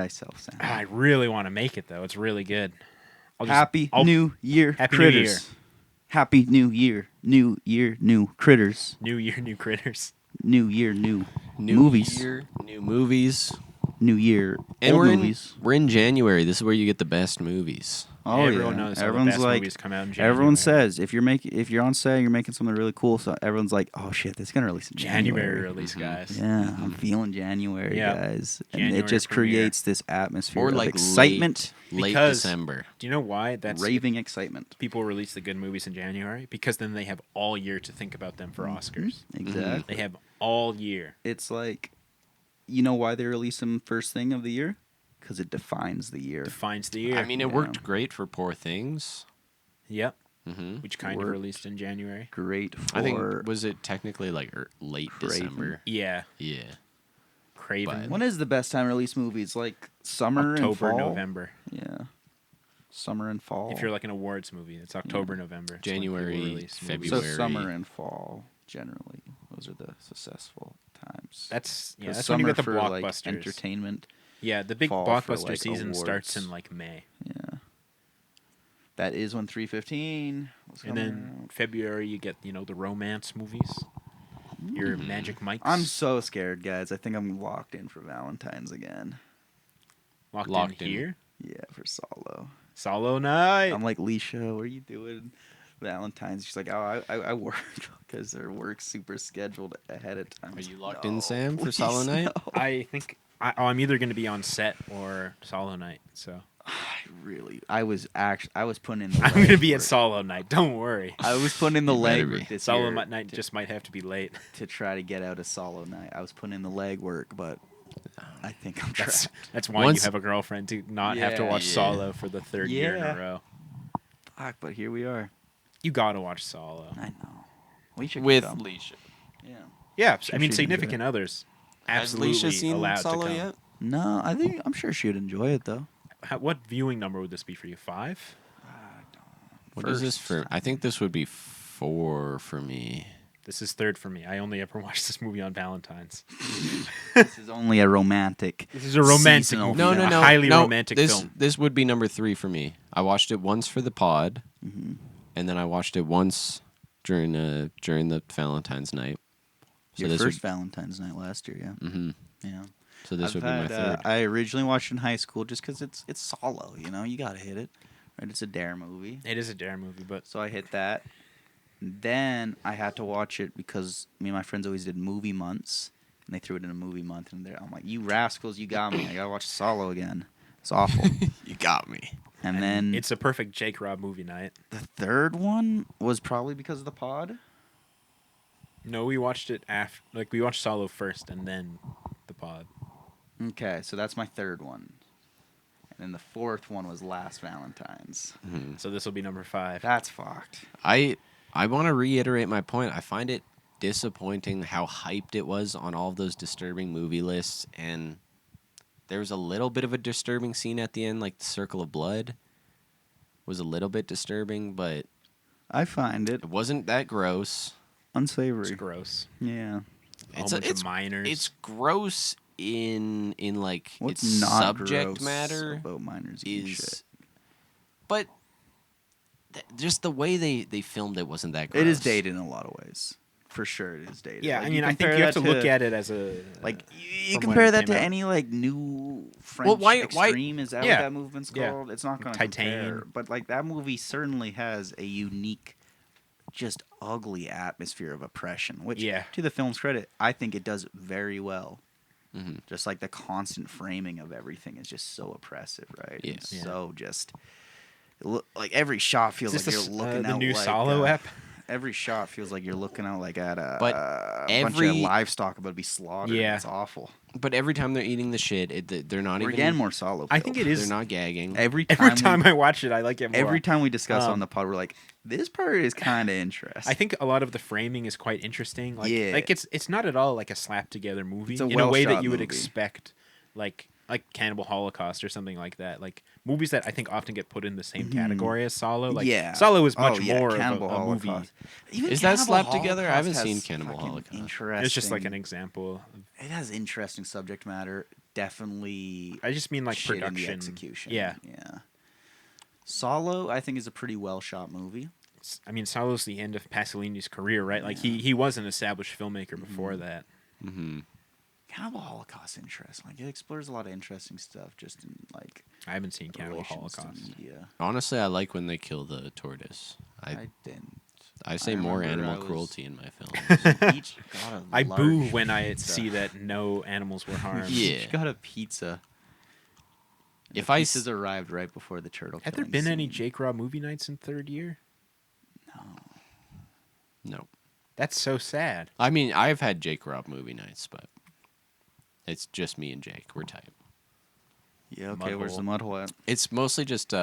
thyself, Sam. I really want to make it though. It's really good. Happy New Year, Happy critters. New Year. Happy New Year. New Year, new critters. New year, new critters. New Year, new New movies. year, new movies. New Year, And old we're movies. in January. This is where you get the best movies. Oh, Everyone yeah. knows how the Everyone's best like, movies come out in January. everyone says if you're on set, you're making something really cool. So everyone's like, oh shit, this is gonna release in January January. release, guys. Yeah, I'm feeling January, Yeah. guys, and January it just premiere. creates this atmosphere Or of like excitement, late Because- December. Do you know why that's raving excitement. people release the good movies in January? Because then they have all year to think about them for Oscars. Exactly. They have all year. It's like, you know why they release them first thing of the year? Because it defines the year. Defines the year. I mean, it worked great for Poor Things. yep. hmm Which kind of Worked. released in January. Great for I think, was it technically like late Craven. December? Yeah. Yeah. Craven. But- when is the best time to release movies? Like summer and October, fall. November. Yeah, summer and fall. If you're like an awards movie, it's October, November. It's when people January, release movies. so February. summer and fall generally, those are the successful times. That's 'Cause that's when you summer get the for like blockbusters. entertainment. Yeah, the big fall for, blockbuster like, season starts awards. in like May, Yeah, that is when 315. was and coming then out. February you get the romance movies. Your Magic Mike's. I'm so scared, guys. I think I'm locked in for Valentine's again. locked in here. Yeah, for Solo. Solo night. I'm like, Leisha, what are you doing? Valentine's. She's like, oh, I work because her work's super scheduled ahead of time. Are you locked No, in, Sam, for please, Solo Night? no. I think I'm either going to be on set or Solo night. So I was putting in the I'm going to be legwork. at Solo night. Don't worry. I was putting in the You better legwork be. this Solo year night just might have to be late. to try to get out a Solo night. I was putting in the legwork, but I think I'm That's trapped. that's why Once- you have a girlfriend to not have to Yeah. watch Yeah. Solo for the third year in Yeah. a row. Fuck, but here we are. You got to watch Solo. I know. Leisha With can come. Leisha. Yeah. Yeah, Sure I mean she'd enjoy significant others. Has Absolutely Leisha seen allowed Solo to come. yet? No, I'm sure she'd enjoy it though. What viewing number would this be for you? 5? What is this First. for? I think this would be 4 for me. This is 3rd for me. I only ever watched this movie on Valentine's. This is only a romantic. This is a romantic seasonal movie. No, film. no, no. A highly no, romantic this, film. This would be number 3 for me. I watched it once for the pod, Mm-hmm. and then I watched it once during the Valentine's night. So Your this first Valentine's night last year, yeah. hmm Yeah. So this would be my 3rd. I originally watched it in high school just because it's Solo, you know, you gotta hit it, right? It's a dare movie, It is a dare movie, but so I hit that. Then I had to watch it because me and my friends always did movie months, and they threw it in a movie month, and I'm like, you rascals, you got me. I gotta watch Solo again. It's awful. You got me. And then it's a perfect Jake Rob movie night. the third one was probably because of the pod. No, we watched it after. Like we watched Solo first, and then the pod. Okay, so that's my third one. And then the fourth one was last Valentine's. So this will be number 5. That's fucked. I want to reiterate my point. I find it disappointing how hyped it was on all of those disturbing movie lists, and there was a little bit of a disturbing scene at the end, like the Circle of Blood was a little bit disturbing, but I find it it wasn't that gross. unsavory. It's gross. Yeah. A whole It's bunch of minors. It's gross in like What's its not subject gross matter about minors eating shit? is, but just the way they filmed it wasn't that gross. It is dated in a lot of ways. For sure, it is dated. yeah, Like, I mean, I think compare you have to that look at it as a like you from when compare it that came to out. any like new French Well, why- extreme. Is that Yeah. what that movement's Yeah. called? It's not going to Titane. compare. But like that movie certainly has a unique, just ugly atmosphere of oppression. Which, Yeah. to the film's credit, I think it does very well. Mhm. Just like the constant framing of everything is just so oppressive, right? Yeah. It's Yeah. so just like every shot feels Is like this you're looking the out new like, Solo app? Every shot feels like you're looking out like at a, But bunch of every- livestock about to be slaughtered. Yeah. It's awful. But every time they're eating the shit, they're not We're even. getting more Solo. I think it They're is. not gagging. Every Every time we, I watch it, I like it more. every time we discuss Um, on the pod, we're like, this part is kind of interesting. I think a lot of the framing is quite interesting. Like, Yeah. like it's not at all like a slap together movie It's a in a way that well-shot you would movie. expect, like Cannibal Holocaust or something like that. Like movies that I think often get put in the same category as Solo. Like yeah. Solo is Oh, much yeah, more Cannibal of a movie. Holocaust. Even Is that Cannibal slapped together? I Holocaust haven't seen has Cannibal fucking Holocaust. Interesting. It's just like an example. It has interesting subject matter. definitely I just mean like shit in the production. execution. Yeah. Yeah. Solo, I think, is a pretty well shot movie. I mean, Solo's the end of Pasolini's career, right? Like he was an established filmmaker before that. Mm-hmm. Cannibal Holocaust interesting. Like it explores a lot of interesting stuff just in like I haven't seen Cannibal relations to Holocaust. media. Honestly, I like when they kill the tortoise. I didn't. I say more remember animal I was- cruelty in my films. Each got a I large boo when I pizza. see that no animals were harmed. Yeah. Each got a pizza. If The I pizzas arrived right before the turtle. Have there killing been any scene. Jake Robb movie nights in third year? No. That's so sad. I mean, I've had Jake Robb movie nights, but it's just me and Jake. We're tight. Yeah. Okay. Where's the mud hole at? It's mostly just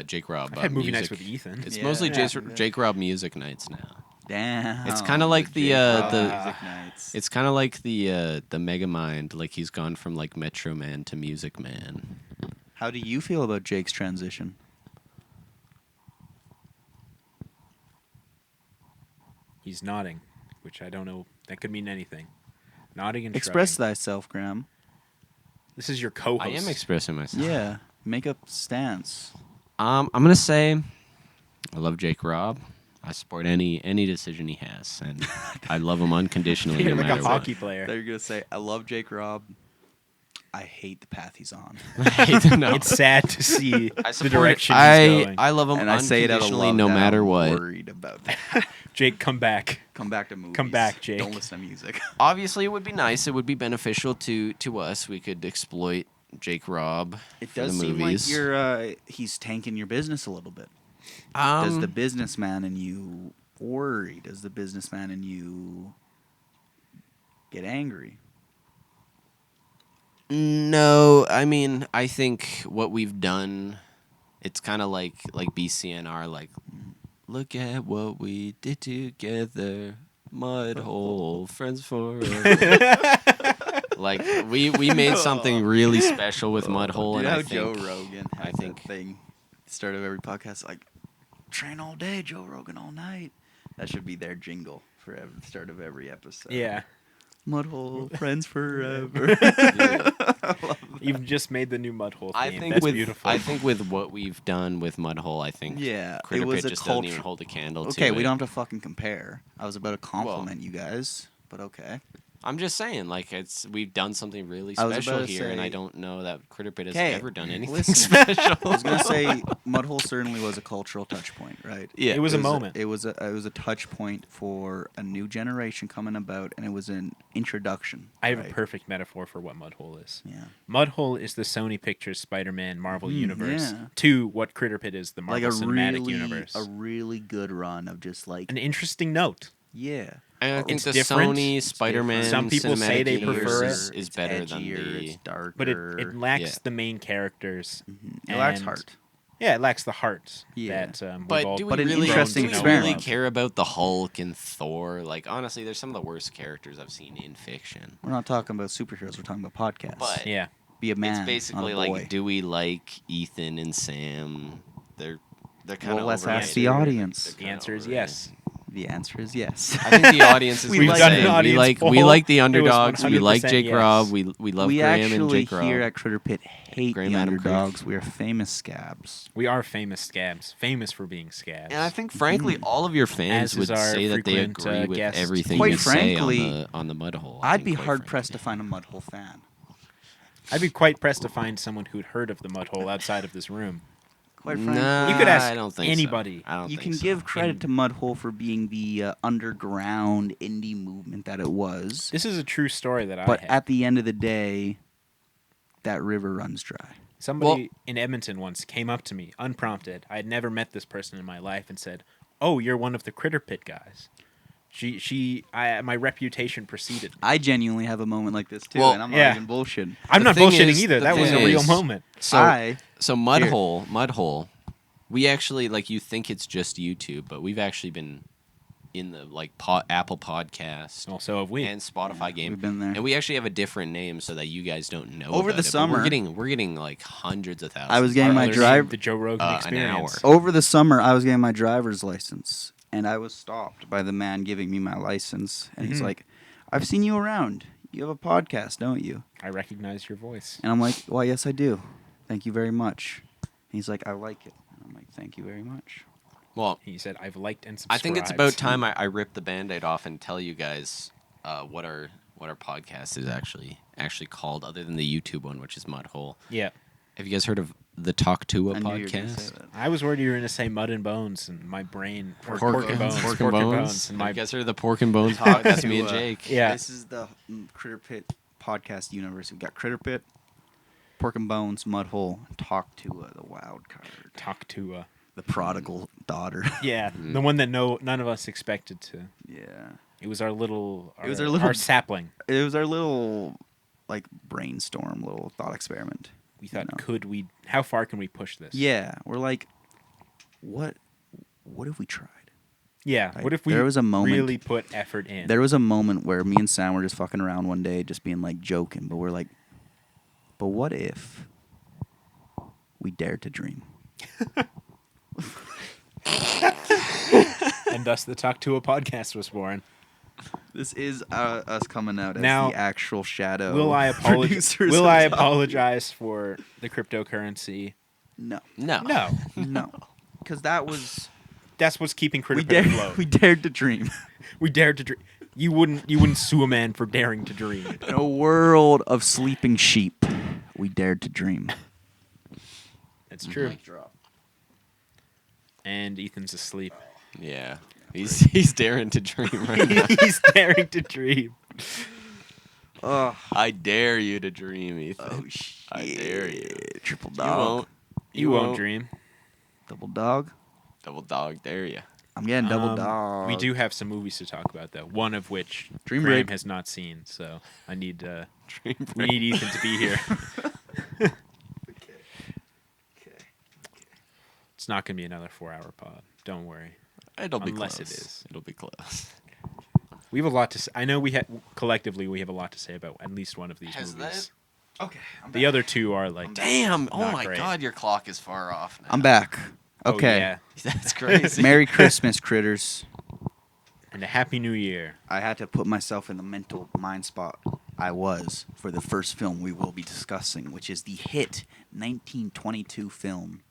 Jake Robb. I've had movie nights music. with Ethan. It's Yeah. mostly Yeah. Jake Robb music nights now. Damn. It's kinda like the, Jake Robb the- music nights. It's kind of like the Megamind. Like he's gone from like Metro Man to Music Man. How do you feel about Jake's transition? He's nodding, which I don't know. That could mean anything. Nodding and Express shrugging. thyself, Graham. This is your co-host. I am expressing myself. Yeah. Make a stance. I'm gonna say, I love Jake Robb. I support any decision he has, and I love him unconditionally. You're no like matter a what. hockey player. They're gonna say, "I love Jake Robb. I hate the path he's on." No. It's sad to see I the support direction it. he's going. I love him And I say it out of unconditionally, love. no that matter I'm what. Worried about that. Jake, come back. Come back to movies. Come back, Jake. Don't listen to music. Obviously, it would be nice. It would be beneficial to us. We could exploit Jake Robb It for does the seem movies. like you're he's tanking your business a little bit. Does the Um, businessman in you worry? Does the businessman in you get angry? No, I mean, I think what we've done, it's kind of like BCNR, like, look at what we did together, mud hole, friends forever. Like we made something really special with mud hole, You and know I how think Joe Rogan has I think- that thing at the start of every podcast, like train all day, Joe Rogan all night. That should be their jingle for the start of every episode. Yeah. Mudhole, friends forever. You've just made the new Mudhole theme. I think That's with beautiful. I think with what we've done with mud hole, I think Yeah, it Critter was Pit a just doesn't even culture- hold a candle to Okay, it. we don't have to fucking compare. I was about to compliment you guys, but okay. I'm just saying, like we've done something really I was special about to here, and I say- don't know that Critter Pit has Okay, ever done anything listen. special. I was gonna say Mudhole certainly was a cultural touch point, right? Yeah, it was a moment. It was a touch point for a new generation coming about, and it was an introduction. I have right? a perfect metaphor for what Mudhole is. Yeah. Mudhole is the Sony Pictures Spider-Man Marvel universe yeah. to what Critter Pit is the Marvel Like a Cinematic really, Universe. a really good run of just like An interesting note. yeah. And I think It's the different. Sony It's Spider-Man Some people say cinematic they universe prefer is, it. is It's better edgier, than the. it's darker, But it lacks Yeah. the main characters. it lacks and- heart. Yeah, it lacks the heart Yeah. that we've But all do we But an really, interesting do we experiment. really care about the Hulk and Thor? Like honestly, they're some of the worst characters I've seen in fiction. We're not talking about superheroes. We're talking about podcasts. But Yeah. Be a man. it's basically not a boy. like, do we like Ethan and Sam? They're kind Well, of. let's ask the audience. The answer is yes. The answer is yes. I think the audience is We've gonna done say an we audience like poll. the It was underdogs. We like 100% Jake yes. Robb. We love we Graham and actually Jake Robb. here at Critter Pit hate Graham the Adam Creek. underdogs. We are famous scabs. We are famous scabs. Famous for being scabs. And I think, frankly, all of your fans As would is our say that they frequent, agree with guest. everything Quite you frankly, say on the mud hole. I I'd think, be quite hard pressed to frankly. find a Mudhole fan. I'd be quite pressed to find someone who'd heard of the Mudhole outside of this room. Quite frankly, Nah, You could ask I don't think so. anybody. I don't you think can so. give credit In- to Mudhole for being the underground indie movement that it was. This is a true story that But I had. at the end of the day, that river runs dry. Somebody in Edmonton once came up to me, unprompted. I had never met this person in my life, and said, "Oh, you're one of the Critter Pit guys." My reputation preceded me. I genuinely have a moment like this too, Well, and I'm not yeah. even bullshitting. I'm The not thing bullshitting is- either. the That was a thing real is- moment. So mud hole. We actually like you think it's just YouTube, but we've actually been in the Apple Podcast Also, have we? and Spotify game. We've been there. And we actually have a different name so that you guys don't know. Over about the it, but summer- we're getting like hundreds of thousands. I was getting of my dollars. drive- the Joe Rogan an experience. hour. Over the summer, I was getting my driver's license, and I was stopped by the man giving me my license, and he's Mhm. like, "I've seen you around. you have a podcast, don't you?" I recognize your voice. And I'm like, "Well, yes, I do. Thank you very much." And he's like, "I like it." And I'm like, "Thank you very much." Well, He said, "I've liked and I subscribed." think it's about time I rip the Band-Aid off and tell you guys what our podcast is actually called, other than the YouTube one, which is Mudhole. Yeah, Have you guys heard of the Talk Tua I knew you were gonna say podcast? that. I was worried you were going to say Mud and Bones, and my brain or Pork and Bones, Pork and Bones. and Have my you guys heard of the Pork and Bones Talk podcast? That's me and Tua. Jake. Yeah. This is the Critter Pit podcast universe. We got Critter Pit, Pork and Bones, Mudhole, and Talk to the wild card, talk to. the prodigal daughter. Yeah, the one that none of us expected to. Yeah. It was our little. It was our little- our sapling. It was our little like brainstorm, little thought experiment. We thought, know. could we? How far can we push this? Yeah, we're like, what if we tried? Yeah. Right. What if we There was a moment- really put effort in? There was a moment where me and Sam were just fucking around one day, just being like joking, but we're like, but what if we dared to dream? And thus the Talk to a podcast was born. This is us coming out as Now, the actual shadow. Will I apologize? producers Will of I Talk. apologize for the cryptocurrency? No, No. No. no, because that was That's what's keeping we Critter Pit dared. afloat. We dared to dream. We dared to dream. You wouldn't sue a man for daring to dream. In a world of sleeping sheep, we dared to dream. That's true. Mic drop. And Ethan's asleep. Yeah. He's daring to dream right now. He's daring to dream. Oh, I dare you to dream, Ethan. oh shit! I dare you. Triple You dog. won't. You won't dream. Double dog. Double dog dare you. I'm getting double Um, dog. We do have some movies to talk about, though. One of which Dream Graham Break. has not seen, so I need Dream we break. need Ethan to be here. Okay. It's not going to be another 4-hour pod. Don't worry. It'll be Unless close. it is. It'll be close. We have a lot to say. I know collectively we have a lot to say about at least one of these Has movies. Okay. The other two are like Damn! Oh Not my great. God, your clock is far off now. I'm back. oh, Okay. yeah. That's crazy. Merry Christmas, critters. And a Happy New Year. I had to put myself in the mental mind spot I was for the first film we will be discussing, which is the hit 1922 film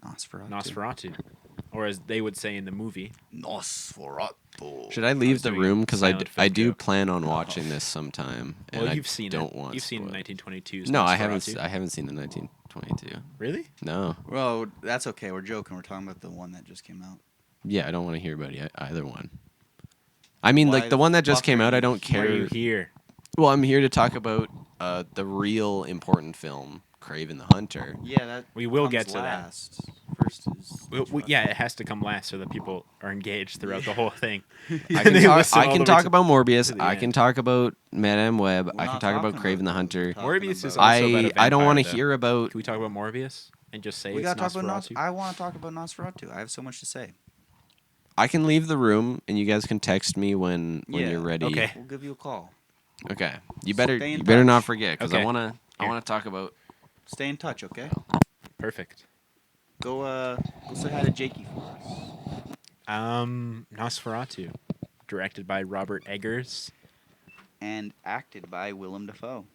Nosferatu. Nosferatu. Or as they would say in the movie. Nosferatu. Should I leave the doing room? Because I silent film I do joke. plan on watching this sometime. And Well, I you've seen don't it. want You've seen spoiled. 1922's No, I Nosferatu. haven't seen the 1922. Really? No. Well, that's okay. We're joking. We're talking about the one that just came out. Yeah, I don't want to hear about either one. I mean, Why like the one that just fuck came are out, I you don't Why are you care. here? Well, I'm here to talk about the real important film, Craven the Hunter. Yeah, that We will comes get to that. last. First is Yeah, it has to come last so that people are engaged throughout the whole thing. I can They talk, listen I all can the way talk to- about Morbius. to the I end. can talk about Madame Web. We're I can not talk about talking Craven the about Hunter. those. We're Morbius is about- also about a I don't want to vampire, though. hear about. Can we talk about Morbius and just say we it's gotta talk about Nosferatu? I want to talk about Nosferatu. I have so much to say. I can leave the room and you guys can text me when Yeah, you're ready. okay. We'll give you a call. Okay. You better Stay in you better touch. not forget because Okay. I wanna Here. talk about. Stay in touch, okay? Perfect. Go say hi to Jakey for us. Nosferatu, directed by Robert Eggers And acted by Willem Dafoe.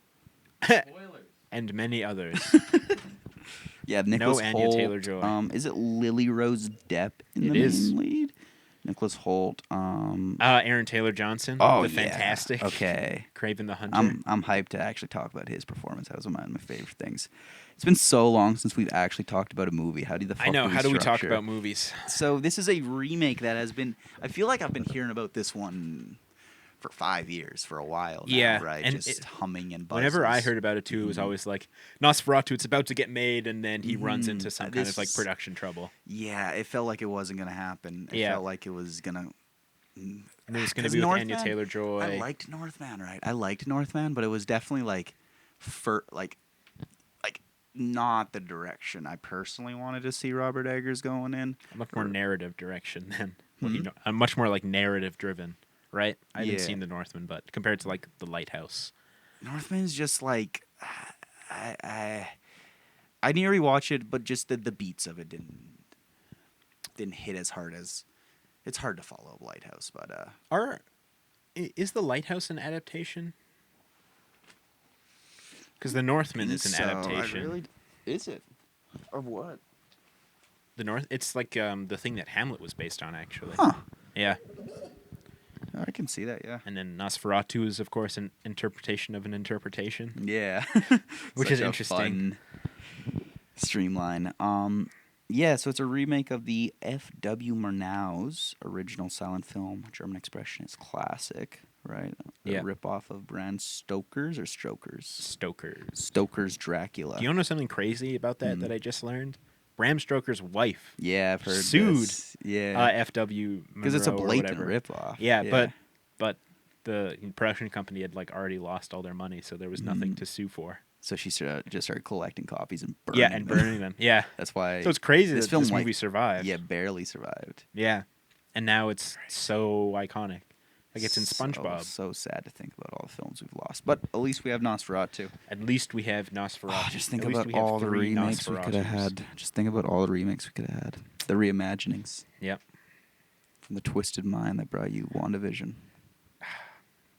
and many others. Yeah, Nicholas Anya Holt. Taylor-Joy. Is it Lily Rose Depp in It the is. main lead? Nicholas Holt. Aaron Taylor Johnson, Oh, the yeah. fantastic Okay. Craven the Hunter. I'm hyped to actually talk about his performance. That was one of my favorite things. It's been so long since we've actually talked about a movie. How do the fuck I know. do How do we talk structure? about movies? So this is a remake that has been. I feel like I've been hearing about this one for 5 years, for a while. Now, Yeah, right. and Just it- humming and buzzing. Whenever I heard about it too, it Mm-hmm. was always like Nosferatu. It's about to get made, and then he runs Mhm. into some kind of like This- production trouble, Yeah, it felt like it wasn't gonna happen. It Yeah. felt like it was gonna. and it was going to 'Cause be with Anya Northman- Taylor Joy. I liked Northman, right? I liked Northman, but it was definitely like, like not the direction I personally wanted to see Robert Eggers going in. A much more narrative direction than Hmm? I'm much more like narrative driven, right? I haven't Yeah. seen The Northman, but compared to like The Lighthouse, Northman's just like, I need to rewatch it, but just the beats of it didn't hit as hard as. It's hard to follow Lighthouse, but is The Lighthouse an adaptation? Because The Northman think is an so. adaptation. Is it? Of what? The North. It's like the thing that Hamlet was based on, actually. Huh. Yeah. I can see that, yeah. And then Nosferatu is, of course, an interpretation of an interpretation. Yeah. Which is Such a interesting. fun streamline. Yeah, so it's a remake of the F.W. Murnau's original silent film, German Expressionist classic, right? The Yeah. rip-off of Bram Stoker's or Stoker's? Stokers. Stoker's Dracula. Do you know something crazy about that that I just learned? Bram Stoker's wife Yeah, I've heard sued this. Yeah. F.W. Because it's a Monroe or blatant whatever. rip-off. Yeah, but the production company had like already lost all their money, so there was nothing to sue for. So she just started collecting copies and burning Yeah, them. and burning them. Yeah. That's why. So it's crazy this that film, this like, movie survived. Yeah, barely survived. Yeah. And now it's so iconic. Like it's in SpongeBob. So sad to think about all the films we've lost. But at least we have Nosferatu. At least we have Nosferatu. Oh, just think At least about we have all the 3 remakes we could have Nosferatus. had. Just think about all the remakes we could have had. The reimaginings Yep. from the twisted mind that brought you WandaVision.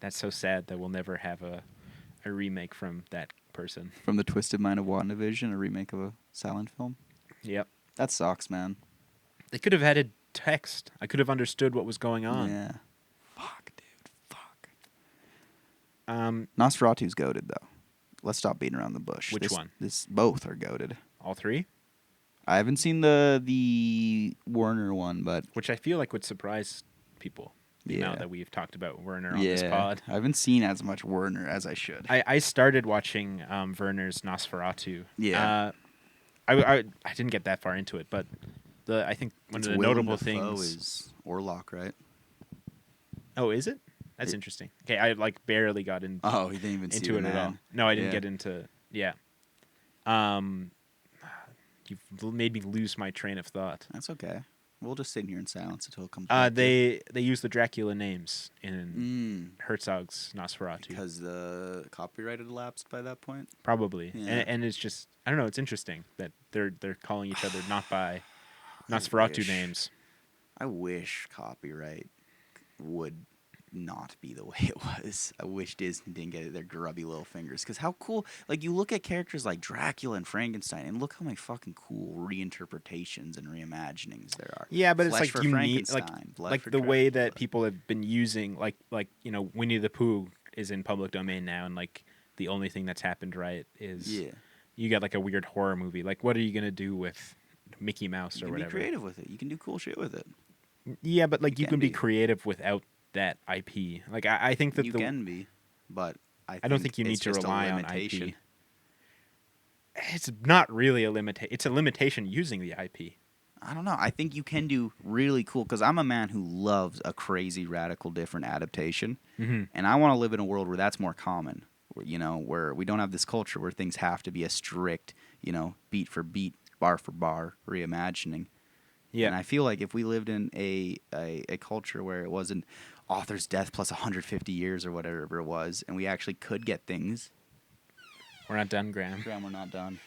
That's so sad that we'll never have a remake from that person. From the twisted mind of WandaVision, a remake of a silent film. Yep. That sucks, man. They could have added text. I could have understood what was going on. Yeah. Fuck, dude. Fuck. Um, Nosferatu's goated, though. Let's stop beating around the bush. Which one? Both are goated. all 3, I haven't seen the Warner one, but which I feel like would surprise people. The amount that we've talked about Werner on this pod. I haven't seen as much Warner as I should. I started watching Werner's Nosferatu. Yeah. I didn't get that far into it, but I think one It's of the Willem notable Dafoe things. is Orlok, right? Oh, is it? That's interesting. Okay, I like barely got in, Oh, he didn't even see into the it at all. man. No, I didn't Yeah. get into. Yeah. You've made me lose my train of thought. That's okay. We'll just sit here in silence until it comes back. They use the Dracula names in Mm, Herzog's Nosferatu. because the copyright had lapsed by that point. Probably, Yeah. and it's just I don't know. It's interesting that they're calling each other not by Nosferatu wish. names. I wish copyright would not be the way it was. I wish Disney didn't get their grubby little fingers. Because how cool, like, you look at characters like Dracula and Frankenstein, and look how many fucking cool reinterpretations and reimaginings there are. Yeah, but Flesh it's for like you need Frankenstein, Blood like for the way Dracula. that people have been using like Winnie the Pooh is in public domain now, and like the only thing that's happened right is Yeah. you got like a weird horror movie. Like, what are you gonna do with Mickey Mouse You or can be whatever? creative with it. You can do cool shit with it. Yeah, but like You you can can be be. creative without that IP. Like I think that You can be, but I don't think you need it's to just a rely on limitation. IP. It's not really a limitation. It's a limitation using the IP. I don't know. I think you can do really cool because I'm a man who loves a crazy, radical, different adaptation, Mm-hmm. and I want to live in a world where that's more common. Where we don't have this culture where things have to be a strict, beat for beat, bar for bar reimagining. Yeah. And I feel like if we lived in a culture where it wasn't author's death plus 150 years or whatever it was, and we actually could get things. We're not done, Graham. Graham, we're not done.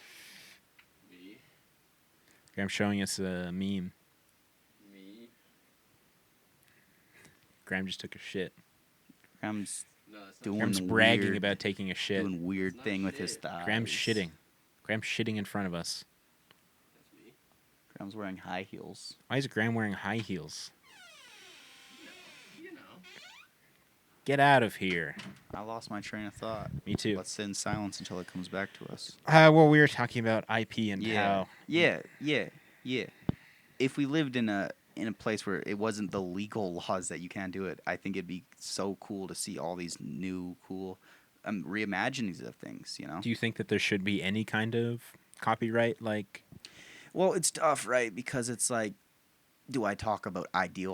Graham's showing us a meme. Me? Graham just took a shit. Graham's No, that's doing Graham's bragging weird, about taking a shit. doing weird It's not thing with his shit. thighs. Graham's shitting. Graham's shitting in front of us. me. Graham's wearing high heels. Why is Graham wearing high heels? You know. Get out of here. I lost my train of thought. Me too. Let's sit in silence until it comes back to us. Well, we were talking about IP and Yeah, how. yeah. If we lived in a place where it wasn't the legal laws that you can't do it, I think it'd be so cool to see all these new cool reimaginings of things. Do you think that there should be any kind of copyright? Like, Well, it's tough, right? Because it's like, do I talk about ideal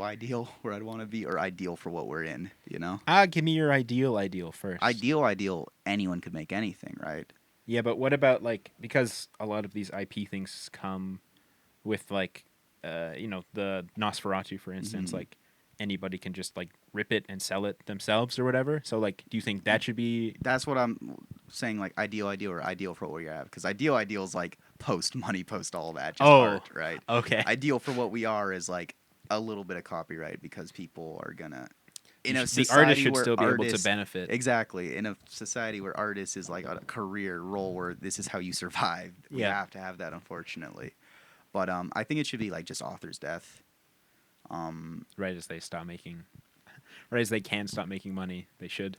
where I'd want to be, or ideal for what we're in? give me your ideal first. Ideal. Anyone could make anything, right? Yeah, but what about like because a lot of these IP things come with like, the Nosferatu, for instance, Mhm. like anybody can just like rip it and sell it themselves or whatever. So like, do you think that should be? That's what I'm saying, like ideal, or ideal for what we have. Because ideal is like post money, post all that, just Oh. art, right? Okay. Ideal for what we are is like a little bit of copyright because people are gonna in a The society artist should where still be able to artists- benefit. Exactly. In a society where artists is like a career role where this is how you survive. We Yeah. have to have that, unfortunately. But I think it should be like just author's death. Right as they stop making, right as they can stop making money, they should.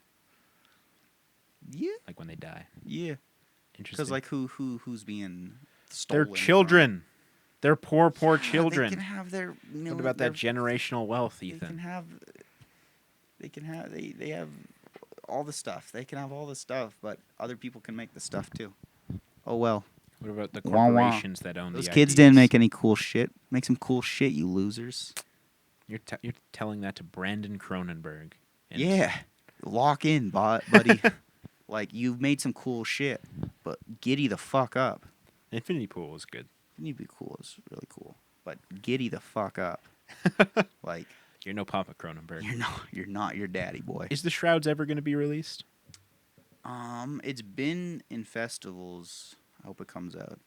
Yeah. Like when they die. Yeah. Interesting. Because like who's being they're stolen? from? children. They're poor Yeah, children. They can have their. What about that generational wealth, They can Ethan? have. They have all the stuff. They can have all the stuff, but other people can make the stuff too. Oh well. What about the Wah, wah. corporations that own Those the kids IPs? didn't make any cool shit. Make some cool shit, you losers. You're telling that to Brandon Cronenberg. And Yeah. Lock in, buddy. Like, you've made some cool shit, but giddy the fuck up. Infinity Pool was good. You'd be cool. It's really cool. But giddy the fuck up. Like, You're no Papa Cronenberg. you're not your daddy, boy. Is the Shrouds ever going to be released? It's been in festivals. I hope it comes out.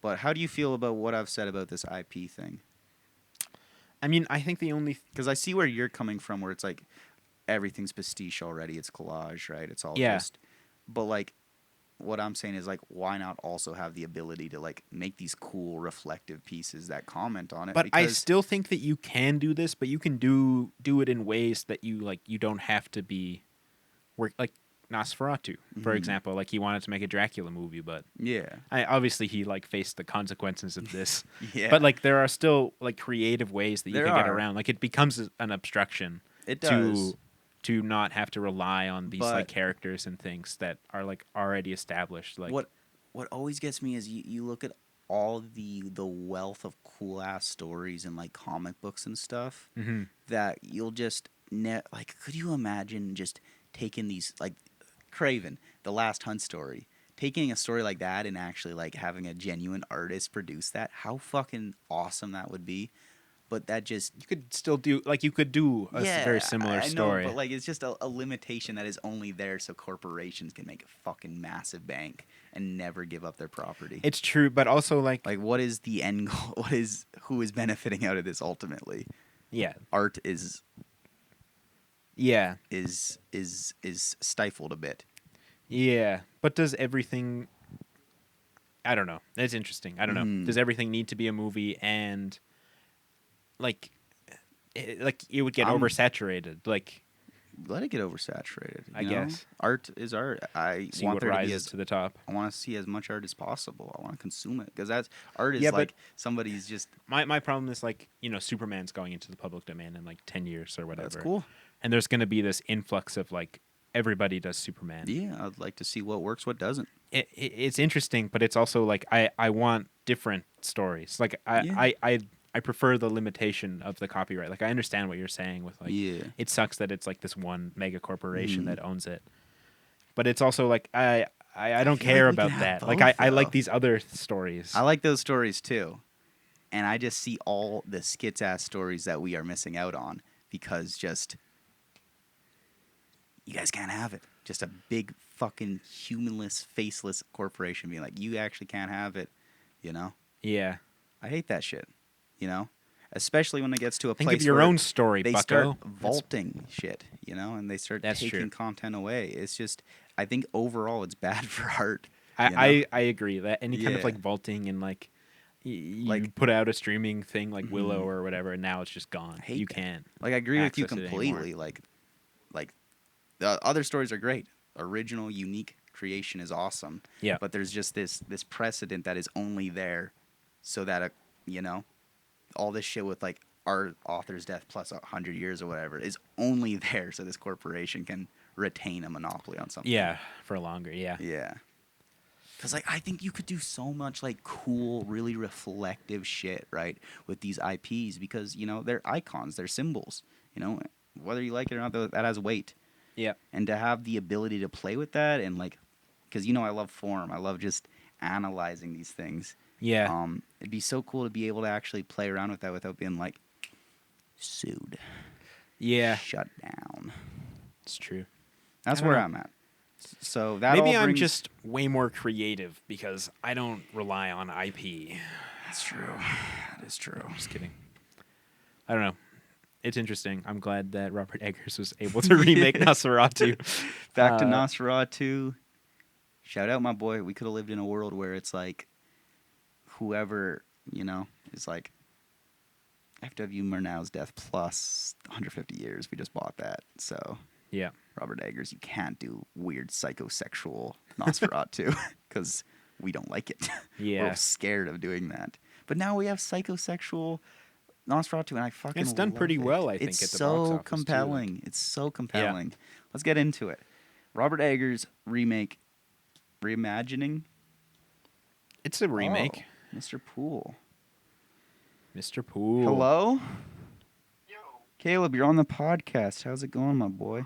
But how do you feel about what I've said about this IP thing? I mean, I think the only Because I see where you're coming from, where it's like everything's pastiche already. It's collage, right? It's all Yeah. just. But like, what I'm saying is like, why not also have the ability to like make these cool, reflective pieces that comment on it? But I Because- still think that you can do this, but you can do it in ways that you don't have to be work like Nosferatu, for Mhm. example. Like he wanted to make a Dracula movie, but Yeah. obviously he like faced the consequences of this. Yeah. But like there are still like creative ways that you There can get are. around. Like it becomes an obstruction it does. to not have to rely on these like But- characters and things that are like already established. Like what always gets me is you look at all the wealth of cool ass stories and like comic books and stuff Mhm. that you'll just like, could you imagine just taking these like Craven, the Last Hunt story, taking a story like that and actually like having a genuine artist produce that? How fucking awesome that would be. But that just you could still do like you could do a very similar I story. know, but like it's just a limitation that is only there so corporations can make a fucking massive bank and never give up their property. It's true, but also like What is the end goal? Who is benefiting out of this ultimately? yeah, Art is yeah, stifled a bit. yeah. But does everything? I don't know. It's interesting. I don't know. Mhm. Does everything need to be a movie and like it would get I'm- oversaturated? Like Let it get oversaturated. I you know? guess. Art is art. I see want what there to be rises as to the top. I want to see as much art as possible. I want to consume it because that's art is Yeah, but- like somebody's just My problem is like Superman's going into the public domain in like 10 years or whatever. that's cool. And there's going to be this influx of like everybody does Superman. Yeah, I'd like to see what works, what doesn't. It's interesting, but it's also like I want different stories. Like Yeah. I prefer the limitation of the copyright. Like I understand what you're saying with like Yeah. it sucks that it's like this one mega corporation Mhm. that owns it. But it's also like I don't feel care like we about can that. have Like both, I like though. these other stories. I like those stories too. And I just see all the skits ass stories that we are missing out on because just you guys can't have it. Just a big fucking humanless, faceless corporation being like, you actually can't have it, you know? Yeah. I hate that shit, you know? Especially when it gets to a Think place of your where own story, they Bucko. start That's- vaulting shit, you know, and they start That's taking true. content away. It's just, I think overall it's bad for art. I, you know? I agree that any kind of Yeah. like vaulting and like you Like- put out a streaming thing like Willow Mhm. or whatever, and now it's just gone. I hate You that. can't. Like I agree with you access it anymore. completely. Like the other stories are great. Original, unique creation is awesome. Yeah. But there's just this precedent that is only there, so that you know, all this shit with like our author's death plus 100 years or whatever is only there so this corporation can retain a monopoly on something. Yeah, for longer. Yeah. Yeah. Because, like, I think you could do so much, like, cool, really reflective shit, right, with these IPs because, you know, they're icons, they're symbols, you know, whether you like it or not, that has weight. Yeah. And to have the ability to play with that and, like, because, you know, I love form. I love just analyzing these things. Yeah. It'd be so cool to be able to actually play around with that without being, like, sued, Yeah. shut down. It's true. That's I don't where know. I'm at. So that Maybe all I'm brings- just way more creative because I don't rely on IP. That's true. That is true. Just kidding. I don't know. It's interesting. I'm glad that Robert Eggers was able to remake Nosferatu. Back to Uh, Nosferatu. Shout out my boy. We could have lived in a world where it's like whoever, is like FW Murnau's death plus 150 years. We just bought that. So, Yeah. Robert Eggers, you can't do weird psychosexual Nosferatu because we don't like it. Yeah. We're scared of doing that. But now we have psychosexual Nosferatu, and I fucking It's done love pretty it. well, I think, It's at the so box office, too, like- compelling. It's so compelling. Let's get into it. Robert Eggers remake, reimagining It's a remake. Oh, Mr. Poole. Mr. Poole. Hello? Yo, Caleb, you're on the podcast. How's it going, my boy?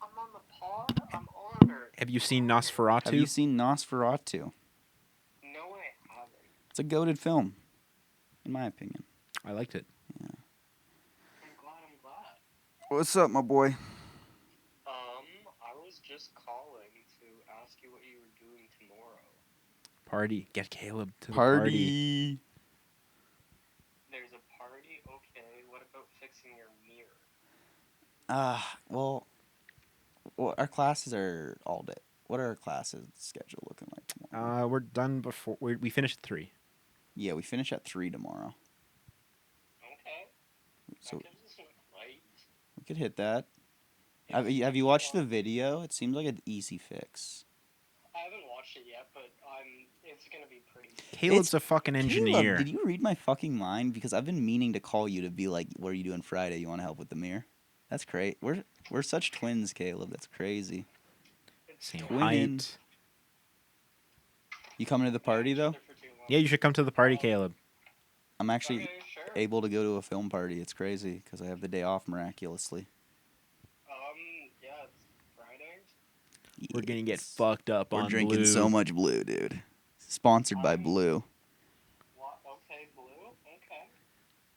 I'm on the pod. I'm honored. Have you seen Nosferatu? Have you seen Nosferatu? No, I haven't. It's a goated film, in my opinion. I liked it. I'm glad. What's up, my boy? I was just calling to ask you what you were doing tomorrow. Party. Get Caleb to the party. Party. There's a party? Okay, what about fixing your mirror? Well, our classes are all day. What are our classes schedule looking like tomorrow? We're done before we finished at 3. Yeah, we finish at 3 tomorrow. Okay, So that gives us enough light. we could hit that. Have you watched the video? It seems like an easy fix. I haven't watched it yet, but it's gonna be pretty. Caleb's a fucking engineer. Caleb, did you read my fucking mind? Because I've been meaning to call you to be like, "What are you doing Friday? You want to help with the mirror?" That's great. We're such twins, Caleb. That's crazy. Same Twin. height. You coming to the party though? Yeah, you should come to the party, Caleb. I'm actually Okay, sure. able to go to a film party. It's crazy because I have the day off miraculously. Yeah, it's Friday. We're gonna get Yes. fucked up We're on drinking Blue. so much Blue, dude. Sponsored by Blue. What? Okay, blue. Okay.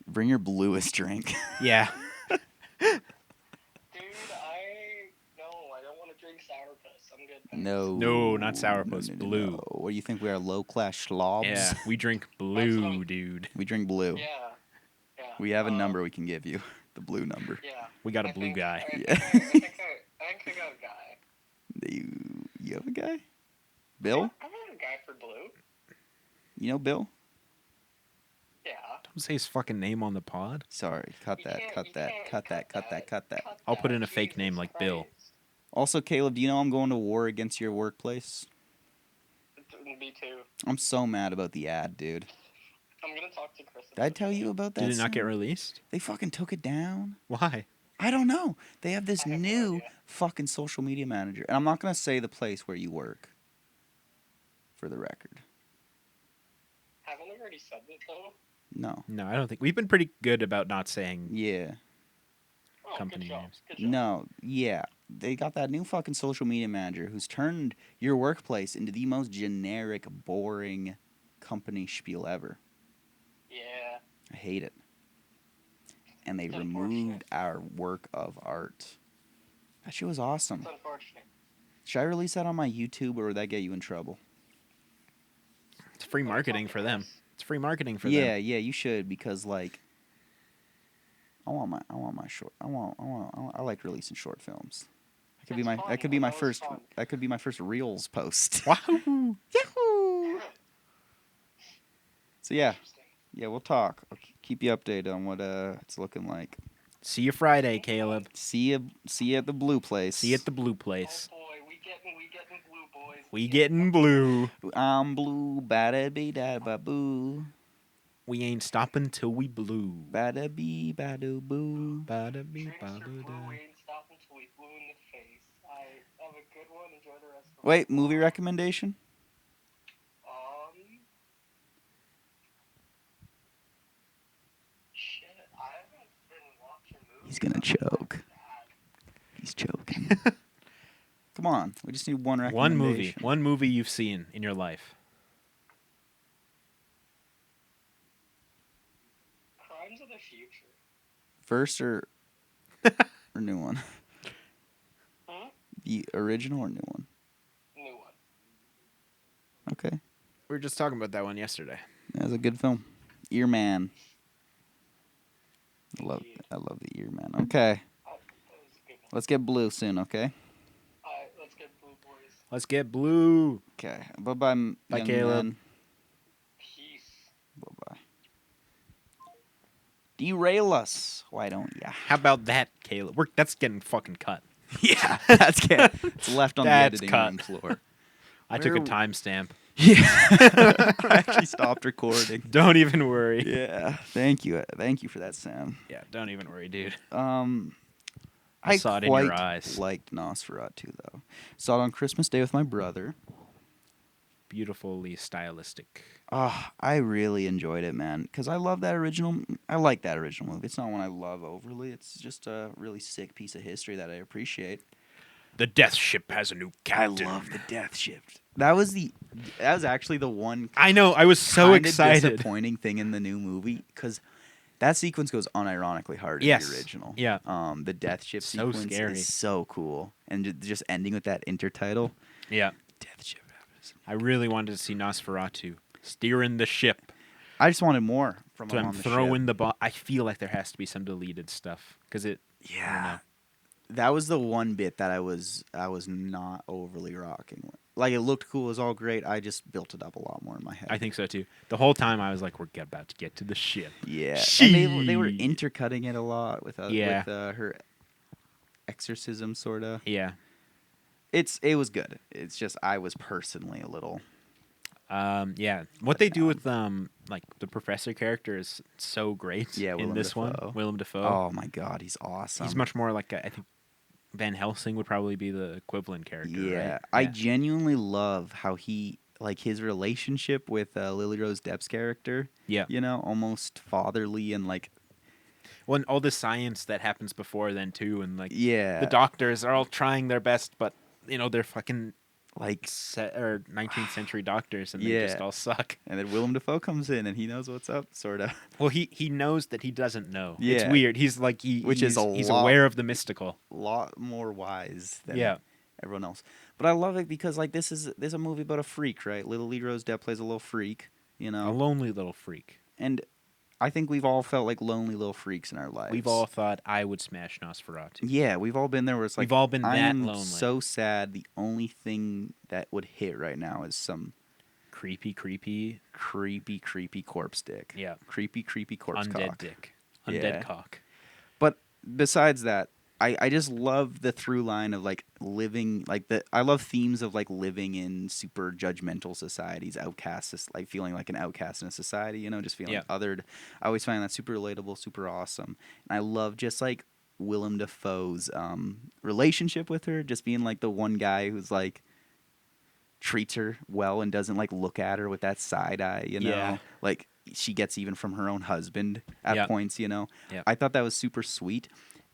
Bring your bluest drink. Yeah. Dude, I don't want to drink sourpuss. I'm good. thanks. No. No, not sourpuss, Blue. no. What do you think? We are low class schlobs. Yeah. We drink Blue, dude. We drink Blue. Yeah. Yeah. We have a number we can give you. The Blue number. Yeah. We got a I blue think- guy. I Yeah. think I got a guy. You have a guy? Bill? I got a guy for blue. You know Bill? Yeah. Don't say his fucking name on the pod. Sorry. Cut You that. can't- Cut you that. can't Cut that. Cut that. Cut that. I'll put that. in a fake name Jesus like Bill. Christ. Also, Caleb, do you know I'm going to war against your workplace? Me too. I'm so mad about the ad, dude. I'm gonna talk to Chris. Did I tell you about that? Did it not get son? released? They fucking took it down. Why? I don't know. They have this I have no new idea. fucking social media manager. And I'm not going to say the place where you work, for the record. Haven't I already said it though? No. No, I don't think we've been pretty good about not saying Yeah. Oh, company good job. names. Good job. No. Yeah. They got that new fucking social media manager who's turned your workplace into the most generic, boring company spiel ever. Yeah. I hate it. And they It's removed unfortunate. our work of art. That shit was awesome. It's unfortunate. Should I release that on my YouTube or would that get you in trouble? it's free Well, marketing talk for to them. Chris. It's free marketing for Yeah, them. yeah, you should because like I want my short. I like releasing short films. That could be It's my fun. that could be my That was first fun. that could be my first Reels post. Wahoo! Yahoo! So yeah, Interesting. yeah, we'll talk. I'll keep you updated on what it's looking like. See you Friday, Caleb. See you at the Blue place. See you at the blue place. Oh boy, we getting blue, boys. We getting blue. I'm blue, bada be da ba boo, We ain't stopping till we blue. bada be bada boo. Bada bee, Drinks are bada blue, da. we ain't stopping till we blue in the face. I have a good one. Enjoy the rest of Wait, the movie recommendation? Shit, I haven't been watching movies. He's gonna choke. He's choking. Come on, we just need one One movie. recommendation. One movie you've seen in your life. Crimes of the Future. First or new one? Huh? The original or new one? New one. Okay, We were just talking about that one yesterday. that was a good film. Earman. Love Yeah. I love the ear, man. Okay, That was a good one. let's get blue soon. Okay. Alright, let's get blue boys. Let's get blue. Okay. Bye bye, young Bye, Caleb. man. Peace. Bye bye. Derail us. Why don't ya? How about that, Caleb? That's getting fucking cut. Yeah, that's good. It's left on the That's editing cut. room floor. I took a Where- timestamp. Yeah. I actually stopped recording. Don't even worry. Yeah. Thank you. Thank you for that, Sam. Yeah, don't even worry, dude. I saw it in quite your eyes. liked Nosferatu though. Saw it on Christmas Day with my brother. Beautifully stylistic. I really enjoyed it, man, because I love that original. I like that original movie. It's not one I love overly. It's just a really sick piece of history that I appreciate. The death ship has a new captain. I love the death shift. That was actually the one I know. I was so kinda excited. disappointing thing in the new movie because that sequence goes unironically hard in Yes. the original. Yeah. The death ship So sequence scary. is so cool, and just ending with that intertitle. Yeah. Death ship happens. I really wanted to see Nosferatu steering the ship. I just wanted more from So him I'm on the ship. throwing the ball. I feel like there has to be some deleted stuff because it. I don't Yeah. know. That was the one bit that I was not overly rocking with. Like it looked cool, it was all great. I just built it up a lot more in my head. I think so too. The whole time I was like, we're about to get to the ship. Yeah, and they were Shit. intercutting it a lot with Yeah. her exorcism sorta. Yeah. It was good. It's just I was personally a little. Yeah. What they do with like the professor character is so great. Yeah, in Willem this Dafoe. one, Willem Dafoe. Oh my god, he's awesome. He's much more like I think Van Helsing would probably be the equivalent character. Yeah, right? I genuinely love how he like his relationship with Lily Rose Depp's character. Yeah. You know, almost fatherly and like. Well, and all the science that happens before then too, and like Yeah. the doctors are all trying their best, but they're fucking like. 19th century doctors, and they just Yeah. all suck. And then Willem Dafoe comes in and he knows what's up, sort of. Well, he knows that he doesn't know. It's Yeah. weird. He's like Which is he's a lot- aware of the mystical. A lot more wise than Yeah. everyone else. But I love it because like this is a movie about a freak, right? Lily Rose Depp plays a little freak, you A know. lonely little freak. And I think we've all felt like lonely little freaks in our lives. We've all thought I would smash Nosferatu. Yeah, we've all been there where it's like We've all been I that am lonely. so sad. The only thing that would hit right now is some Creepy. creepy corpse dick. Yeah. Creepy corpse Undead cock. dick. Undead Yeah. cock. But besides that, I just love the through line of like living like I love themes of like living in super judgmental societies, outcasts, like feeling like an outcast in a society, you know, just feeling Yeah. othered. I always find that super relatable, super awesome. And I love just like Willem Dafoe's relationship with her, just being like the one guy who's like treats her well and doesn't like look at her with that side eye, you know? Yeah. Like she gets even from her own husband at Yeah. points, you know? Yeah. I thought that was super sweet.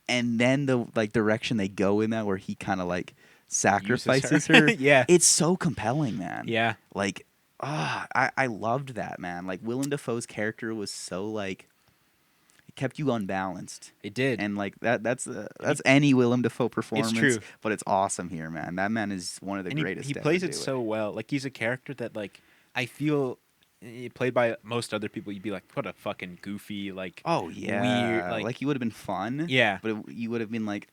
And then the like direction they go in that where he kind of like sacrifices her. Yeah. It's so compelling, man. Yeah. Like I loved that, man. Like Willem Dafoe's character was so like it kept you unbalanced. It did. And like that's any Willem Dafoe performance, true. but it's awesome here, man. That man is one of the And greatest. he to plays ever it do so well. Like he's a character that like I feel played by most other people, you'd be like, what a fucking goofy like. Oh yeah, weird, like he would have been fun. Yeah. but you would have been like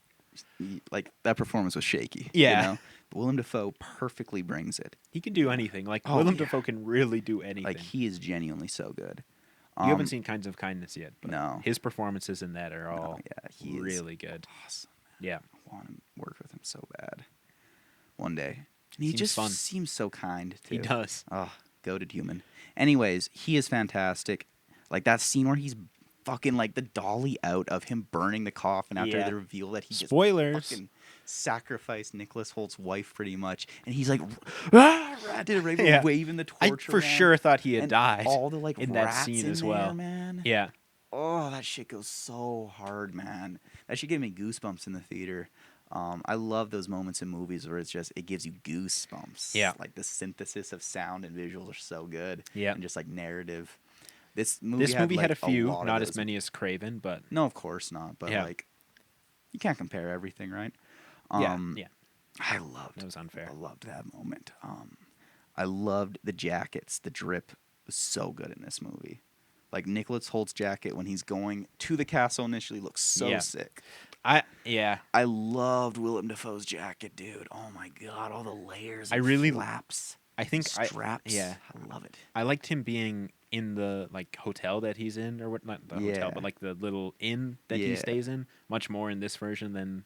that performance was shaky. Yeah. you know? But Willem Dafoe perfectly brings it. He can do anything. Like Oh, Willem yeah. Dafoe can really do anything. Like he is genuinely so good. You haven't seen Kinds of Kindness yet. But No. His performances in that are all yeah, he is really good. awesome. Yeah. I want to work with him so bad. One day. And he Seems just fun. seems so kind too. He does. Oh, goated human. Anyways, he is fantastic. Like that scene where he's fucking like the dolly out of him burning the coffin after Yeah. the reveal that he just Spoilers. fucking sacrificed Nicholas Holt's wife pretty much, and he's like, ah, did a raven Yeah. waving the I torch. for around, sure thought he had and died All the like in that rats scene in as there, well. man. Yeah. Oh, that shit goes so hard, man. That shit gave me goosebumps in the theater. I love those moments in movies where it gives you goosebumps. Yeah. Like the synthesis of sound and visuals are so good. Yeah. And just like narrative. This movie This movie had like, a few, lot of not as those. many as Craven, but No, of course not. But Yeah. like, you can't compare everything, right? yeah. I loved That was unfair. I loved that moment. I loved the jackets. The drip was so good in this movie. Like Nicholas Holt's jacket when he's going to the castle initially looks so Yeah. sick. Yeah. I loved Willem Dafoe's jacket, dude. Oh my god, all the layers I and really- flaps, I think straps. yeah. I love it. I liked him being in the like hotel that he's in, or what? Not the hotel, Yeah. but like the little inn that he Yeah. stays in. Much more in this version than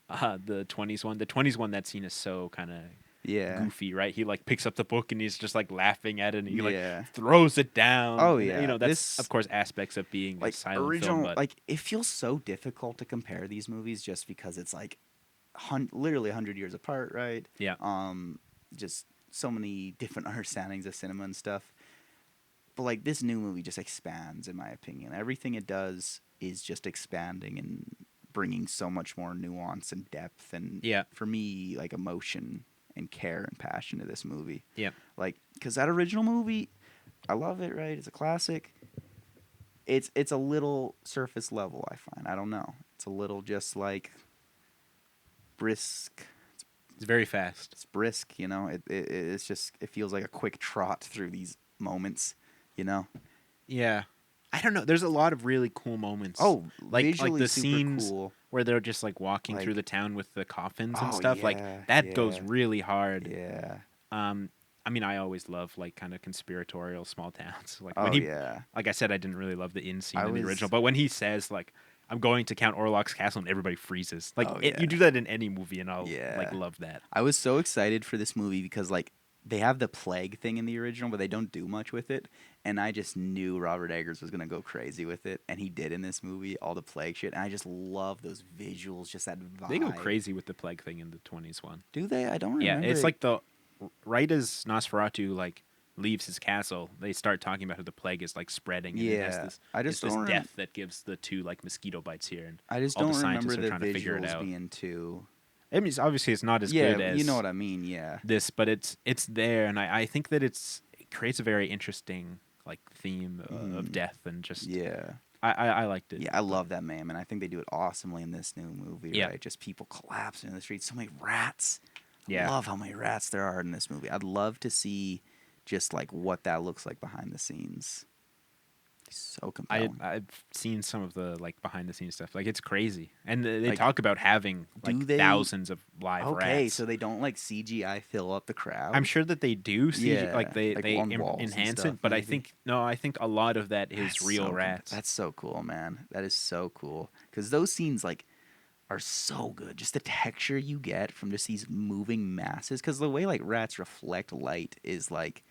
the 20s one. The 20s one, that scene is so kind of Yeah. goofy, right? He like picks up the book and he's just like laughing at it, and he Yeah. like throws it down. Oh, And, yeah. you know that's This- of course aspects of being a Like silent original, film, but like it feels so difficult to compare these movies just because it's like literally 100 years apart, right? yeah, Just so many different understandings of cinema and stuff. But like this new movie just expands, in my opinion. Everything it does is just expanding and bringing so much more nuance and depth, and Yeah. for me, like emotion and care and passion to this movie. yeah, Like, cause that original movie, I love it. Right, it's a classic. It's a little surface level. I find. I don't know. It's a little just like brisk. it's very fast. It's brisk, you know. It's just it feels like a quick trot through these moments, you know. Yeah, I don't know. There's a lot of really cool moments. Oh, like visually the super scenes cool. where they're just like walking through Like- the town with the coffins and Oh, stuff. Like yeah, that goes yeah. really hard. Yeah. I mean, I always love like kind of conspiratorial small towns. Like Oh when he, yeah. like I said, I didn't really love the inn scene I in the was- original, but when he says like, "I'm going to Count Orlok's castle," and everybody freezes. Like Oh, you yeah. do that in any movie, and I'll like Yeah. love that. I was so excited for this movie because like they have the plague thing in the original, but they don't do much with it. And I just knew Robert Eggers was gonna go crazy with it, and he did in this movie, all the plague shit. And I just love those visuals, just that vibe. They go crazy with the plague thing in the 20s one. Do they? I don't Yeah, remember. it's it. like the right as Nosferatu like leaves his castle, they start talking about how the plague is like spreading. And it has Yeah, this, I it's just this don't rem- death that gives the two like mosquito bites here, and I just all the don't scientists remember are the trying to figure it visuals out. being too. I mean, obviously it's not as Yeah, good as you know what I mean. Yeah. this, but it's there, and I think that it creates a very interesting like theme of death, and just Yeah. I liked it. Yeah, I love that, man. And I think they do it awesomely in this new movie, Yeah. right? Just people collapsing in the streets. So many rats. Yeah. I love how many rats there are in this movie. I'd love to see just like what that looks like behind the scenes. So compelling. I've seen some of the like behind the scenes stuff. Like it's crazy, and they Like, talk about having like do they- thousands of live okay, rats. so they don't like CGI fill up the crowd. I'm sure that they do see Yeah, like they like they on walls and enhance stuff, it, but I maybe. think I think a lot of that is That's real so rats. That's so cool, man. That is so cool because those scenes like are so good. Just the texture you get from just these moving masses. Because the way like rats reflect light is like,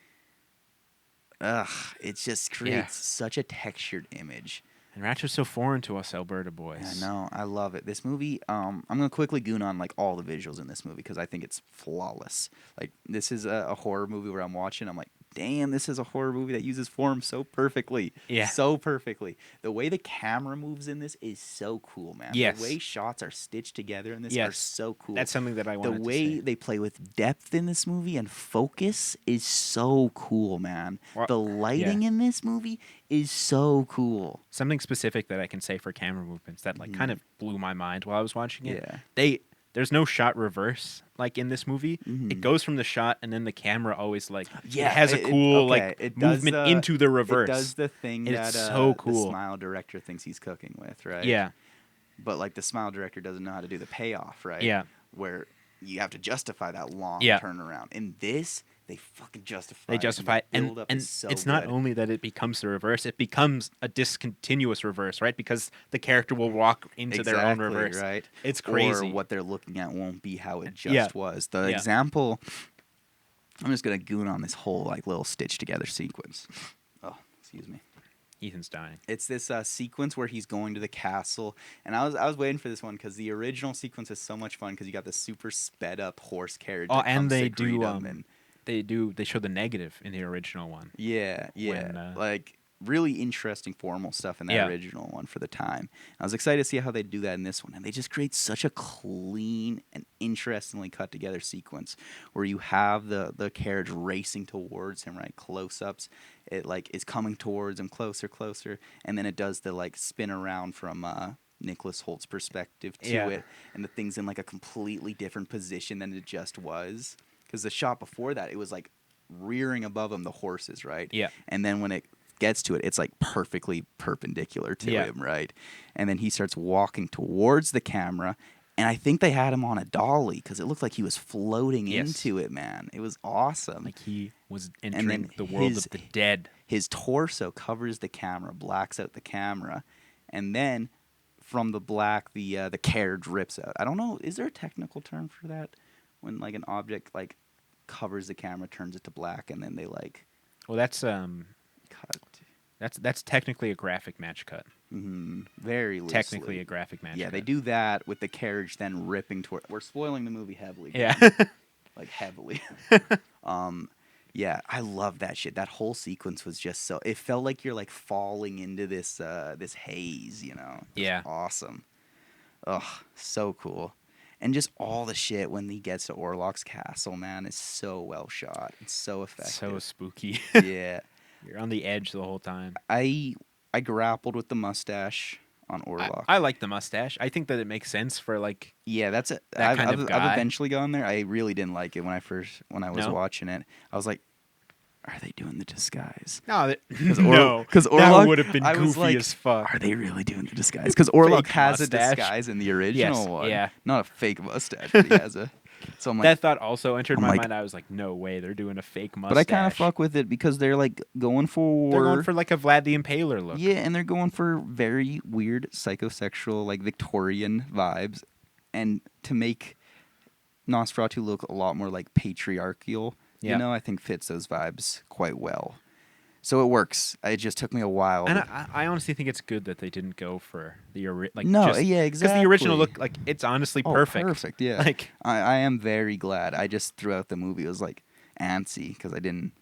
it just creates such a textured image. And rats are so foreign to us Alberta boys. I know, I love it. This movie, I'm gonna quickly goon on like all the visuals in this movie because I think it's flawless. Like this is a horror movie where I'm watching, I'm like, damn, this is a horror movie that uses form so perfectly. Yeah. So perfectly. The way the camera moves in this is so cool, man. Yes. The way shots are stitched together in this are Yes. so cool. That's something that I the wanted way to say. they play with depth in this movie and focus is so cool, man. Well, The lighting in this movie is so cool. Something specific that I can say for camera movements that like kind of blew my mind while I was watching it. Mm-hmm. Yeah. There's no shot reverse like in this movie. It goes from the shot, and then the camera always like Yeah, it has a cool like it does movement into the reverse. It does the thing It's that so the cool. Smile director thinks he's cooking with, right? Yeah, But like the Smile director doesn't know how to do the payoff, right? Yeah. Where you have to justify that long Yeah. turnaround. In this, they fucking justify. they it, justify it, the and build-up and is so it's not good. only that it becomes the reverse; it becomes a discontinuous reverse, right? Because the character will walk into their own Exactly, reverse. right? It's crazy. Or what they're looking at won't be how it just Yeah. was. The Yeah. example. I'm just gonna goon on this whole like little stitch together sequence. Oh, excuse me. Ethan's dying. It's this sequence where he's going to the castle, and I was waiting for this one because the original sequence is so much fun because you got this super sped up horse carriage. Oh, that and comes to they greet do. him, and They show the negative in the original one. yeah, when, like really interesting formal stuff in that Yeah. original one for the time. I was excited to see how they do that in this one, and they just create such a clean and interestingly cut together sequence where you have the carriage racing towards him, right? Close ups, it like is coming towards him closer, and then it does the like spin around from Nicholas Holt's perspective to Yeah. it, and the thing's in like a completely different position than it just was. Because the shot before that, it was like rearing above him the horses, right? Yeah. And then when it gets to it, it's like perfectly perpendicular to Yeah. him, right? And then he starts walking towards the camera, and I think they had him on a dolly because it looked like he was floating Yes. into it, man. It was awesome. Like he was then entering the world his- of the dead. His torso covers the camera, blacks out the camera, and then from the black, the carriage rips out. I don't know. Is there a technical term for that? When like an object like covers the camera, turns it to black, and then they like Well, that's cut. that's technically a graphic match cut. Very loosely. Technically a graphic match Yeah, cut. they do that with the carriage then ripping toward. We're spoiling the movie heavily. Yeah. Like heavily. Yeah, I love that shit. That whole sequence was just so. It felt like you're like falling into this this haze, you know. It was Yeah. awesome. Ugh, so cool. And just all the shit when he gets to Orlok's castle, man, is so well shot. It's so effective. So spooky. Yeah, You're on the edge the whole time. I grappled with the mustache on Orlok. I like the mustache. I think that it makes sense for like Yeah, that's it. that I've, kind of I've guy. eventually gone there. I really didn't like it when I was No? watching it. I was like, are they doing the disguise? no, no, because that Orlok would have been I was goofy like, as fuck. are they really doing the disguise? Because Orlok Fake has mustache. a disguise in the original Yes, one. yeah. Not a fake mustache, but he has a. So I'm like, That thought also entered I'm my like- mind. I was like, no way, they're doing a fake mustache. but I kind of fuck with it because they're like going for. They're going for like a Vlad the Impaler look. Yeah, and they're going for very weird psychosexual, like Victorian vibes, and to make Nosferatu look a lot more like patriarchal, Yeah. you know, I think fits those vibes quite well. So it works. It just took me a while. And to- I honestly think it's good that they didn't go for the like No, just, yeah, because the original exactly. look like it's honestly Oh, perfect. Perfect, yeah. Like I am very glad. I just throughout the movie was like antsy because I didn't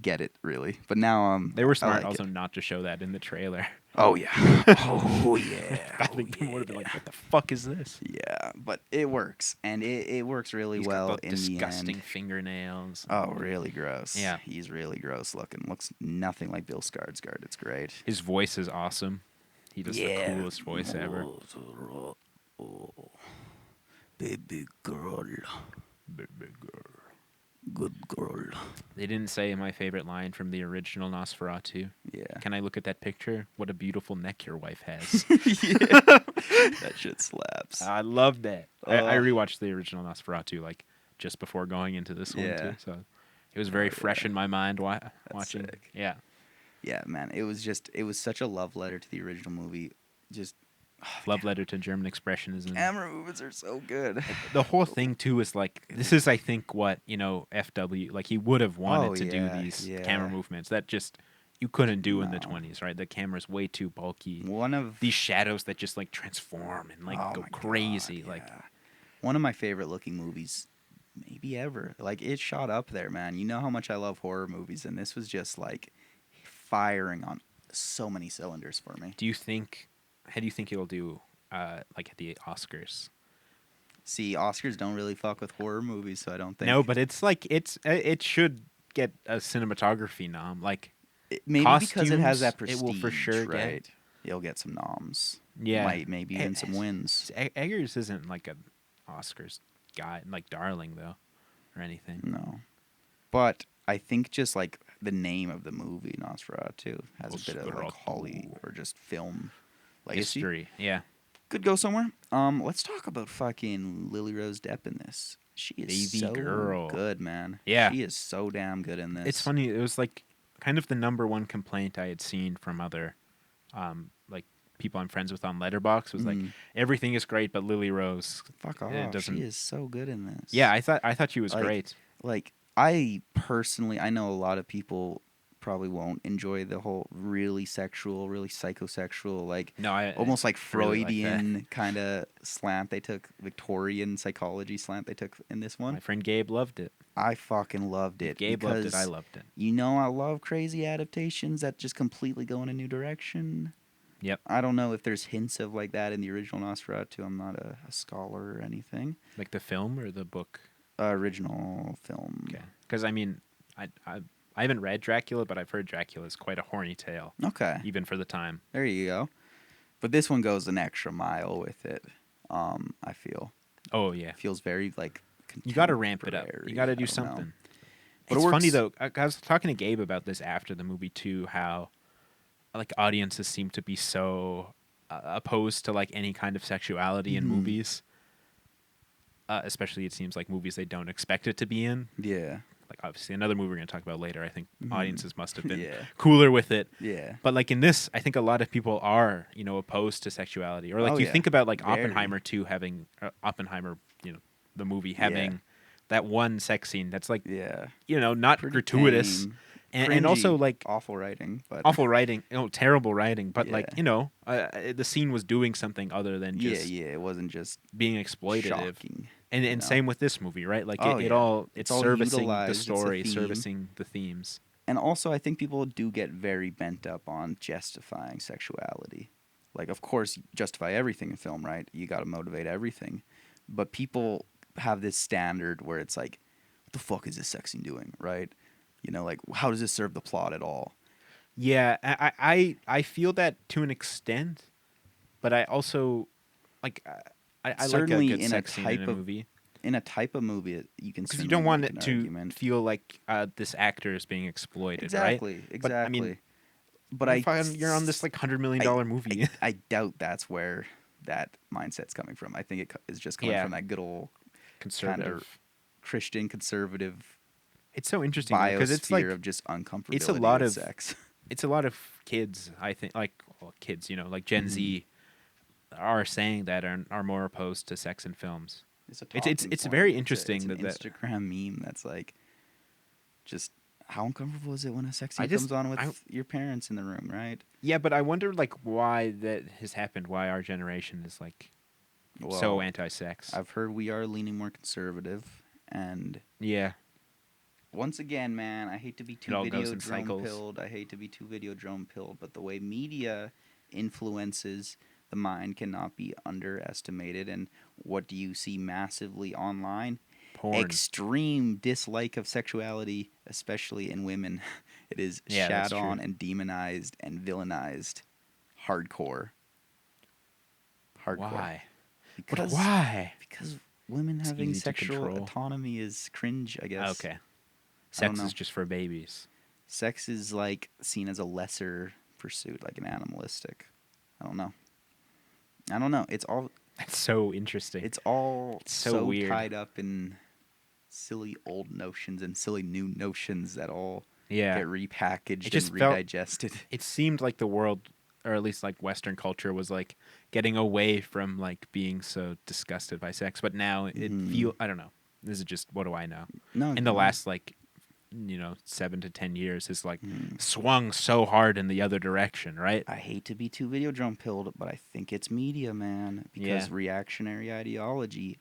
get it really. But now they were I smart like also it. not to show that in the trailer. Oh yeah. Oh yeah. I think people would have been like, "What the fuck is this?" Yeah, but it works, and it works really He's well got the in the disgusting end. fingernails. Oh, really gross. Yeah. He's really gross looking. Looks nothing like Bill Skarsgård. It's great. His voice is awesome. He does the coolest voice ever. Oh, baby girl, good girl. They didn't say my favorite line from the original Nosferatu. Yeah. Can I look at that picture? What a beautiful neck your wife has. That shit slaps. I love that. I Ugh. rewatched the original Nosferatu like just before going into this one Yeah. too, so it was very Oh, fresh yeah. in my mind watching. sick. Yeah, Yeah, man. It was such a love letter to the original movie. Just love letter to German expressionism. camera movements are so good. The whole thing too is like this is I think what FW like he would have wanted Oh, to yeah, do these yeah. camera movements that just you couldn't do in the No. 20s, right? The camera's way too bulky. One of These shadows that just like transform and like Oh go my God, crazy. Like yeah. One of my favorite looking movies, maybe ever. Like it shot up there, man. You know how much I love horror movies, and this was just like firing on so many cylinders for me. do you think how do you think it'll do like at the Oscars? See, Oscars don't really fuck with horror movies, so I don't think. No, but it's like it should get a cinematography nom. Like Maybe because it has that costumes, prestige, it will for sure get- right? You'll get some noms. yeah, Maybe even some wins. Eggers isn't like a Oscars guy, like darling though, or anything. No, but I think just like the name of the movie Nosferatu has a bit of like Holly or just film legacy. History, yeah. Could go somewhere. Let's talk about fucking Lily Rose Depp in this. She is Baby so girl. good, man. Yeah. She is so damn good in this. It's funny. It was like kind of the number one complaint I had seen from other, like people I'm friends with on Letterboxd was like Mhm. everything is great, but Lily Rose. Fuck it off. doesn't- She is so good in this. Yeah, I thought she was Like, great. Like I personally, I know a lot of people probably won't enjoy the whole really sexual, really psychosexual, like No, I almost like I really like that. Freudian kind of slant they took, Victorian psychology slant they took in this one. My friend Gabe loved it. I fucking loved it. Gabe loved it. because I loved it. You know, I love crazy adaptations that just completely go in a new direction. Yep. I don't know if there's hints of like that in the original Nosferatu. I'm not a scholar or anything. Like the film or the book. Original film. Okay. Because I mean, I haven't read Dracula, but I've heard Dracula is quite a horny tale, Okay. even for the time. There you go. But this one goes an extra mile with it. I feel Oh yeah. it feels very like You got to ramp it up. You contemporary. got to I do don't know. something. But it It's funny works. though. I was talking to Gabe about this after the movie too. How like audiences seem to be so opposed to like any kind of sexuality in Mhm. movies. Especially, it seems like movies they don't expect it to be in. Yeah. Like obviously, another movie we're going to talk about later. I think Mhm. audiences must have been Yeah. cooler with it. Yeah. But like in this, I think a lot of people are, opposed to sexuality. Or like Oh, you yeah. think about like Very. Oppenheimer too having Oppenheimer, the movie Yeah. having that one sex scene that's like, Yeah. not Pretty gratuitous tame. and also Cringy. like awful writing, but awful writing, terrible writing, but like, Yeah. the scene was doing something other than yeah, just yeah, it wasn't just being exploitative. shocking. And you and know? same with this movie, right? Like Oh, it yeah. all It's it's all servicing the utilized, it's a story, theme. servicing the themes. And also, I think people do get very bent up on justifying sexuality. Like, of course, you justify everything in film, right? You got to motivate everything. But people have this standard where it's like, what the fuck is this sex scene doing, right? Like, how does this serve the plot at all? Yeah, I feel that to an extent, but I also like I like a Certainly good in a sex scene in type a of movie In a type of movie, you can because you certainly don't want make it an to argument. feel like this actor is being exploited, right? Exactly, But I exactly. mean, But you're on this like $100 million I, movie. I doubt that's where that mindset's coming from. I think it is just coming Yeah. from that good old Conservative. Christian conservative It's so interesting because it's like biosphere of just uncomfortability it's a lot with of sex. it's a lot of kids. I think like kids, like Gen Mhm. Z, are saying that are more opposed to sex in films. It's a It's talking very point. interesting It's an that Instagram meme that's like, just how uncomfortable is it when a sex I scene just- comes on with I- your parents in the room, right? Yeah, but I wonder like why that has happened. Why our generation is like so Well, anti-sex. I've heard we are leaning more conservative, and Yeah, once again, man, I hate to be too all goes video in drum cycles. pilled. I hate to be too video drum pilled, but the way media influences the mind cannot be underestimated. And what do you see massively online? porn. Extreme dislike of sexuality, especially in women. It is Yeah, that's shat on true. and demonized and villainized. Hardcore. Hardcore. Why? But Because why? because women It's having easy to sexual control. autonomy is cringe, I guess. Okay. I don't Sex know. is just for babies. Sex is like seen as a lesser pursuit, like an animalistic. I don't know. It's all That's so interesting. it's all It's so weird. tied up in silly old notions and silly new notions that all Yeah. get repackaged It just and felt- redigested. It seemed like the world, or at least like Western culture, was like getting away from like being so disgusted by sex. But now it Mhm. I don't know. This is just what do I know? No, In the last like 7 to 10 years has like Mhm. swung so hard in the other direction, right? I hate to be too video drum pilled, but I think it's media, man, because Yeah. reactionary ideology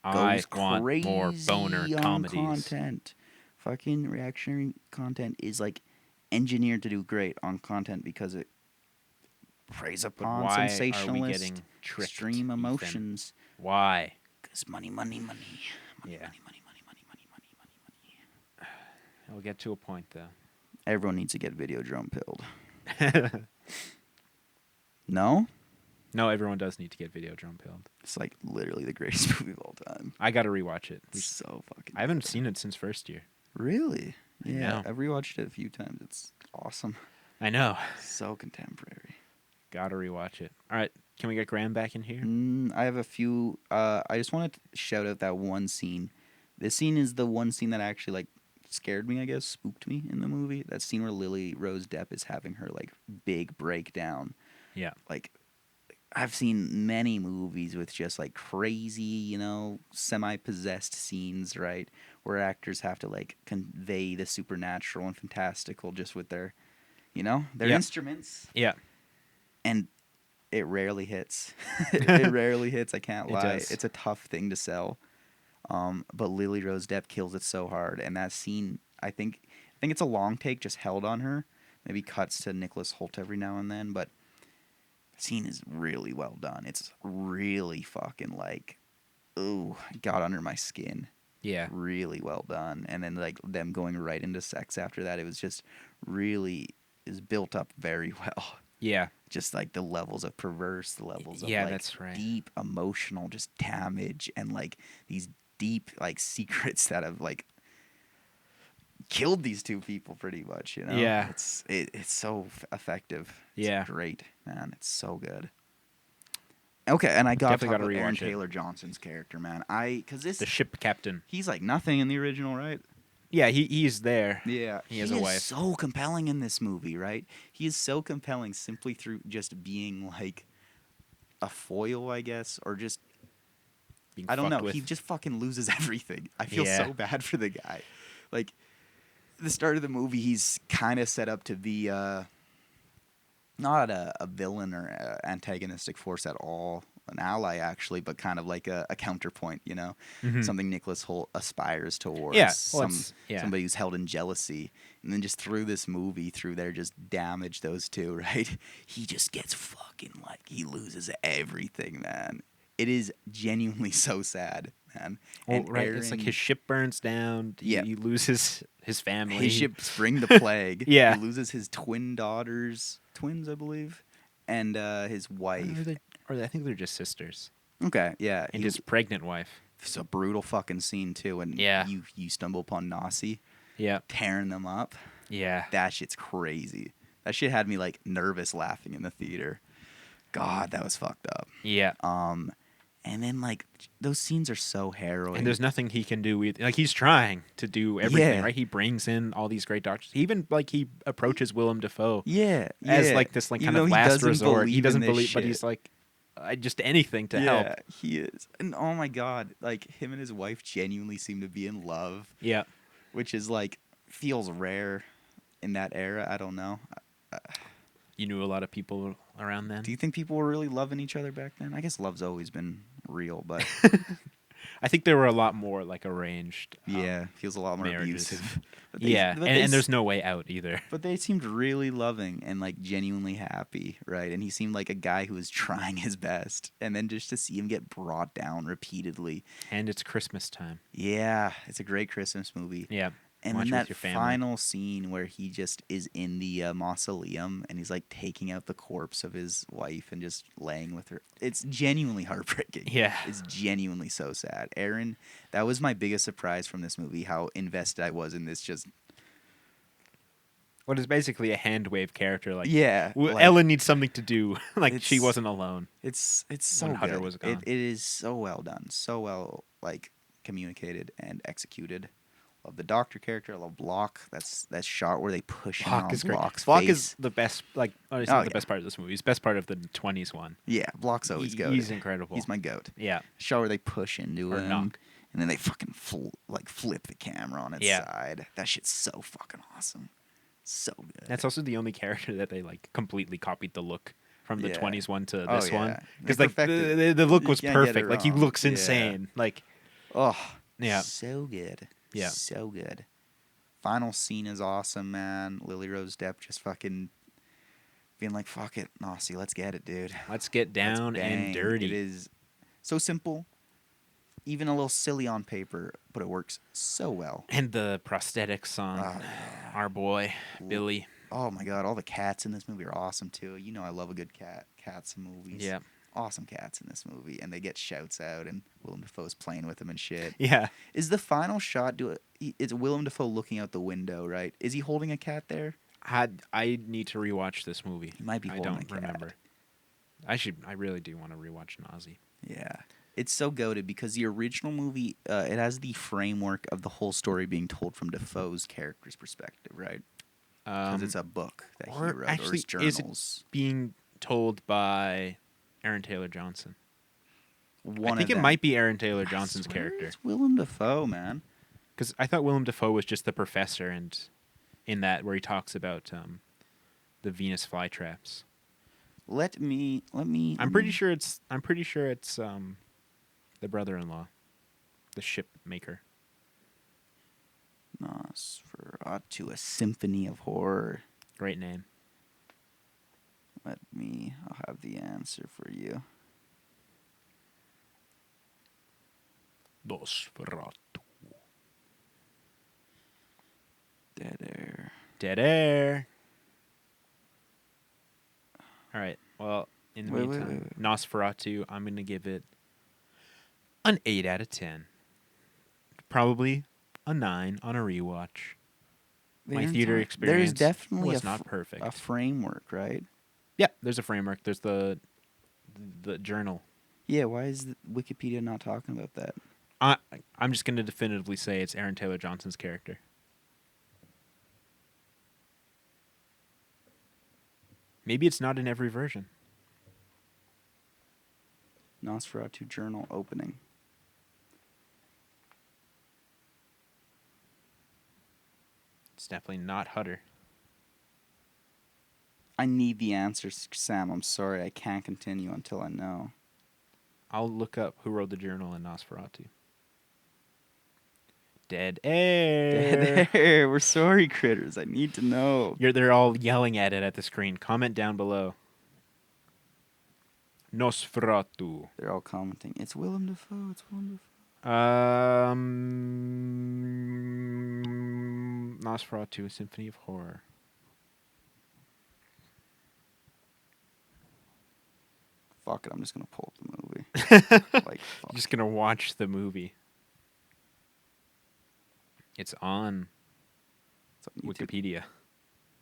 I goes want crazy more boner on comedies. content. Fucking reactionary content is like engineered to do great on content because it preys But upon why are we sensationalist, getting tricked, extreme Ethan? emotions. Why? Because money, money, money, money, Yeah. money, money, money, money, money, money, money, money. We'll get to a point though. Everyone needs to get video drum pilled. No, No, everyone does need to get video drum pilled. it's like literally the greatest movie of all time. I got to rewatch it. It's so fucking. I haven't good. seen it since first year. Really? I Yeah, know. I've rewatched it a few times. It's awesome. I know. So contemporary. Got to rewatch it. All right, can we get Graham back in here? I have a few. I just wanted to shout out that one scene. This scene is the one scene that actually like scared me. I guess spooked me in the movie. That scene where Lily Rose Depp is having her like big breakdown. Yeah. Like, I've seen many movies with just like crazy, semi-possessed scenes, right, where actors have to like convey the supernatural and fantastical just with their Yeah. instruments. Yeah. And it rarely hits. It rarely hits. I can't It lie. does. It's a tough thing to sell. But Lily Rose Depp kills it so hard, and that scene, I think it's a long take, just held on her. Maybe cuts to Nicholas Hoult every now and then, but the scene is really well done. It's really fucking like, ooh, got under my skin. Yeah. Really well done. And then like them going right into sex after that, it was just really is built up very well. Yeah. Just like the levels of perverse, the levels of Yeah, like that's right. deep emotional just damage and like these deep like secrets that have like killed these two people pretty much. You know. Yeah. It's so effective. Yeah. It's great, man. It's so good. Okay, and I got to Definitely talk gotta about Aaron rewatch it. Taylor Johnson's character, man. Because The ship captain. he's like nothing in the original, right? Yeah, he's there. Yeah, He has a wife. is so compelling in this movie, right? He is so compelling simply through just being like a foil, I guess, or just Being I don't fucked know. with. He just fucking loses everything. I feel Yeah. so bad for the guy. Like the start of the movie, he's kind of set up to be not a villain or antagonistic force at all, an ally actually, but kind of like a counterpoint, you know, Mhm. something Nicholas Hoult aspires towards. Yeah, well, it's- yeah. Somebody who's held in jealousy, and then just through this movie, through there, just damage those two. Right? He just gets fucking like he loses everything, man. It is genuinely so sad, man. Well, And right. It's like Aaron- his ship burns down. Yeah. He loses his family. his ship spring the plague. Yeah. He loses his twin daughters, twins, I believe, and his wife. Or I think they're just sisters. Okay, yeah. And his pregnant wife. It's a brutal fucking scene too, and Yeah. you stumble upon Nasi Yeah. tearing them up. Yeah. That shit's crazy. That shit had me like nervous laughing in the theater. God, that was fucked up. Yeah. And then like those scenes are so harrowing. And there's nothing he can do with, like, he's trying to do everything, Yeah. right? He brings in all these great doctors. He even like he approaches Willem Dafoe yeah, as yeah. like this like Even kind of though he last doesn't resort. He believe in doesn't this believe, but shit. he's like just anything to help. Yeah, he is. And oh my god, like him and his wife genuinely seem to be in love, Yeah. which is like feels rare in that era. I don't know. You knew a lot of people around then. Do you think people were really loving each other back then? I guess love's always been real, but I think there were a lot more like arranged. yeah, feels a lot more marriages. abusive. But Yeah, but and they there's no way out either. But they seemed really loving and like genuinely happy, right? And he seemed like a guy who was trying his best. And then just to see him get brought down repeatedly. And it's Christmas time. Yeah, it's a great Christmas movie. Yeah. And Watch then it with that your family. final scene where he just is in the mausoleum and he's like taking out the corpse of his wife and just laying with her. It's genuinely heartbreaking. Yeah. It's genuinely so sad. Aaron, that was my biggest surprise from this movie, how invested I was in this just What is basically a hand wave character. Like, yeah. like, Ellen needs something to do. Like, she It's- wasn't alone. It's so when Hutter good. was gone. It is so well done, so well like communicated and executed. Love the doctor character. I love Block. That shot where they push him Block on is great. Block's Block face. is the best. Like, it's Oh, not the yeah. best part of this movie. It's the best part of the 20s one. Yeah, Block's always goat. He's incredible. He's my goat. Yeah. Shot where they push into Or him, knock. and then they fucking flip the camera on its Yeah. side. That shit's so fucking awesome. So good. That's also the only character that they like completely copied the look from the Yeah. 20s one to Oh, this yeah. one They because like perfected it. the look You was can't get it perfect. Like he wrong. looks Yeah. insane. Like Oh, Yeah. so good. Yeah. so good. Final scene is awesome, man. Lily Rose Depp just fucking being like, "Fuck it, Nossi, let's get it, dude. let's get Let's down bang." and dirty. It is so simple, even a little silly on paper, but it works so well. And the prosthetics on Ah, our boy Billy. Oh my god, all the cats in this movie are awesome too. You know I love a good cats in movies. Yeah. Awesome cats in this movie, and they get shouts out, and Willem Dafoe's playing with them and shit. Yeah. Is the final shot? It's Willem Dafoe looking out the window, right? Is he holding a cat there? I need to rewatch this movie. He might be I holding don't a cat. remember. I really do want to rewatch Nazi. Yeah, it's so goated because the original movie it has the framework of the whole story being told from Dafoe's character's perspective, right? Because it's a book that he or wrote, or actually, his is it- journals. being told by Aaron Taylor Johnson. One I think of it them. might be Aaron Taylor I Johnson's swear character. It's Willem Dafoe, man. Because I thought Willem Dafoe was just the professor, and in that where he talks about the Venus flytraps. Let me. I'm pretty sure it's the brother-in-law, the ship maker. Nosferatu, a symphony of horror. Great name. I'll have the answer for you. Nosferatu. Dead air. Dead air. All right. Well, in the Wait, meantime, wait. Nosferatu, I'm going to give it an 8 out of 10. Probably a 9 on a rewatch. They My aren't theater talking- experience There's definitely was a not perfect. a framework, right? Yeah, there's a framework. There's the journal. Yeah. Why is Wikipedia not talking about that? I'm just going to definitively say it's Aaron Taylor Johnson's character. Maybe it's not in every version. Nosferatu journal opening. It's definitely not Hutter. I need the answers, Sam. I'm sorry, I can't continue until I know. I'll look up who wrote the journal in Nosferatu. Dead air. Dead air. We're sorry, critters. I need to know. They're all yelling at it at the screen. Comment down below. Nosferatu. They're all commenting. It's Willem Dafoe. It's Willem Dafoe. Nosferatu, a Symphony of Horror. Fuck it. I'm just gonna pull up the movie. Like, fuck. Just gonna watch the movie. It's on It's on YouTube. Wikipedia.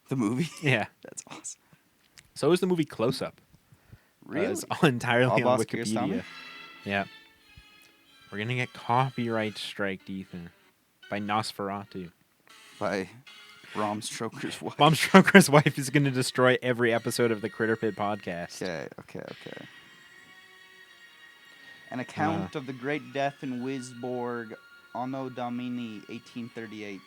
The movie. Yeah. That's awesome. So is the movie Close Up. Really? It's entirely on Abbas Wikipedia. Kiarostami? Yeah. We're gonna get copyright striked, Ethan, by Nosferatu. By Bram Stoker's wife. Bram Stoker's wife is gonna destroy every episode of the Critter Pit podcast. Okay. An account of the Great Death in Wisborg, Anno Domini 1838.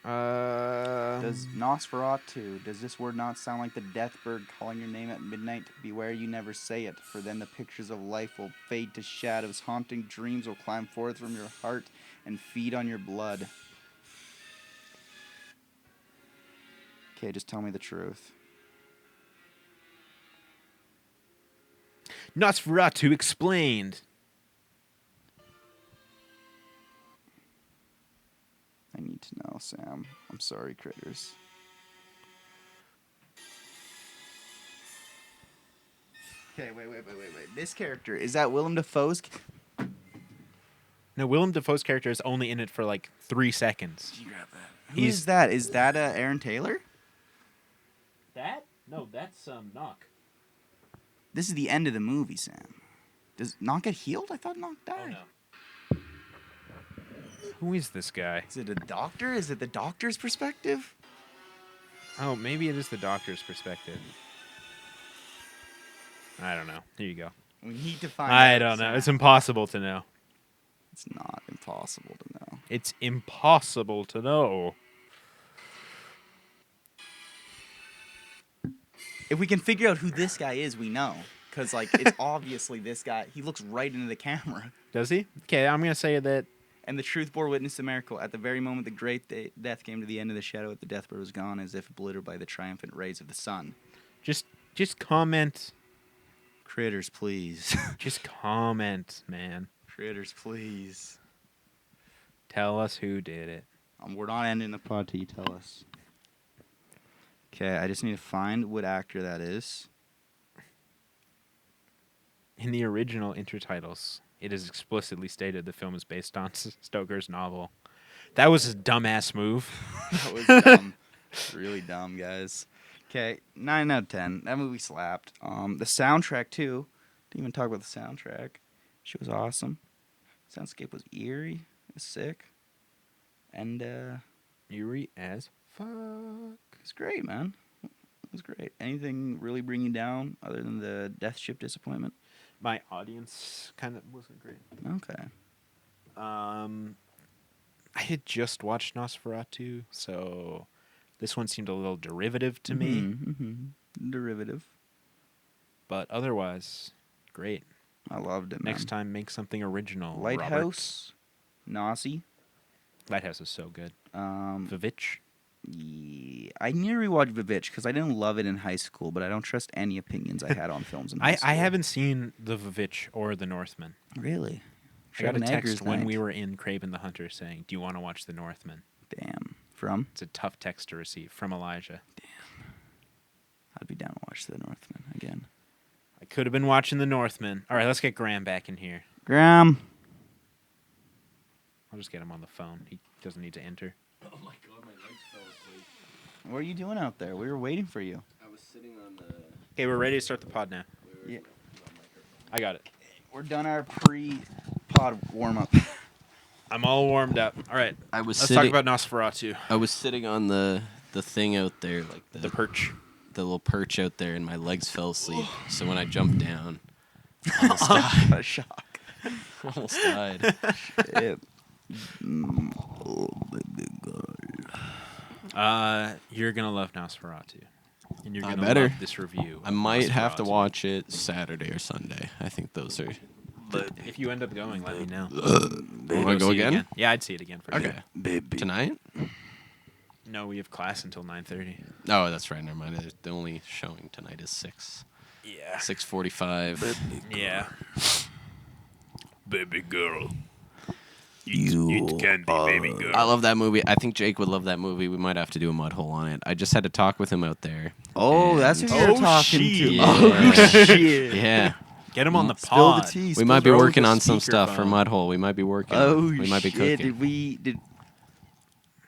Does Nosferatu, does this word not sound like the death bird calling your name at midnight? Beware you never say it, for then the pictures of life will fade to shadows. Haunting dreams will climb forth from your heart and feed on your blood. Okay, just tell me the truth. Nosferatu explained. I need to know, Sam. I'm sorry, critters. Okay, wait. This character, is that Willem Dafoe's? No, Willem Dafoe's character is only in it for like 3 seconds. You grab that. Who is that? Is that Aaron Taylor? That? No, that's Knock. This is the end of the movie, Sam. Does Knock get healed? I thought Knock died. Who is this guy? Is it a doctor? Is it the doctor's perspective? Oh, maybe it is the doctor's perspective. I don't know. Here you go. We need to find I out, don't know. Sam. It's impossible to know. It's not impossible to know. It's impossible to know. If we can figure out who this guy is, we know. Because, like, it's obviously this guy. He looks right into the camera. Does he? Okay, I'm going to say that. And the truth bore witness to miracle. At the very moment the great death came to the end of the shadow, the death bird was gone, as if obliterated by the triumphant rays of the sun. Just comment. Critters, please. Just comment, man. Critters, please. Tell us who did it. We're not ending the pod till you tell us. Okay, I just need to find what actor that is. In the original intertitles, it is explicitly stated the film is based on Stoker's novel. That was a dumbass move. That was dumb. Really dumb, guys. Okay, 9 out of 10. That movie slapped. The soundtrack, too. Didn't even talk about the soundtrack. She was awesome. Soundscape was eerie. It was sick. And, Eerie as fuck. it's great, man. It was great. Anything really bring you down other than the Death Ship disappointment? My audience kind of wasn't great. Okay. I had just watched Nosferatu, so this one seemed a little derivative to me. Mm-hmm. Derivative. But otherwise, great. I loved it, man. Next time, make something original. Lighthouse. Nazi. Robert. Lighthouse is so good. Um, Vivitch. yeah, I need to rewatch Vivitch because I didn't love it in high school, but I don't trust any opinions I had on films in high school. I haven't seen The Vivitch or The Northman. Really? I got a Trevor text Eggers when night. we were in Craven the Hunter saying, "Do you want to watch The Northman?" Damn. From? It's a tough text to receive from Elijah. I'd be down to watch The Northman again. I could have been watching The Northman. All right, let's get Graham back in here. Graham. I'll just get him on the phone. He doesn't need to enter. Oh my god, my legs fell asleep. What are you doing out there? We were waiting for you. I was sitting on the. Okay, we're ready to start the pod now. Yeah. I got it. We're done our pre-pod warm-up. I'm all warmed up. All right, I was let's sitting. talk about Nosferatu. I was sitting on the thing out there, like The perch. the little perch out there, and my legs fell asleep. So when I jumped down, I almost died. What a shock. Almost died. Shit. You're gonna love Nosferatu, and you're I gonna better. love this review. I of might have to Nosferatu. watch it Saturday or Sunday. I think those are. But if you end up going, let me know. Want to go see it again? Yeah, I'd see it again for Okay. sure. Baby. Tonight? No, we have class until 9:30. Oh, that's right. Never mind. The only showing tonight is 6. Yeah. 6:45. Yeah. Baby girl. You candy, baby girl. I love that movie. I think Jake would love that movie. We might have to do a mud hole on it. I just had to talk with him out there. Oh, that's who And- you're Oh, talking to. shit. Oh, shit. Yeah. Get him on the Spill pod. the tea. We spill might the be throw working the on some stuff for speakerphone. mud hole. We might be working. Oh, we might be shit. cooking.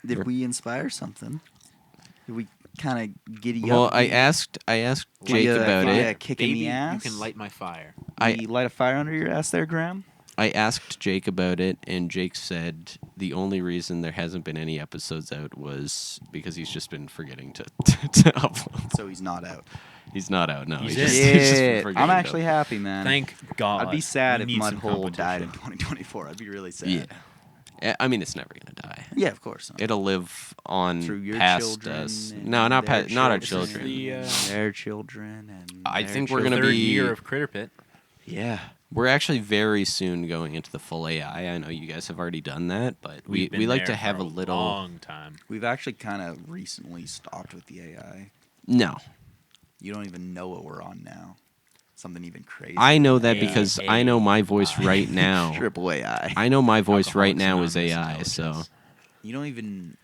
Did we inspire something? Did we kind of giddy Well, up? I asked Jake Yeah, about yeah, it. kick in Baby, the you ass. can light my fire. You light a fire under your ass there, Graham? I asked Jake about it, and Jake said the only reason there hasn't been any episodes out was because he's just been forgetting to upload. So he's not out. He's not out. No, He's just, in. he's just been Yeah, forgetting I'm to actually upload. happy, man. Thank God. I'd be sad We if need some Mudhole died in competition. 2024. I'd be really sad. Yeah. I mean, it's never gonna die. Yeah, of course. Not. It'll live on Through your past children. us. and No, not their not our children, children. Their children and I their think we're The gonna third be- year of Critter Pit. Yeah. We're actually very soon going into the full AI. I know you guys have already done that, but We've been we like there to have for a little. long time. We've actually kind of recently stopped with the AI. No, You don't even know what we're on now. Something even crazy. I know that AI. because I know my voice right now. Triple AI. I know my voice right Alcoholics now is Anonymous AI, so intelligence. You don't even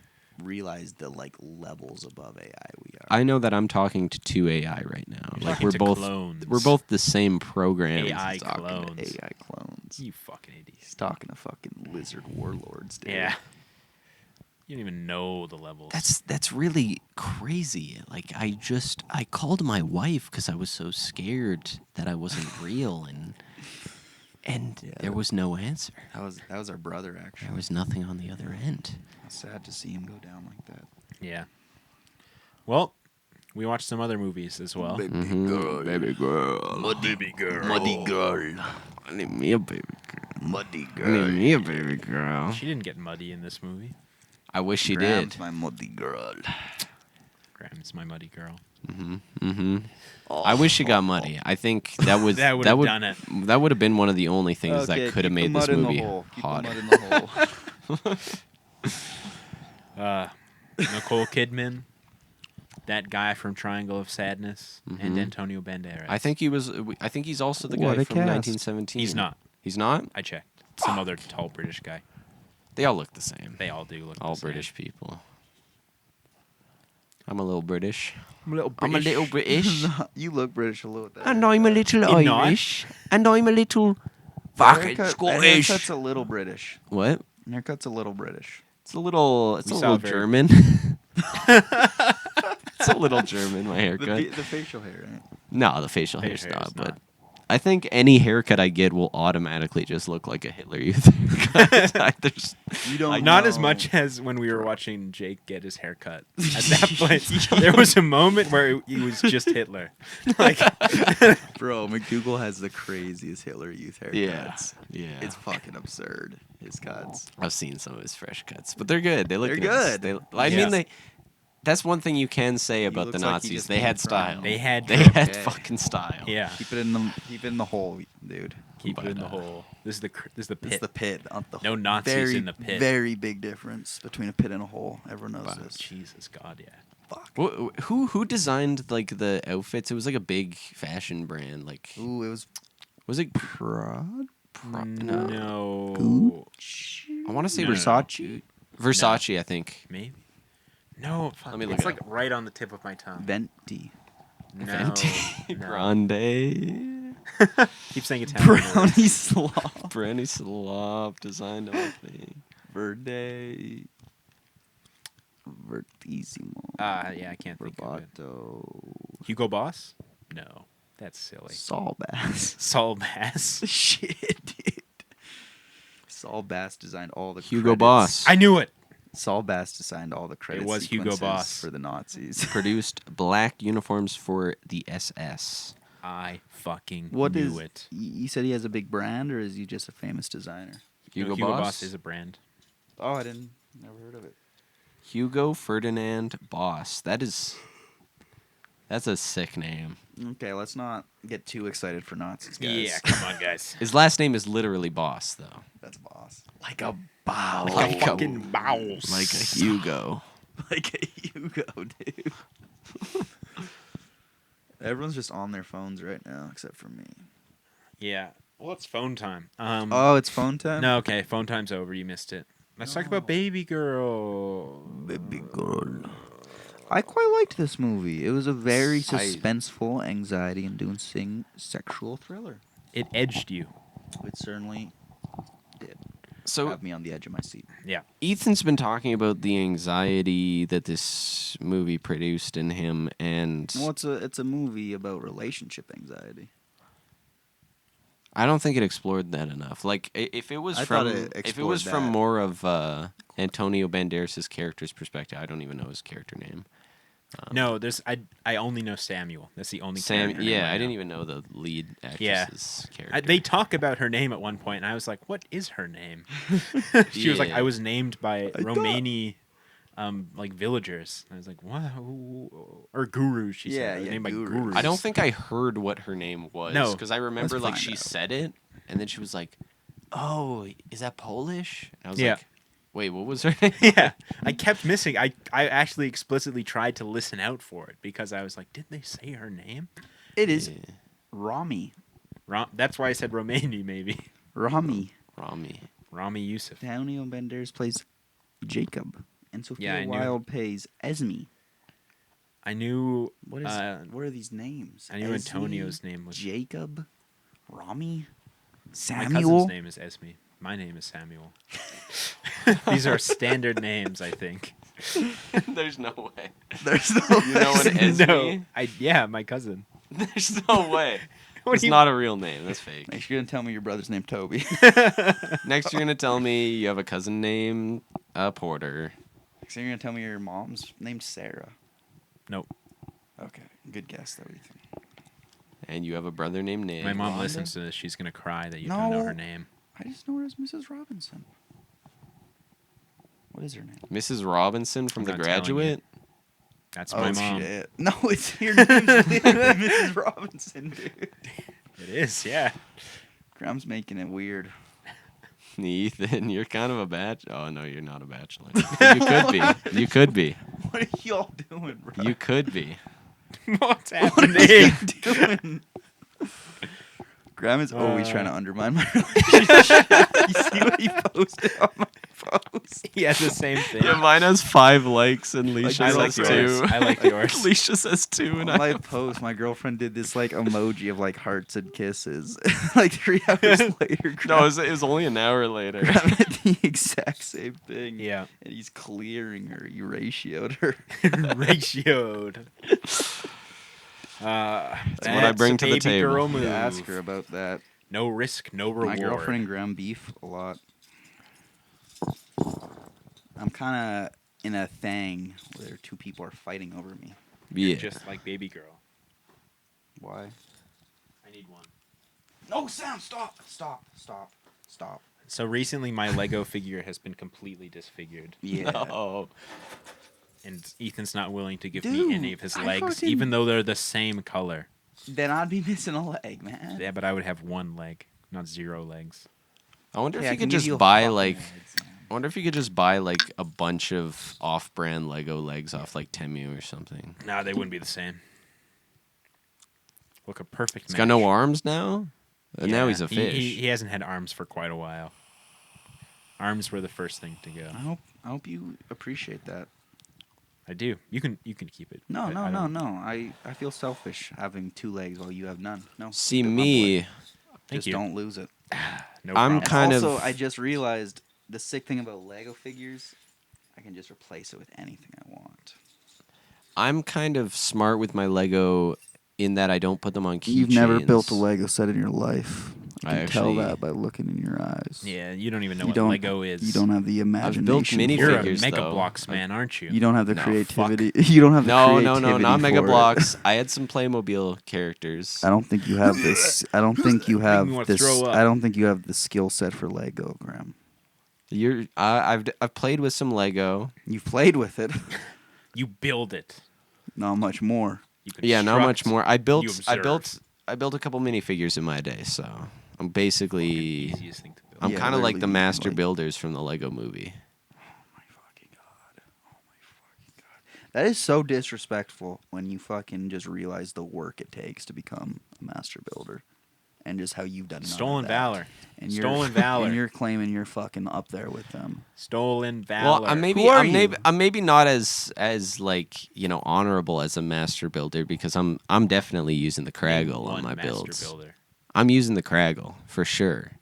realize the levels above AI we are. I know that I'm talking to two AI right now. You're Like talking we're to both clones. we're both the same program. AI He's talking to clones. AI clones. You fucking idiot. He's talking to fucking lizard warlords, dude. Yeah. You don't even know the levels. That's really crazy. Like I called my wife because I was so scared that I wasn't real and Yeah. there was no answer. That was our brother actually. There was nothing on the other end. Sad to see him go down like that. Yeah. Well, we watched some other movies as well. Mhm. Baby girl. Muddy girl. I need me a baby girl. Muddy I need me a baby girl. She didn't get muddy in this movie. I wish she Graham's did. my muddy girl. Graham's my muddy girl. I wish she got muddy. I think that was That would have done it. That would have been one of the only things that could have made this movie hotter. Nicole Kidman, that guy from Triangle of Sadness, and Mhm. Antonio Banderas. I think he's also the What guy a from cast. 1917. he's not. He's not? I checked. Some other tall British guy. They all look the same. They all do look All the same. British people. I'm a little British. I'm a little I'm a little British. You look British a little bit. And I'm a little You're not. Irish. And I'm a little fucking That Scottish. haircut's a little British. What? Haircut's a little British. It's a little We saw little very- German. It's a little German, my haircut. The facial hair, right? No, the facial hair's Facial hair's not, but not. I think any haircut I get will automatically just look like a Hitler Youth haircut. There's- You don't Not as know. much as when we were watching Jake get his haircut. At that point, there was a moment where he was just Hitler. Like, Bro, McDougal has the craziest Hitler Youth haircuts. yeah. It's fucking absurd. His cuts. I've seen some of his fresh cuts, but they're good. They look They're nice. good. I Yeah. mean, they. That's one thing you can say about the looks like he Nazis. just They came had from- style. they had They drip. had Okay. fucking style. Yeah. Keep it in the hole, dude. Keep it in the But, hole. This is the It's pit. the pit. No Nazis very, in the pit. Very big difference between a pit and a hole. Everyone knows Wow. this. Jesus God, yeah. Fuck. Who designed like the outfits? It was like a big fashion brand. Like Ooh, it was was it? Prod. No. Gucci. I want to say No, no, no. Versace. Versace. I think. Maybe. No. Fuck. Let me look It's it like right on the tip of my tongue. Venti. No. Fenty no. Grande. Keep saying Italian. words. Brownie slop. Brandy slop designed off the. Verde. Vertissimo. Yeah, I can't think of it. Roboto. Hugo Boss? No, that's silly. Saul Bass. Saul Bass. Shit, dude. Saul Bass designed all the Hugo credits. Boss. I knew it. Saul Bass designed all the credits. was Hugo sequences Boss. for the Nazis. Produced black uniforms for the SS. I fucking What knew is? it. You said he has a big brand, or is he just a famous designer? Hugo, Hugo Boss. Boss is a brand. Oh, I didn't. Never heard of it. Hugo Ferdinand Boss. That's a sick name. Okay, let's not get too excited for Nazis, guys. Yeah, come on, guys. His last name is literally Boss, though. That's boss. Like a bow. Like a fucking bowels. Like a Hugo. Like a Hugo, dude. Everyone's just on their phones right now, except for me. Yeah. Well, it's phone time. Oh, it's phone time? No, okay. Phone time's over. You missed it. Let's talk about Baby Girl. Baby girl. I quite liked this movie. It was a very suspenseful, anxiety-inducing sexual thriller. It edged you. It certainly did. So Have me on the edge of my seat. Yeah. Ethan's been talking about the anxiety that this movie produced in him, and Well, it's a movie about relationship anxiety. I don't think it explored that enough. Like if it was I from thought it if it was explored from that. more of Antonio Banderas' character's perspective, I don't even know his character name. No, I only know Samuel. That's the only Sam. character name Yeah, I know. didn't even know the lead Yeah. actress's character. They talk about her name at one point, and I was like, "What is her name?" She was like, Yeah. "I was named by thought- Romani, like villagers." I was like, "What?" Or gurus? She Yeah, said. yeah, named by gurus. gurus. I don't think I heard what her name was. No. because I remember Let's like find she out. said it, and then she was like, "Oh, is that Polish?" And I was Yeah. like, "Wait, what was her name?" Yeah, I kept missing. I actually explicitly tried to listen out for it because I was like, "Did they say her name?" It is Yeah. Rami. That's why I said Romani, maybe. Rami. Rami. Rami Youssef. Antonio Banderas plays Jacob, and Sophia I knew. Wilde plays Esme. I knew. What is? What are these names? I knew Esme, Antonio's name was. Jacob, Rami, My Samuel. cousin's name is Esme. My name is Samuel. These are standard names, I think. There's no way. There's no. You know an Esme? Yeah, my cousin. There's no way. What It's do you- not a real name. That's fake. Next, you're gonna tell me your brother's named Toby. Next, you're gonna tell me you have a cousin named Porter. Next, you're gonna tell me your mom's named Sarah. Nope. Okay, good guess. That what you think? And you have a brother named Nick. My mom Rhonda? listens to this. She's gonna cry that you don't know No. her name. I just know her as Mrs. Robinson. What is her name? Mrs. Robinson from I'm The not telling you. Graduate. That's Oh my mom. shit! No, it's your name's literally Mrs. Robinson, dude. It is, yeah. Graham's making it weird. Ethan, you're kind of a bachelor. Oh no, you're not a bachelor. You could be. You could be. What are y'all doing, bro? You could be. What's What are happening? you doing? Graham is always trying to Uh. undermine my relationship. You see what he posted on my post? He has the same thing. Yeah, mine has 5 likes and Leisha I Leisha like says yours. 2. I like yours. Leisha says 2, and On I my post, my girlfriend did this like emoji of like hearts and kisses. Like 3 hours later, no, Graham, it was only an hour later. Graham had the exact same thing. Yeah. And he's clearing her. You ratioed her. Ratioed. That's what I bring to the baby table. Girl You move. ask her about that. No risk, no reward. My girlfriend and Graham beef a lot. I'm kind of in a thing where 2 people are fighting over me. Yeah. Just like Baby Girl. Why? I need one. No, Sam, stop. Stop. Stop. Stop. So recently, my Lego figure has been completely disfigured, Yeah. Oh. and Ethan's not willing to give Dude, me any of his I legs, fucking- even though they're the same color. Then I'd be missing a leg, man. Yeah, but I would have 1 leg, not 0 legs. I wonder Hey, if I you can could give just you a buy fucking like. leg, Sam. I wonder if you could just buy like a bunch of off-brand Lego legs off like Temu or something. No, they wouldn't be the same. Look, a perfect. He's got no arms now. Now Yeah, he's a fish. He hasn't had arms for quite a while. Arms were the first thing to go. I hope you appreciate that. I do. You can keep it. No, I no, no, don't- no. I feel selfish having 2 legs while you have none. No. See keep it my boy. me, Thank Just you. don't lose it. No I'm problem. kind of- Also, I just realized the sick thing about Lego figures, I can just replace it with anything I want. I'm kind of smart with my Lego in that I don't put them on keychains. You've never built a Lego set in your life. I can tell that by looking in your eyes. Yeah, you don't even know You what don't- Lego is. You don't have the imagination. mini for You're it. figures, a Mega though. Blocks man, aren't you? You don't have the No, creativity. You don't have the No, creativity. not Mega for it. Blocks. I had some Playmobil characters. I don't think you have this. I don't think you have me wanna this. throw up. I don't think you have the skill set for Lego, Graham. I've played with some Lego. You've played with it. You build it. Not much more. You Yeah, not much construct, more. I you built observe. a couple minifigures in my day, so I'm basically Easiest thing to build. I'm Yeah, kind of like the literally, master like- builders from the Lego movie. My fucking god. Oh my fucking god. That is so disrespectful when you fucking just realize the work it takes to become a master builder. And just how you've done none of Stolen that. valor. And you're, Stolen valor. And you're claiming you're fucking up there with them. Stolen valor. Well, I'm Who are I'm maybe not as like honorable as a master builder because I'm definitely using the Name Craggle on one my master builds. builder. I'm using the Craggle for sure.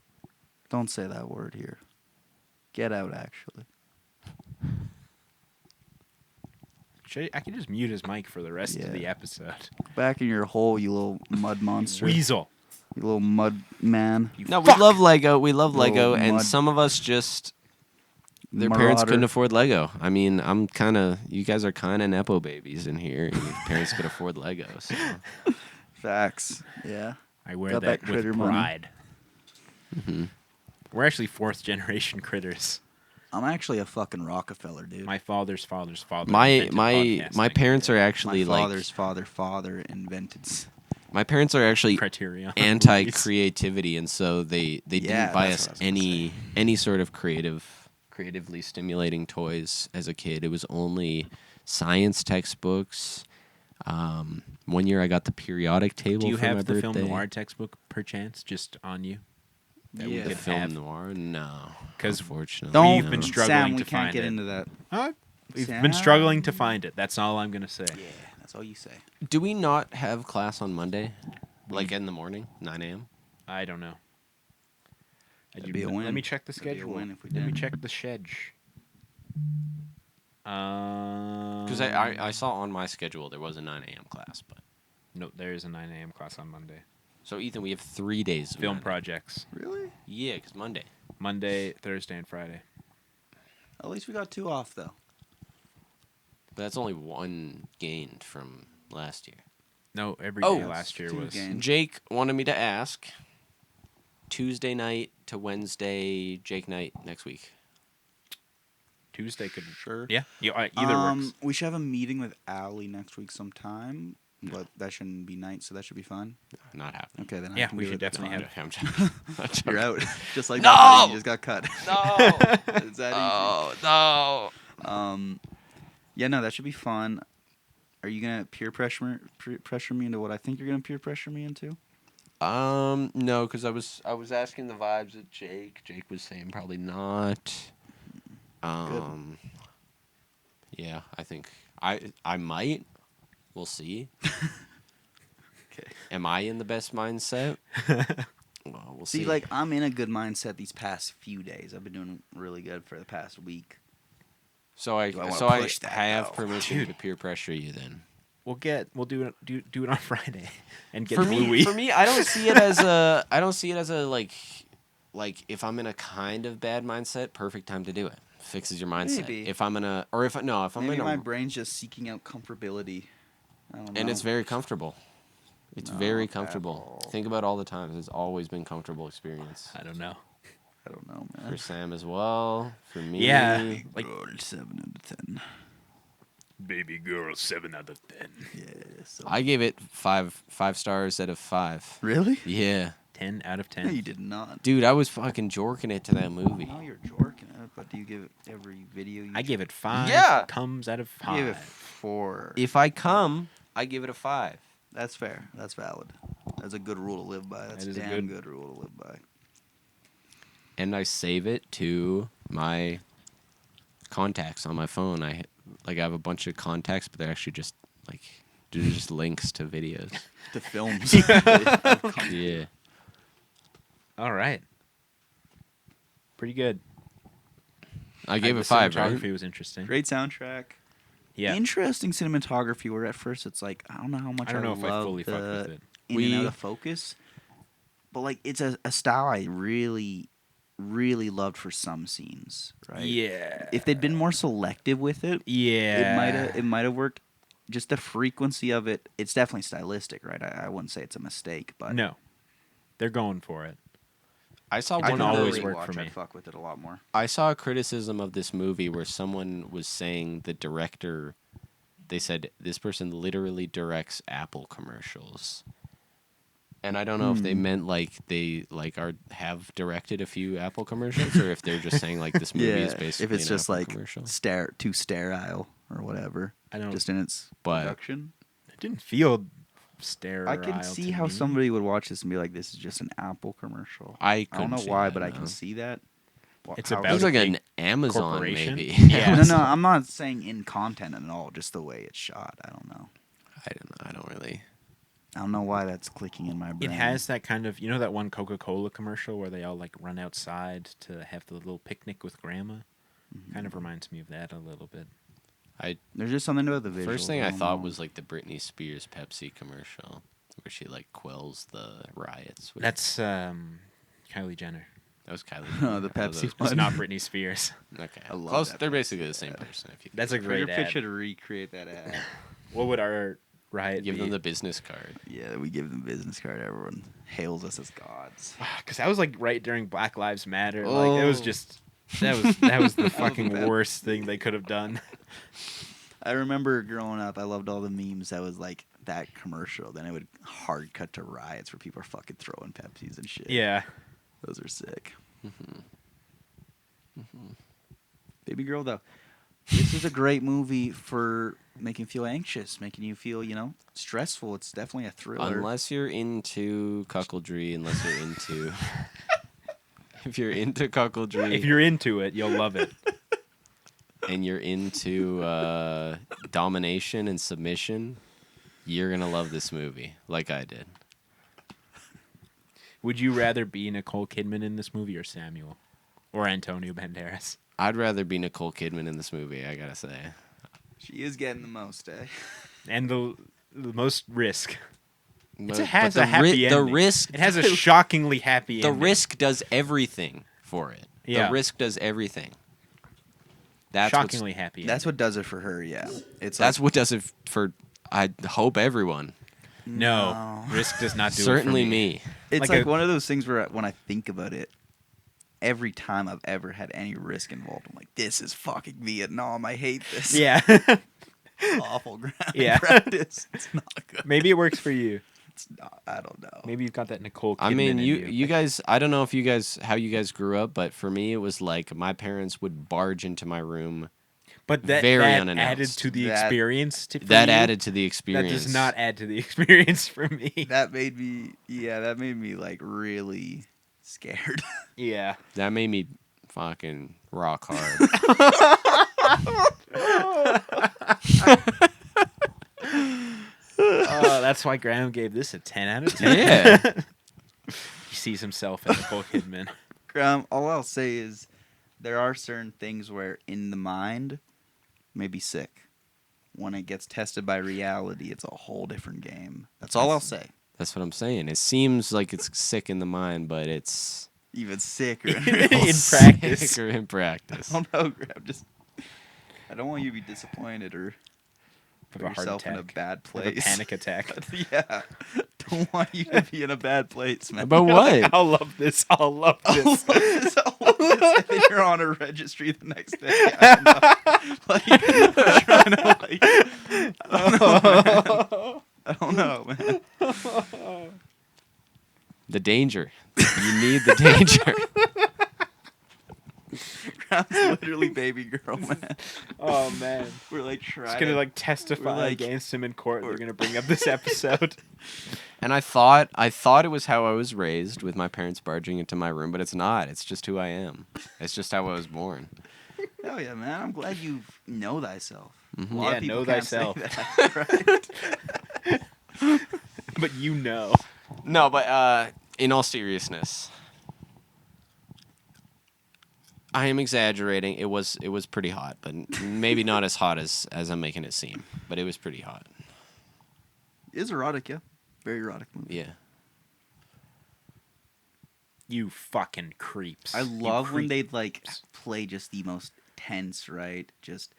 Don't say that word here. Get out, actually. I can just mute his mic for the rest Yeah. of the episode. Back in your hole, you little mud monster. Weasel. You little mud man. You No, fuck. we love Lego. We love Little Lego, and mud some of us just their parents marauder. couldn't afford Lego. I mean, you guys are kind of nepo babies in here. And your parents could afford Lego. So. Facts. Yeah. I wear Got that, that critter with money. pride. Mhm. We're actually 4th generation critters. I'm actually a fucking Rockefeller, dude. My father's father's father. My invented my podcasting. parents are My actually like father's father invented. my parents are actually Criterion. anti creativity, and so they Yeah, didn't buy that's us what I was gonna any sort of creatively stimulating toys as a kid. It was only science textbooks. 1 year I got the periodic table Do you for my have the birthday. film noir textbook perchance just on you? That we Yeah. The could film have? noir? No, 'Cause unfortunately, Don't. We've been no. struggling Sam, to we can't find get it. into that. We've Sam? been struggling to find it. That's all I'm gonna say. Yeah, that's all you say. Do we not have class on Monday? Like in the morning, 9 a.m. I don't know. That'd be a win. Let me check the That'd be a schedule. win if we Let me did. check the schedule. Because I saw on my schedule there was a 9 a.m. class, but No, there is a 9 a.m. class on Monday. so Ethan, we have 3 days of Film 9 a.m. projects. Really? Yeah, because Monday. Monday, Thursday, and Friday. At least we got 2 off, though. But that's only 1 gained from last year. No, every day Oh. last year Two was. games. Jake wanted me to ask Tuesday night to Wednesday Jake night next week. Tuesday could. Sure. Yeah, either works. We should have a meeting with Allie next week sometime, but that shouldn't be night, so that should be fun. Not happening. Okay, then I Yeah, can we do should it. definitely have. I'm joking. I'm joking. You're out. Just like No! that, buddy. You just got cut. No. It's that easy. Oh no. Yeah, no, that should be fun. Are you gonna peer pressure me into what I think you're gonna peer pressure me into? No, because I was asking the vibes of Jake. Jake was saying probably not. Yeah, I think I might. We'll see. Okay. Am I in the best mindset? Well, we'll see. See, like I'm in a good mindset these past few days. I've been doing really good for the past week. so I Do I wanna so I push that, have though? permission Dude. to peer pressure you then. We'll do it on Friday, and get For Bluey. me, I don't see it as a like if I'm in a kind of bad mindset, perfect time to do it. Fixes your mindset. Maybe. If I'm in a or if no, if I'm Maybe in my a brain's just seeking out comfortability. I don't know. and it's very comfortable. It's Not very at comfortable. all. Think about all the times. It's always been comfortable experience. I don't know. I don't know, For man. Sam as well. For me. Yeah. Like- Girl, 7 out of 10. Baby girl, 7 out of 10. Yeah. So. I gave it five stars out of 5. Really? Yeah. 10 out of No, 10. you did not. Dude, I was fucking jorking it to that movie. No, you're jorking it, but do you give it every video you I gave it 5. Yeah. Comes out of I 5. gave it 4. If I come, I give it a 5. That's fair. That's valid. That's a good rule to live by. That's That is a a damn good- good rule to live by. And I save it to my contacts on my phone. I like I have a bunch of contacts, but they're actually just like they're just links to videos. The films. Yeah. All right. Pretty good. I gave The it 5, right? cinematography was interesting. Great soundtrack. Yeah. Interesting cinematography. Where at first it's like I don't know how much I don't know if I love fully fucked with it. in and out of focus, but like it's a style I really, really loved for some scenes. Right. Yeah. If they'd been more selective with it, Yeah. it might have worked. Just the frequency of it. It's definitely stylistic, right? I wouldn't say it's a mistake, but No. They're going for it. I saw It one can of always the, work rewatch, for me. I'd fuck with it a lot more. I saw a criticism of this movie where someone was saying the director, they said this person literally directs Apple commercials. And I don't know if they meant like they like have directed a few Apple commercials or if they're just saying like this movie is basically if it's an just Apple like commercial. too sterile or whatever. I don't. Just in its But- production. It didn't feel sterile. I can see to how me. somebody would watch this and be like, "This is just an Apple commercial." I don't know couldn't see why, that, but I no. can see that. It's How- It about was a like big an Amazon corporation. maybe. Yeah. No, I'm not saying in content at all. Just the way it's shot. I don't know. I don't really. I don't know why that's clicking in my brain. It has that kind of, that one Coca-Cola commercial where they all like run outside to have the little picnic with grandma. Kind of reminds me of that a little bit. There's just something about the visual. First thing I thought was like the Britney Spears Pepsi commercial where she like quells the riots. with- That's Kylie Jenner. that was Kylie. Oh, the Jenner. I thought Pepsi that It's one. not Britney Spears. was- Okay, I love close. that They're Pepsi basically the same ad. person. If you That's a great ad. picture to recreate that ad. What would our riot give be? them the business card. Yeah, we give them business card. Everyone hails us as gods. Because that was like right during Black Lives Matter. Like it was Oh. just that was the was fucking bad. worst thing they could have done. I remember growing up, I loved all the memes that was like that commercial. Then it would hard cut to riots where people are fucking throwing Pepsis and shit. Yeah. Those are sick. Baby girl, though, this is a great movie for making you feel anxious, making you feel, stressful. It's definitely a thriller. Unless you're into cuckoldry, unless you're into. If you're into cuckoldry If you're into it, you'll love it. and you're into domination and submission, you're gonna love this movie, like I did. Would you rather be Nicole Kidman in this movie or Samuel? Or Antonio Banderas? I'd rather be Nicole Kidman in this movie. I gotta say. She is getting the most, eh? And the most risk. But, It has but a happy the ending. risk. It has a shockingly happy The ending. risk does everything for it. Yeah. The risk does everything. That's shockingly happy. That's ending. what does it for her, yeah. That's what does it for. I hope everyone. No, risk does not do Certainly it for me. It's like like a- one of those things where when I think about it, every time I've ever had any risk involved, I'm like, this is fucking Vietnam. I hate this. Yeah. Awful ground Yeah. practice. It's not good. Maybe it works for you. It's not. I don't know. Maybe you've got that Nicole Kidman I mean, in you guys. I don't know if you guys how you guys grew up, but for me, it was like my parents would barge into my room. But that, very that unannounced. added to the That- experience. For That you. added to the That experience. does not add to the experience for me. That made me like really scared. Yeah. That made me fucking rock hard. That's why Graham gave this a 10 out of 10. Yeah. He sees himself as Nicole Kidman. All I'll say is there are certain things where in the mind may be sick. When it gets tested by reality, it's a whole different game. That's all I'll say. That's what I'm saying. It seems like it's sick in the mind, but it's Even sicker. In I practice. sicker in practice. don't know, Graham. I don't want you to be disappointed or put Have a heart yourself in a attack. bad Have a place. panic attack. Yeah. Don't want you to be in a bad place, man. But what? I'll love this. I'll love this. And then you're on a registry the next day. I don't know. Like, I'm trying to, like, I don't know, man. The danger. You need the danger. Graham's literally baby girl, man. Oh, man. We're like trying. It's gonna like testify We're like- against him in court. They're gonna bring up this episode. And I thought it was how I was raised with my parents barging into my room, but it's not. It's just who I am. It's just how I was born. Hell yeah, man! I'm glad you know thyself. Mhm. A lot Yeah, of people know can't say thyself. that, right? But you know. No, but in all seriousness, I am exaggerating. It was pretty hot, but maybe not as hot as I'm making it seem. But it was pretty hot. It's erotic, yeah. Very erotic movie. Yeah. You fucking creeps. I You love when creep. they like play just the most tense, right? Just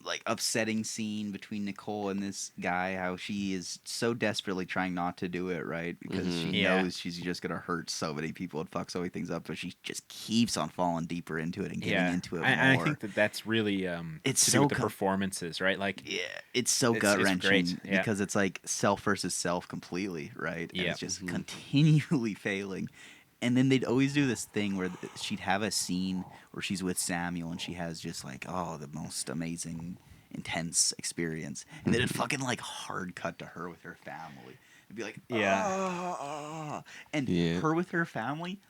like upsetting scene between Nicole and this guy, how she is so desperately trying not to do it, right? Because Mhm. she Yeah. knows she's just gonna hurt so many people and fuck so many things up, but she just keeps on falling deeper into it and getting Yeah, into it I more. think that's really It's to so do with the com- performances, right? Like, Yeah, it's so It's gut great, wrenching yeah. because it's like self versus self completely, right? And Yeah. it's just Mhm. continually failing. And then they'd always do this thing where she'd have a scene where she's with Samuel and she has just like, oh, the most amazing, intense experience. And then it'd fucking like hard cut to her with her family. It'd be like, Yeah. ah. And Yeah. her with her family,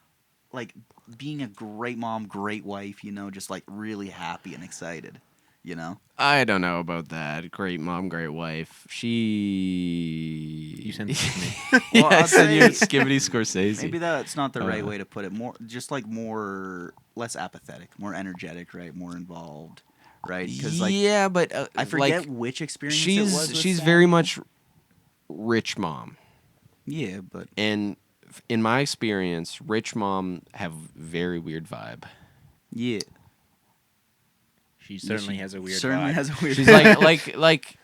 like being a great mom, great wife, you know, just like really happy and excited, you know? I don't know about that. Great mom, great wife. She. You sent this to me. Well, Yeah, I'd it's in your say- Skibbity Scorsese. Maybe that's not the right Uh, way to put it. More, just like more, less apathetic, more energetic, right? More involved, right? Because like yeah, but I forget like, which experience it was. With she's very Samuel. much rich mom, Yeah, but and in my experience, rich mom have very weird vibe. yeah, She certainly she has a weird certainly vibe. has a weird. She's like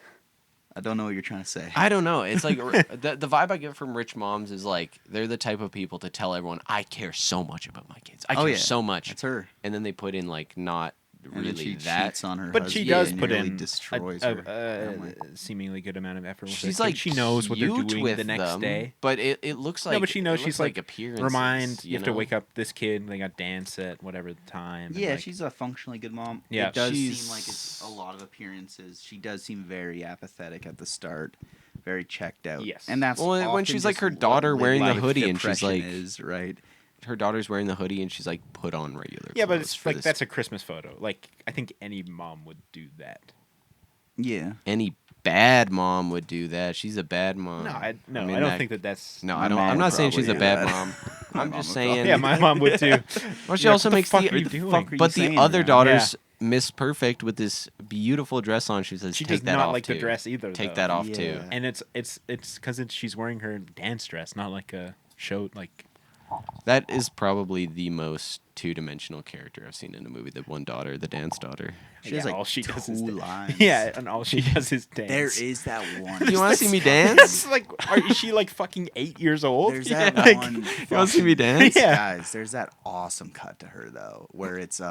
I don't know what you're trying to say. I don't know. It's like the vibe I get from rich moms is like they're the type of people to tell everyone I care so much about my kids. I Oh, care yeah. so much, That's her. and then they put in like not And then really she that. cheats on her. But she husband does and put nearly in destroys a, her family. seemingly good amount of effort. With She's it. like she knows what they're cute doing with the next them, day. but it looks like No, but she knows it she's looks like appearances. Remind you have to know? wake up this kid. They got dance at whatever time. and, Yeah, like, she's a functionally good mom. Yeah. It does She's- seem like it's a lot of appearances. She does seem very apathetic at the start, very checked out. Yes. And that's Well, when often she's like just her what daughter living wearing the with hoodie and she's depression like- is, right? Her daughter's wearing the hoodie and she's like put on regular. Yeah, but clothes it's for like this. that's a Christmas photo. Like I think any mom would do that. Yeah. Any bad mom would do that. She's a bad mom. No, I mean, don't that- think that's. No, My I don't. mom I'm would not saying probably she's a do bad that. mom. My I'm mom just would saying. probably Yeah, my mom would too. Well, she Like, also what the makes fuck the, are you the doing? fuck are you but the saying, other man? daughter's Miss Perfect with this beautiful dress on. She says, She "Take does that not off like too. the dress either. Take though. that off Yeah. too." And it's because she's wearing her dance dress, not like a show like. That is probably the most two-dimensional character I've seen in a movie. The one daughter, the dance daughter. She has Yeah, like all she does is two dance. lines. Yeah, and all she does is dance. There is that one. You want to see me That's dance? like, is she like fucking 8 years old? There's that Like, one. You want to see me dance? Yeah. Guys, there's that awesome cut to her though, where it's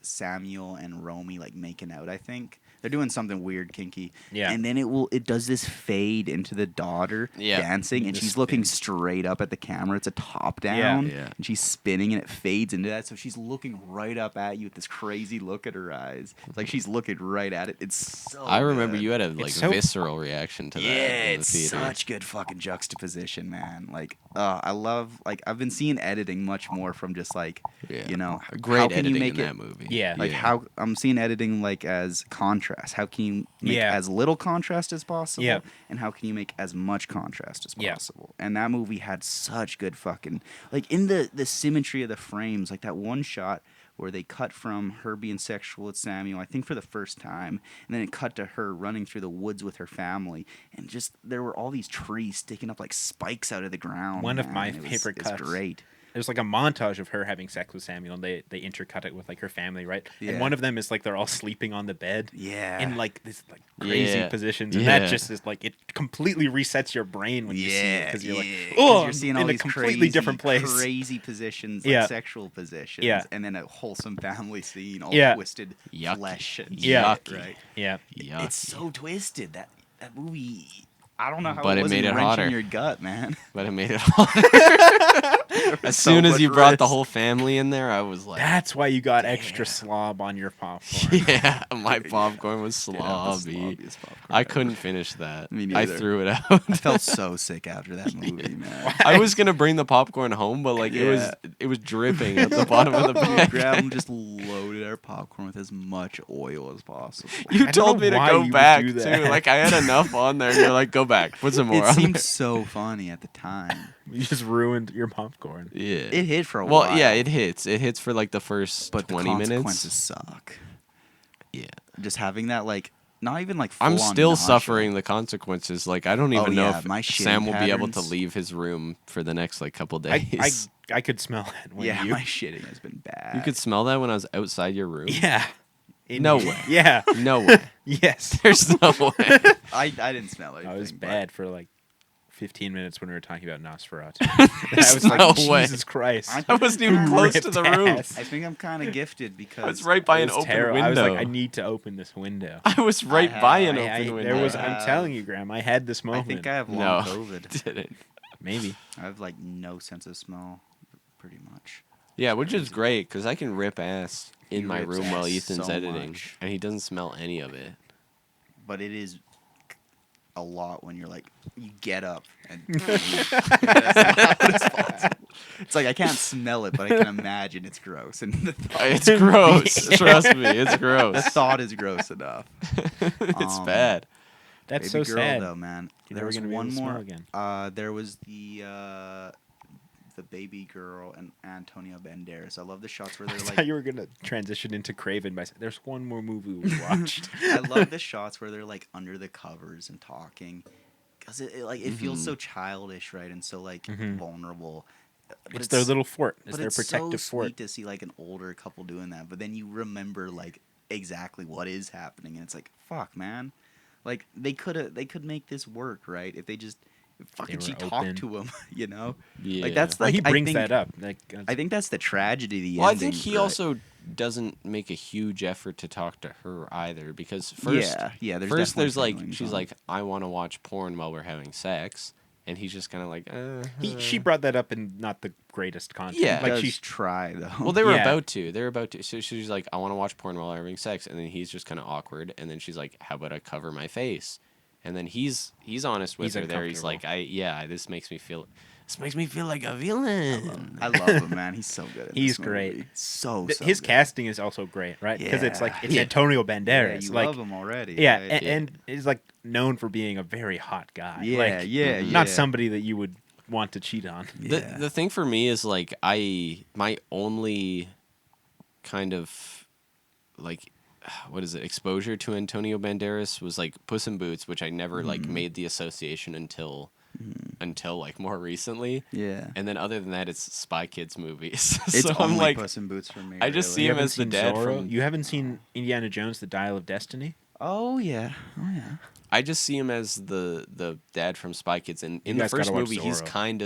Samuel and Romy like making out. I think they're doing something weird, kinky. Yeah. And then it does this fade into the daughter Yeah. dancing, and The she's looking spin. straight up at the camera. It's a top down, Yeah. and she's spinning, and it fades into that. So she's looking right up at you with this crazy look at her eyes. It's like she's looking right at it. It's so. I remember good. you had a like so- visceral reaction to that. Yeah, in the it's theater. such good fucking juxtaposition, man. Like, I love like I've been seeing editing much more from just like Yeah. you know Great how can editing you make in it that movie. Yeah. like how I'm seeing editing like as contrast. How can you make Yeah. as little contrast as possible? Yeah. And how can you make as much contrast as Yeah. possible? And that movie had such good fucking like in the symmetry of the frames, like that one shot where they cut from her being sexual with Samuel, I think for the first time, and then it cut to her running through the woods with her family, and just there were all these trees sticking up like spikes out of the ground. One of man. my It was- favorite it's cuts. great. There's like a montage of her having sex with Samuel, and they intercut it with like her family, right? Yeah. And one of them is like they're all sleeping on the bed. Yeah. In like this like crazy Yeah. positions, and Yeah. that just is like it completely resets your brain when you see it because you're like, yeah, 'cause oh, you're seeing in all a these completely crazy, different place. crazy positions, like Yeah. sexual positions, Yeah. and then a wholesome family scene, all Yeah. twisted Yucky. flesh, and Yeah. shit, right? Yeah, Yucky. It's so twisted that movie. I don't know how But it it wasn't made it wrenching hotter. your gut, man. But it made it hot. It As So soon as much you brought the risk. whole family in there, I was like, That's why you got extra Damn. slob on your popcorn. yeah, my Yeah. popcorn was Did have the slobby. slobbiest popcorn I ever. couldn't finish that. Me I neither. threw it out. I felt so sick after that movie, man. I was gonna bring the popcorn home, but like Yeah. it was dripping at the bottom of the Me and bag. Graham just loaded our popcorn with as much oil as possible. You I don't told know me to why go you would back do too. that. Like I had enough on there, and you're like, go back, put some more It on seemed there. so funny at the time. You just ruined your popcorn. Yeah. It hit for a Well, while. yeah, it hits. It hits for like the first but the 20 consequences minutes. suck. Yeah. Just having that, like, not even like. I'm full-on still nausea. suffering the consequences. Like I don't even know yeah, if my shitting Sam will be able to patterns. leave his room for the next like couple I, days. I could smell it. When Yeah, you, my shitting has been bad. You could smell that when I was outside your room. yeah. No here. way. Yeah. No way. Yes. There's no way. I didn't smell it. I was bad for like 15 minutes when we were talking about Nosferatu. There's I was like, no way. Jesus Christ. I wasn't even close to the room. Ripped I think I'm kind of gifted because I was right by It an was open terrible. window. I was like, I need to open this window. I was right I by have- an I- open window. there was. I I'm have- telling you, Graham. I had this I moment. think I have long No. COVID. Didn't. Maybe. I have like no sense of smell, pretty much. Yeah, which is great because I can rip ass He in my rips room while ass Ethan's so editing, much. and he doesn't smell any of it. But it is a lot when you're like, you get up and it's like I can't smell it, but I can imagine it's gross, and the thought, It's gross. Trust me, it's the gross. thought is gross enough. It's Um, bad. That's Baby so girl, sad. though, man. You're There never was gonna be able one to smell more. again. There was the baby girl and Antonio Banderas. I love the shots where I they're thought like. you were gonna transition into Craven by saying, "There's one more movie we watched." I love the shots where they're like under the covers and talking, because it feels so childish, right, and so like Mhm. vulnerable. But It's their little fort. It's but their it's protective so fort. sweet to see like an older couple doing that. But then you remember like exactly what is happening, and it's like, fuck, man, like they could make this work, right? If they just if fucking were she open. talked to him, you know. Yeah. Like that's Well, like he I brings think- that up. Like, I think that's the tragedy. Of the Well, I ending, think he right? also doesn't make a huge effort to talk to her either because first, yeah. There's first definitely there's like feelings she's on- like, I want to watch porn while we're having sex, and he's just kind of like, she brought that up in not the greatest context. Yeah. like like she's she's try though. Well, they were Yeah. about to. They were about to. So she's like, I want to watch porn while we're having sex, and then he's just kind of awkward, and then she's like, how about I cover my face? And then he's honest with He's her there. He's like, this makes me feel like a villain. I love him, man. He's so good. In He's this great. movie. So his good. casting is also great, right? Because it's like Yeah. it's Yeah. Antonio Yeah, Banderas. you like, love him already. yeah, right? and is like known for being a very hot guy. yeah, like, yeah, not yeah. somebody that you would want to cheat on. Yeah. The thing for me is like my only kind of like what is it exposure to Antonio Banderas was like Puss in Boots, which I never like made the association until like more recently. Yeah. And then other than that, it's Spy Kids movies. It's so only I'm like, Puss in Boots for me. I just really. see You him haven't as the seen dad Zorro? from- You haven't seen Indiana Jones: The Dial of Destiny? Oh yeah. Oh yeah. I just see him as the dad from Spy Kids, and in You the guys gotta first watch movie, he's Zorro. kind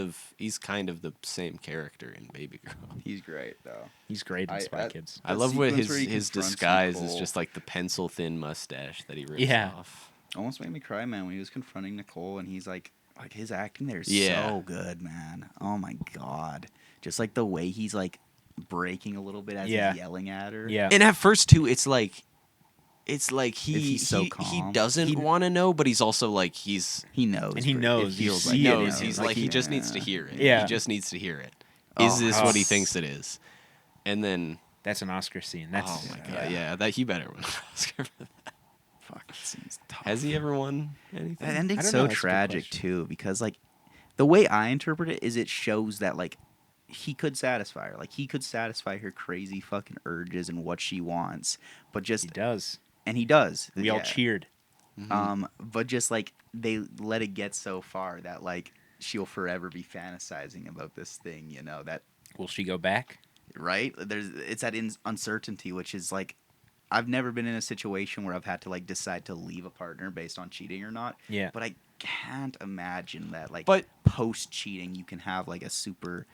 of the same character in Baby Girl. He's great though. He's great in I- Spy I- Kids. I That love what sequence where he his confronts disguise is Nicole. just like the pencil thin mustache that he rips Yeah. off. Almost made me cry, man, when he was confronting Nicole, and he's like his acting there is Yeah. so good, man. Oh my god. Just like the way he's like breaking a little bit as Yeah. he's yelling at her. Yeah. And at first too, it's like He's so he calm. doesn't He- want to know, but he's also like he's He knows. And he it knows, you feels see like he it, knows you know, he's like like he he- just needs to hear it. Yeah. He just needs to hear it. Oh, Is this what he yes. thinks it is? And then That's an Oscar scene. That's oh my god, yeah, that he better win an Oscar for that. Fuck, it seems tough. Has he ever won anything? That I ending's don't so know, that's a good tragic question. too, because like the way I interpret it is it shows that like he could satisfy her. Like he could satisfy her crazy fucking urges and what she wants. But just he does. and he does. We all yeah. cheered. But just like they let it get so far that like she'll forever be fantasizing about this thing, you know, that Will she go back? right? It's that uncertainty, which is like I've never been in a situation where I've had to like decide to leave a partner based on cheating or not. Yeah. But I can't imagine that like But- post cheating you can have like a super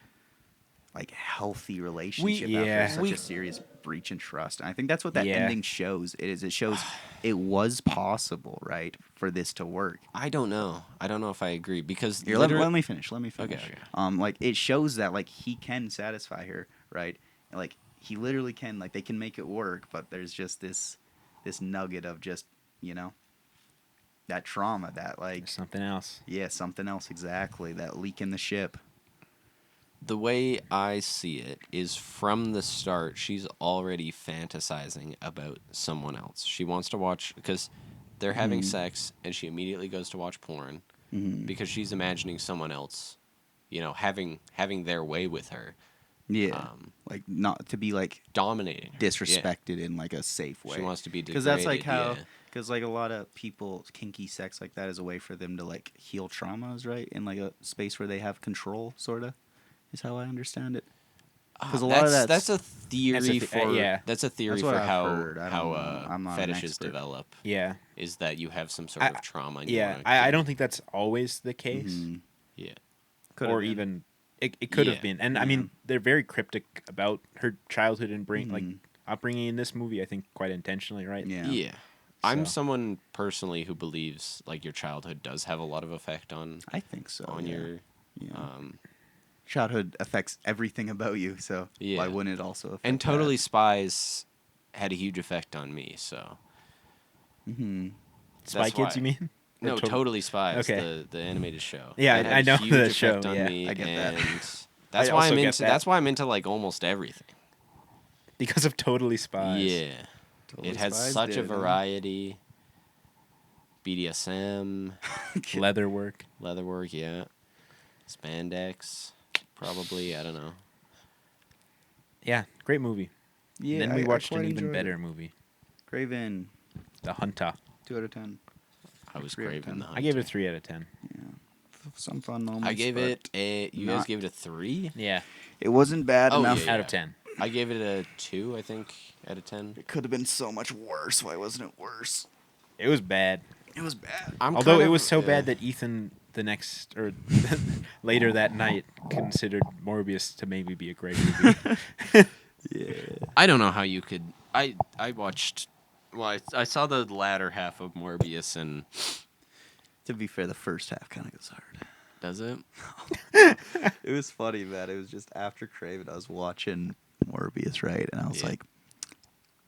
like healthy relationship yeah. after such We- a serious breach in trust. And I think that's what that Yeah. ending shows. It shows it was possible, right, for this to work. I don't know if I agree because Here, let literally- me finish. Let me finish. Okay. Like it shows that like he can satisfy her, right? And, like he literally can. Like they can make it work, but there's just this nugget of just that trauma, that like Something else. something else exactly, that leak in the ship. the way I see it is from the start, she's already fantasizing about someone else. She wants to watch because they're having sex, and she immediately goes to watch porn because she's imagining someone else, having their way with her, Yeah, like not to be like dominating her. disrespected in like a safe way. She wants to be degraded. because that's like how yeah. because like a lot of people kinky sex like that is a way for them to like heal traumas, right? In like a space where they have control, sorta, is how I understand it. 'Cause a lot of that's a that's- theory for yeah. That's a theory That's what for I've how heard. I don't know. I'm not an fetishes expert. develop. Yeah. Is that you have some sort of trauma? And you Yeah. wanna I keep- don't think that's always the case. Mhm. Yeah. Could've or been. even it could have Yeah. been. And I Yeah. mean, they're very cryptic about her childhood and like Mhm. upbringing in this movie. I think quite intentionally, right? Yeah. Yeah. I'm So- someone personally who believes like your childhood does have a lot of effect on I think so. on yeah. your Yeah. Childhood affects everything about you, so Yeah. why wouldn't it also affect and Totally Spies had a huge effect on me. So Mm-hmm. Spy That's Kids, why. you mean? Or no, Totally Spies, Okay. the animated show. Yeah, That I had a know huge that effect show, on yeah. me, I get that. and that's I why also I'm get into. that. That's why I'm into like almost everything. Because of Totally Spies. Yeah, it has such a variety. BDSM, Leatherwork. leatherwork, yeah, spandex, probably. I don't know. Yeah, great movie. Yeah, then we I watched an quite even enjoyed better it. movie, Craven, The Hunter. 2 out of 10. I was 3 out of craving 10. the. I gave it a Hunter. 3 out of 10. Some fun moments. I gave but it a. You guys not- gave it a 3. Yeah, It wasn't bad Oh, enough. yeah. out of 10. I gave it a 2. I think out of 10. It could have been so much worse. Why wasn't it worse? It was bad. It was bad. I'm Although kind it of- was so yeah. bad that Ethan the next or later that night considered Morbius to maybe be a great movie. I don't know how you could. I watched. Well, I saw the latter half of Morbius, and To be fair, the first half kind of goes hard. does it? It was funny, man. It was just after Craven, I was watching Morbius, right? And I was Yeah. like,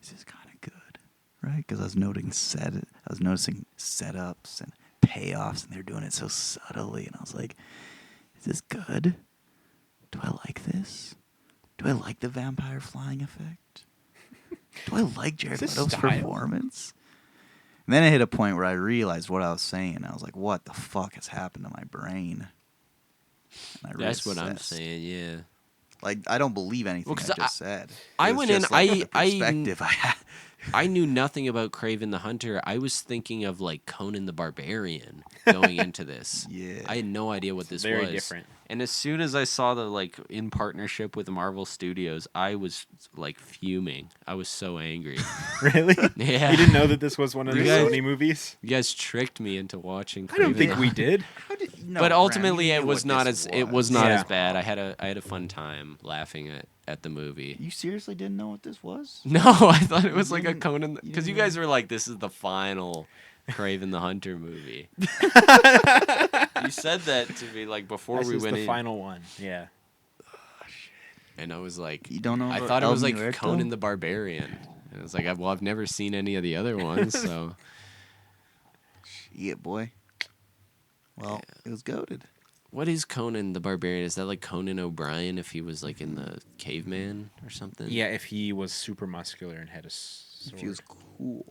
this is kind of good, right? Because I was noticing setups and payoffs, and they're doing it so subtly. And I was like, is this good? Do I like this? Do I like the vampire flying effect? Do I like Jared Is this Leto's style? performance? And then it hit a point where I realized what I was saying. I was like, what the fuck has happened to my brain? And I That's what I'm reassessed. saying. Yeah. Like, I don't believe anything 'cause I just said. I It was went in- just, like, I- the perspective I had. I knew nothing about Craven the Hunter. I was thinking of like Conan the Barbarian going into this. Yeah. I had no idea what this very was. different. And as soon as I saw the like in partnership with Marvel Studios, I was like fuming. I was so angry. Really? Yeah. You didn't know that this was one of the You guys- Sony movies? You guys tricked me into watching. I don't Craven think the we Hunter. did. No, But Graham, ultimately, you it knew was what not this as it was not Yeah. as bad. I had a fun time laughing at the movie. You seriously didn't know what this was? No, I thought it was like a didn't- Conan you because you didn't guys were like, "This is the final Craven the Hunter movie." You said that to me like before This we is went the in, final one. Yeah. and I was like, You don't know I about thought it El was like Muerto? Conan the Barbarian, and I was like, "Well, I've never seen any of the other ones, so." Yeah, boy. Well, it was goaded. What is Conan the Barbarian? Is that like Conan O'Brien if he was like in the caveman or something? Yeah, if he was super muscular and had a sword. If he was cool.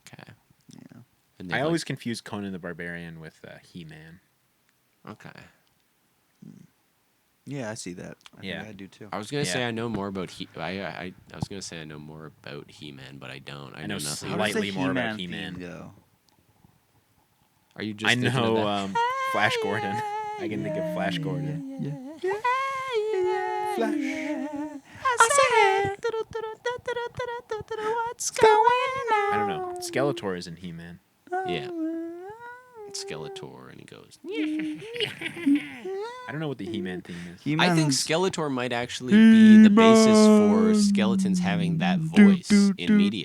Okay. Yeah. And I they, always confuse Conan the Barbarian with He-Man. okay. Yeah, I see that. I Yeah. think I do too. I was gonna say Yeah. I know more about I was gonna say I know more about He-Man, but I don't. I know nothing. How about does the slightly more about He-Man He-Man. theme go? Are you just I thinking of know that? Flash Gordon. I can think of Flash Gordon. I don't know. Skeletor is in He-Man. Yeah. Skeletor, and he goes. I don't know what the He-Man theme is. I think He-Man's- Skeletor might actually be the basis for skeletons having that voice in media.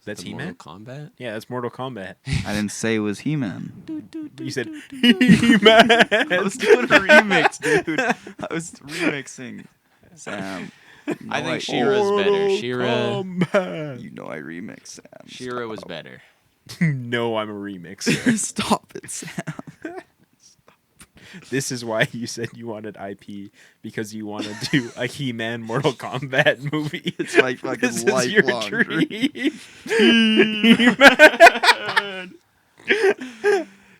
That's The Mortal He-Man? Kombat? Yeah, that's Mortal Kombat. I didn't say it was He-Man. You said He-Man. I was doing a remix, dude. I was remixing. Sam. I think she. She-Ra's better. She-Ra, Kombat. You know I remix, Sam. She-Ra was better. No, I'm a remixer. Stop it, Sam. This is why you said you wanted IP, because you want to do a He-Man Mortal Kombat movie. It's my fucking This is your lifelong dream.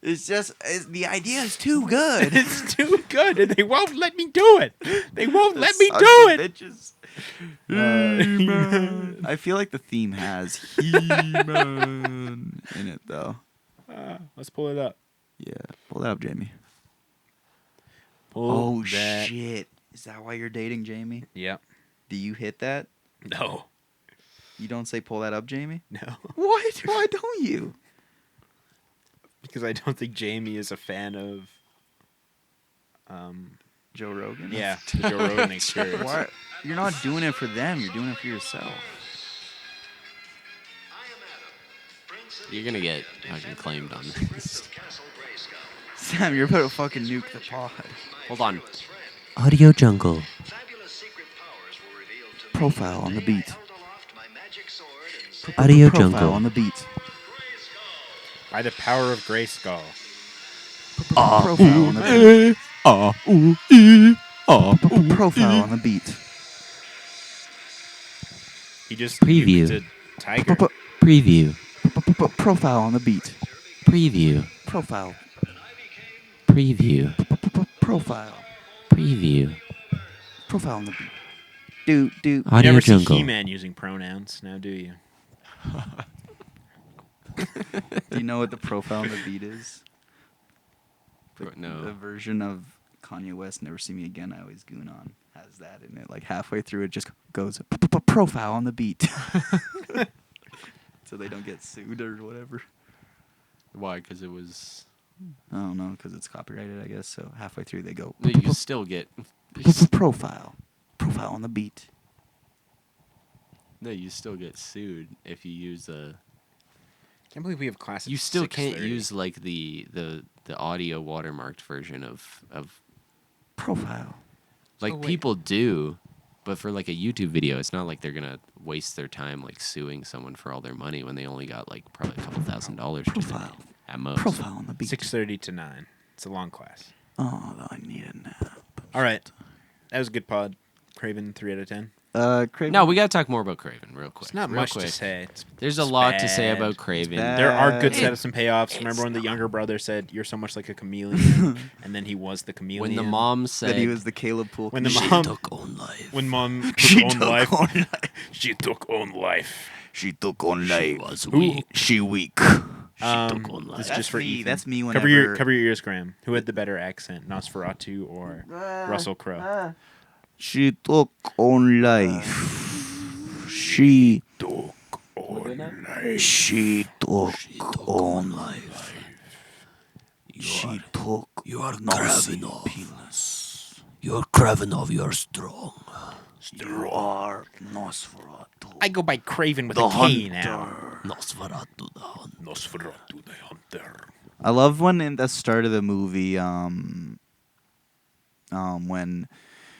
It's just the idea is too good. It's too good, and they won't let me do it. They won't let me Sons do of it. bitches. He-Man. I feel like the theme has He-Man in it, though. Let's pull it up. Yeah, pull that up, Jamie. Pull Oh that. shit! Is that why you're dating Jamie? Yep. Do you hit that? No. You don't say pull that up, Jamie? No. What? Why don't you? Because I don't think Jamie is a fan of. Joe Rogan? Yeah, the Joe Rogan Experience. Why? You're not doing it for them. You're doing it for yourself. You're gonna get fucking claimed on this. Sam, you're about to fucking nuke the pod. Hold on. Audio Jungle. Profile on the beat. Audio Profile Jungle. on the beat. By the power of Grayskull. Profile on the beat. Profile on the beat. He just Preview. nuked a tiger. Preview. Profile on the beat. Preview. Profile. Preview. Profile. Preview. Profile on the beat. Do. You Audio never see Jungle. He-Man using pronouns, now do you? Do you know what the profile on the beat is? No. The version of Kanye West, Never See Me Again, I Always Goon On, has that in it. Like halfway through, it just goes, profile on the beat. So they don't get sued or whatever. Why? Because it was. I don't know, because it's copyrighted, I guess. So halfway through, they go, You still get. profile. Profile on the beat. No, you still get sued if you use a. Can't believe we have classes. You still can't use like the audio watermarked version of Profile. like wait. people do, but for like a YouTube video, it's not like they're gonna waste their time like suing someone for all their money when they only got like probably a couple $1,000 to Profile. make at most. Profile on the beat. 6:30 to 9. It's a long class. Oh, I need a nap. All right, that was a good pod. Craven 3 out of 10. Craven. No, we gotta talk more about Craven real quick. It's not real much quick. to say. It's There's a lot to say bad. about Craven. bad. There are good It- setups and payoffs. Remember when the younger brother said, "You're so much like a chameleon," and then he was the chameleon. When the mom said that he was the Caleb Pool. When the She mom- took on life. when mom She took on took life, on life. she took on life. She took on life. was Who- weak. She weak. This is just for me. Ethan. That's me whenever. Cover your ears, Graham. Who had the better accent, Nosferatu or Russell Crowe? She took on life. She Took on life. She took on life. She took. You are Kravenov. Penis. You're Kravenov, you're strong. You are Nosferatu. I go by Craven with the a K hunter. now. Nosferatu the Hunt. Nosferatu the hunter. I love when in the start of the movie, when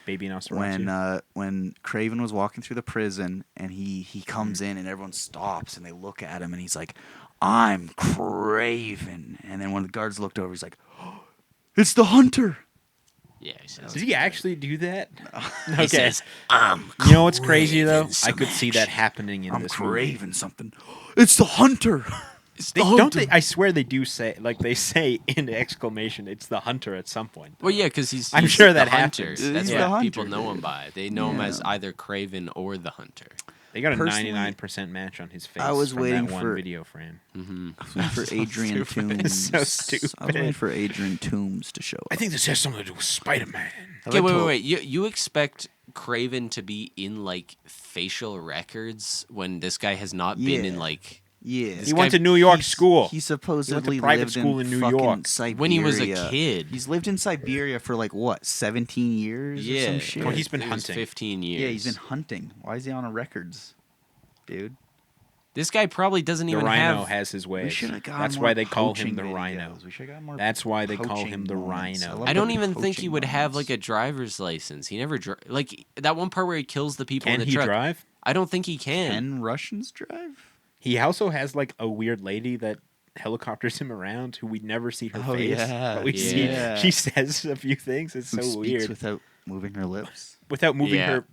Baby Nosferatu. when Craven was walking through the prison and he comes in and everyone stops and they look at him and he's like, "I'm Craven," and then when the guards looked over, he's like, "Oh, it's the hunter." Yeah, he says. Did he actually do that? He Okay. says, "I'm You know what's crazy though? craving I could some see that action." happening in I'm this movie. Craven something. It's the hunter. It's They, the don't hunter. they? I swear they do say they say in exclamation, "It's the hunter" at some point. Well, yeah, because he's. I'm he's sure the that hunter. happens. That's He's what the hunter, people know him by. They know him Yeah. as either Craven or the Hunter. They got a Personally, 99% match on his face. I was from waiting that one for- video frame. Mm-hmm. I was waiting for Adrian stupid. Toombs. So I was waiting stupid. for Adrian Toombs to show up. this has something to do with Spider-Man. I Okay, like to- wait. You expect Craven to be in like facial records when this guy has not been Yeah. in like Yeah. He went to New York school. He supposedly private lived school in in New fucking York. Siberia. When he was a kid. He's lived in Siberia for like what, 17 years or Yeah. some shit? Well, he's been It was hunting. 15 years. Yeah, he's been hunting. Why is he on a records, dude? This guy probably doesn't The even Rhino have. has his ways. We should have got That's more why they call him poaching the videos. Rhino. We should have got more. That's why they call poaching him the moments. Rhino. love I don't the even think he poaching would have moments. like a driver's license. He never like that one part where he kills the people Can in the he truck. drive? I don't think he can. Can Russians drive? He also has like a weird lady that helicopters him around who we never see her Oh, face. yeah. But we Yeah. see she says a few things. It's Who so speaks weird. without moving her lips? Without moving Yeah. her,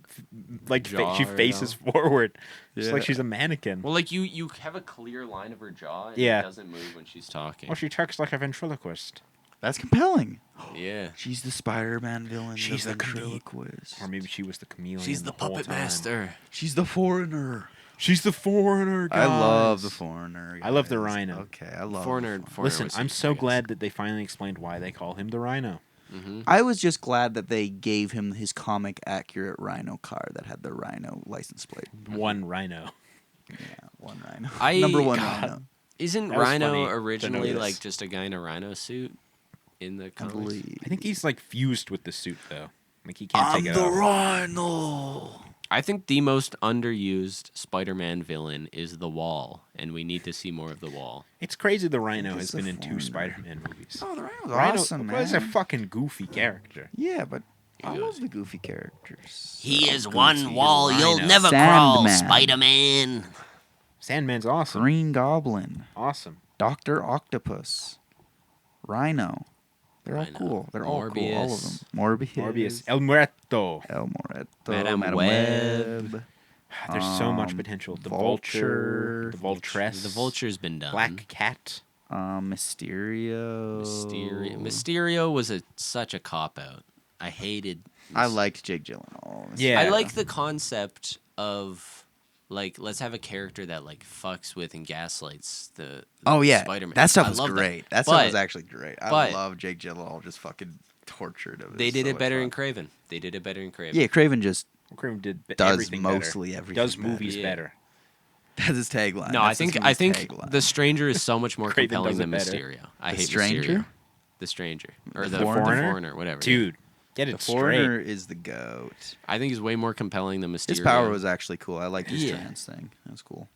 like Jaw she or faces forward. It's Yeah. like she's a mannequin. Well, like you have a clear line of her jaw, and Yeah. it doesn't move when she's talking. Well, she talks like a ventriloquist. That's compelling. Yeah, She's the Spider-Man villain. She's the ventriloquist. Or maybe she was the chameleon. she's the whole puppet time. master. She's the foreigner. She's the foreigner. Guys. I love the foreigner. I love the guys. Rhino. Okay, I love Foreigner. the foreigner. Foreigner Listen, was I'm super, so I guess. glad that they finally explained why they call him the Rhino. Mm-hmm. I was just glad that they gave him his comic accurate Rhino car that had the Rhino license plate. One Rhino. Yeah, one Rhino. I- Number one God. Rhino. Isn't That was Rhino funny to originally notice. like just a guy in a Rhino suit in the I comics? believe. I think he's like fused with the suit though. Like he can't I'm take it the off. Rhino. I think the most underused Spider-Man villain is the Wall, and we need to see more of the Wall. It's crazy the Rhino He's has the been in 2 foreigner. Spider-Man movies. Oh, the Rhino's Rhino awesome, man. is a fucking goofy character. Yeah, but I He love goes, the goofy characters. He They're is all one goofy. wall you'll Rhino. never crawl, Sandman. Spider-Man. Sandman's awesome. Green Goblin, Awesome. Doctor Octopus, Rhino. They're all Rhino. cool. They're all cool. All of them. Morbius. Morbius. El Muerto. El Moretto. Madame Madame Web. Web. There's so much Um, potential. The Vulture. Vulture. The Vultress. The Vulture's been done. Black Cat. Mysterio. Mysterio was such a cop out. I hated. I liked Jake Gyllenhaal. Yeah. I like the concept of like let's have a character that like fucks with and gaslights the Oh yeah, Spider-Man. that stuff I was love great. That stuff was But- actually great. I but- love Jake Gyllenhaal just fucking tortured him. They did so it better in much fun. Craven. They did it better in Craven. Yeah, Craven just Craven did does everything mostly better. everything. Does movies Yeah. better. That's his tagline. No, I That's his think movie's the tagline. Stranger is so much more Craven compelling does than it better. Mysterio. I The hate Stranger? Mysterio. The Stranger or The the Foreigner? Foreigner, whatever. Dude, get The it Foreigner straight. is the goat. I think he's way more compelling than Mysterio. His power was actually cool. I liked his Yeah. trance thing. That was cool.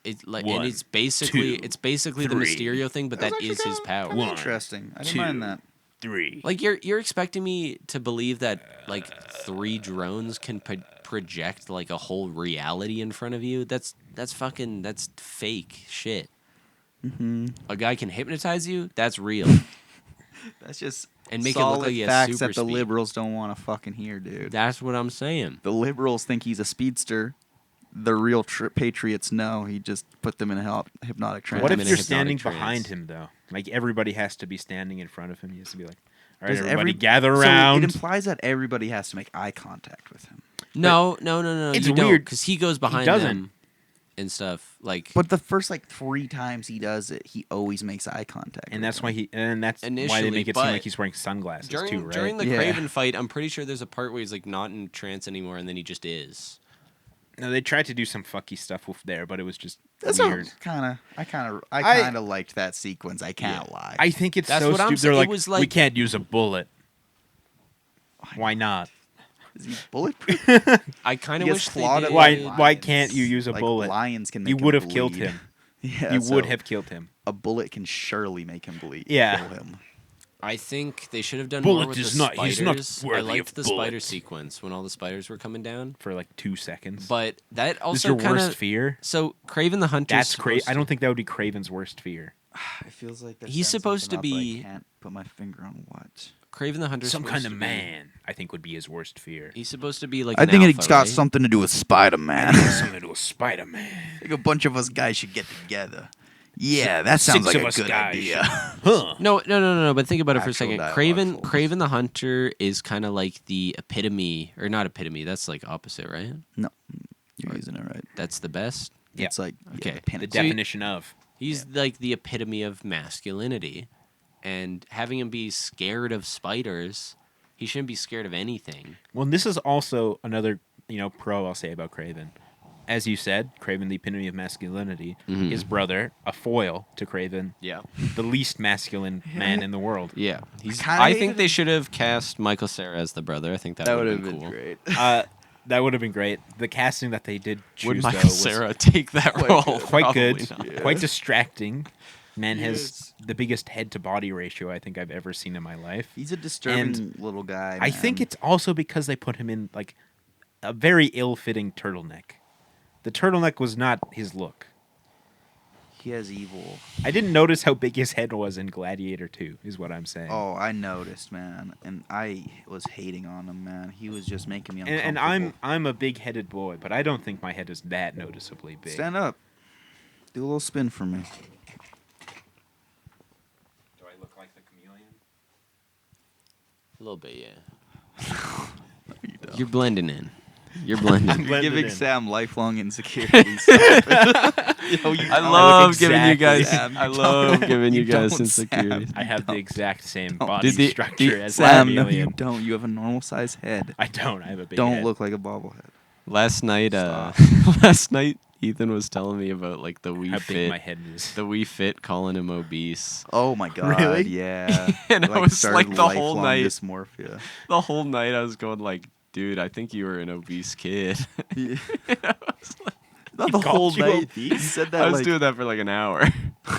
It, like, One, and it's basically two, the three. Mysterio thing, but that was is actually his kinda power. One, interesting. I didn't two. mind that. 3. Like you're expecting me to believe that like 3 drones can project like a whole reality in front of you? That's fake shit. Mm-hmm. A guy can hypnotize you. That's real. That's just And make it look solid like he has facts super that the speed. liberals don't want to fucking hear, dude. That's what I'm saying. The liberals think he's a speedster. The real patriots know he just put them in a hypnotic trance. What I'm if in a you're hypnotic standing trance. behind him though? Like everybody has to be standing in front of him. He has to be like, all right, Does everybody every- gather So around. it implies that everybody has to make eye contact with him. No. It's you weird. because he goes behind doesn't. them and stuff. Like But the first like 3 times he does it, he always makes eye contact. and with that's them. why that's why they Initially, make it seem but like he's wearing sunglasses during too, right? during the Yeah. Craven fight, I'm pretty sure there's a part where he's like not in trance anymore, and then he just is. No, they tried to do some fucky stuff with there, but it was just That's weird. I kind I- of liked that sequence. I can't lie. I think it's That's so what I'm stupid. saying. They're It like, was we like- can't use a bullet. Why not? Is he bulletproof? I kind He of gets wish they clawed did. at Why- by why lions. can't you use a Like, bullet? Lions can make You him would have killed bleed. him. Yeah, You would so have killed him. A bullet can surely make him bleed. Yeah. Kill him. I think they should have done Bullet more with is the not- spiders. he's not I worthy liked of the spider bullet. sequence when all the spiders were coming down, For like 2 seconds. but that This is also your kind worst of fear? so Craven the Hunter. That's crazy. I don't think that would be Craven's worst fear. It feels like they're He's setting supposed something to up, but be- I can't put my finger on what. Craven the Hunter. Some kind of man, I think, would be his worst fear. He's supposed to be like. I an think alpha, it's got right? something to do with Spider-Man. Something to do with Spider-Man. I think a bunch of us guys should get together. Yeah, that sounds 6 like of a us good guys. idea. Huh. No. But think about it for a Actual second. dialogue Craven, souls. Craven the Hunter is kind of like the epitome, or not epitome. That's like opposite, right? No, you're using it right. That's the best. Yeah. It's like Okay. the The pinnacle. definition of. He's like the epitome of masculinity, and having him be scared of spiders, he shouldn't be scared of anything. Well, this is also another, pro I'll say about Craven. as you said, Craven, the epitome of masculinity. Mhm. His brother, a foil to Craven, Yeah. the least masculine man in the world. Yeah. He's. kinda I hated think they him. should have cast Michael Cera as the brother. I think that, That would would have have been been cool. great. That would have been great. The casting that they did choose, Would though, Michael was Cera take that quite role? good. quite Probably good, not. Yeah. quite distracting. Man has Yes. the biggest head-to-body ratio I think I've ever seen in my life. He's a disturbing little guy. I think man. it's also because they put him in like a very ill-fitting turtleneck. The turtleneck was not his look. he has evil. I didn't notice how big his head was in Gladiator 2, is what I'm saying. Oh, I noticed, man, and I was hating on him, man. He was just making me and, uncomfortable. and I'm a big-headed boy, but I don't think my head is that noticeably big. Stand up. Do a little spin for me. Do I look like the chameleon? A little bit, yeah. You're blending in. You're blending. I'm in. You're blending giving in. Sam lifelong insecurities. Yo, you I don't love look giving you exactly guys. Sam. I You love don't. giving you guys don't, insecurities. Sam. I have the Don't. exact same Don't. body Did the- structure as Sam, the no, chameleon. you don't. You have a normal size head. I don't. I have a big Don't head. look like a bobblehead. Last night, Stop. last night, Ethan was telling me about like the Wii how Fit, big my head is. the Wii Fit calling him obese. Oh my god. Really? Yeah. And I was started like the whole lifelong night- dysmorphia. The whole night I was going like, dude, I think you were an obese kid. Yeah. I was, like, Not the called whole you night. obese? He said that I was like doing that for like an hour.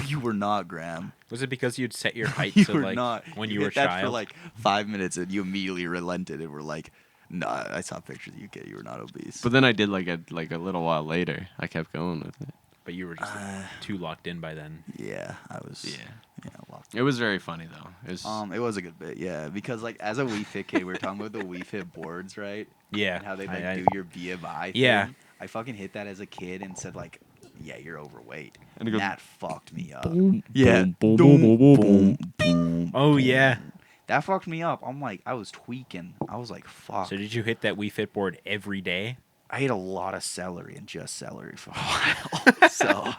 you were not, Graham. Was it because you'd set your height You to were like not. when you you were a hit that child? for like 5 minutes, and you immediately relented and were like, "Nah, I saw pictures of you, kid. You were not obese." But then I did like a little while later. I kept going with it. But you were just too locked in by then. yeah, I was. Yeah. locked. It was very funny though. It was a good bit, yeah, because like as a Wii Fit kid, we were talking about the Wii Fit boards, right? Yeah. And how they I- do your BMI. Yeah. Thing. I fucking hit that as a kid and said like, "Yeah, you're overweight," And it goes, that fucked me up. boom, Yeah. boom, boom, boom, boom, boom. boom, Oh, boom. yeah. That fucked me up. I'm like, I was tweaking. I was like, fuck. So did you hit that Wii Fit board every day? I ate a lot of celery and just celery for a while. So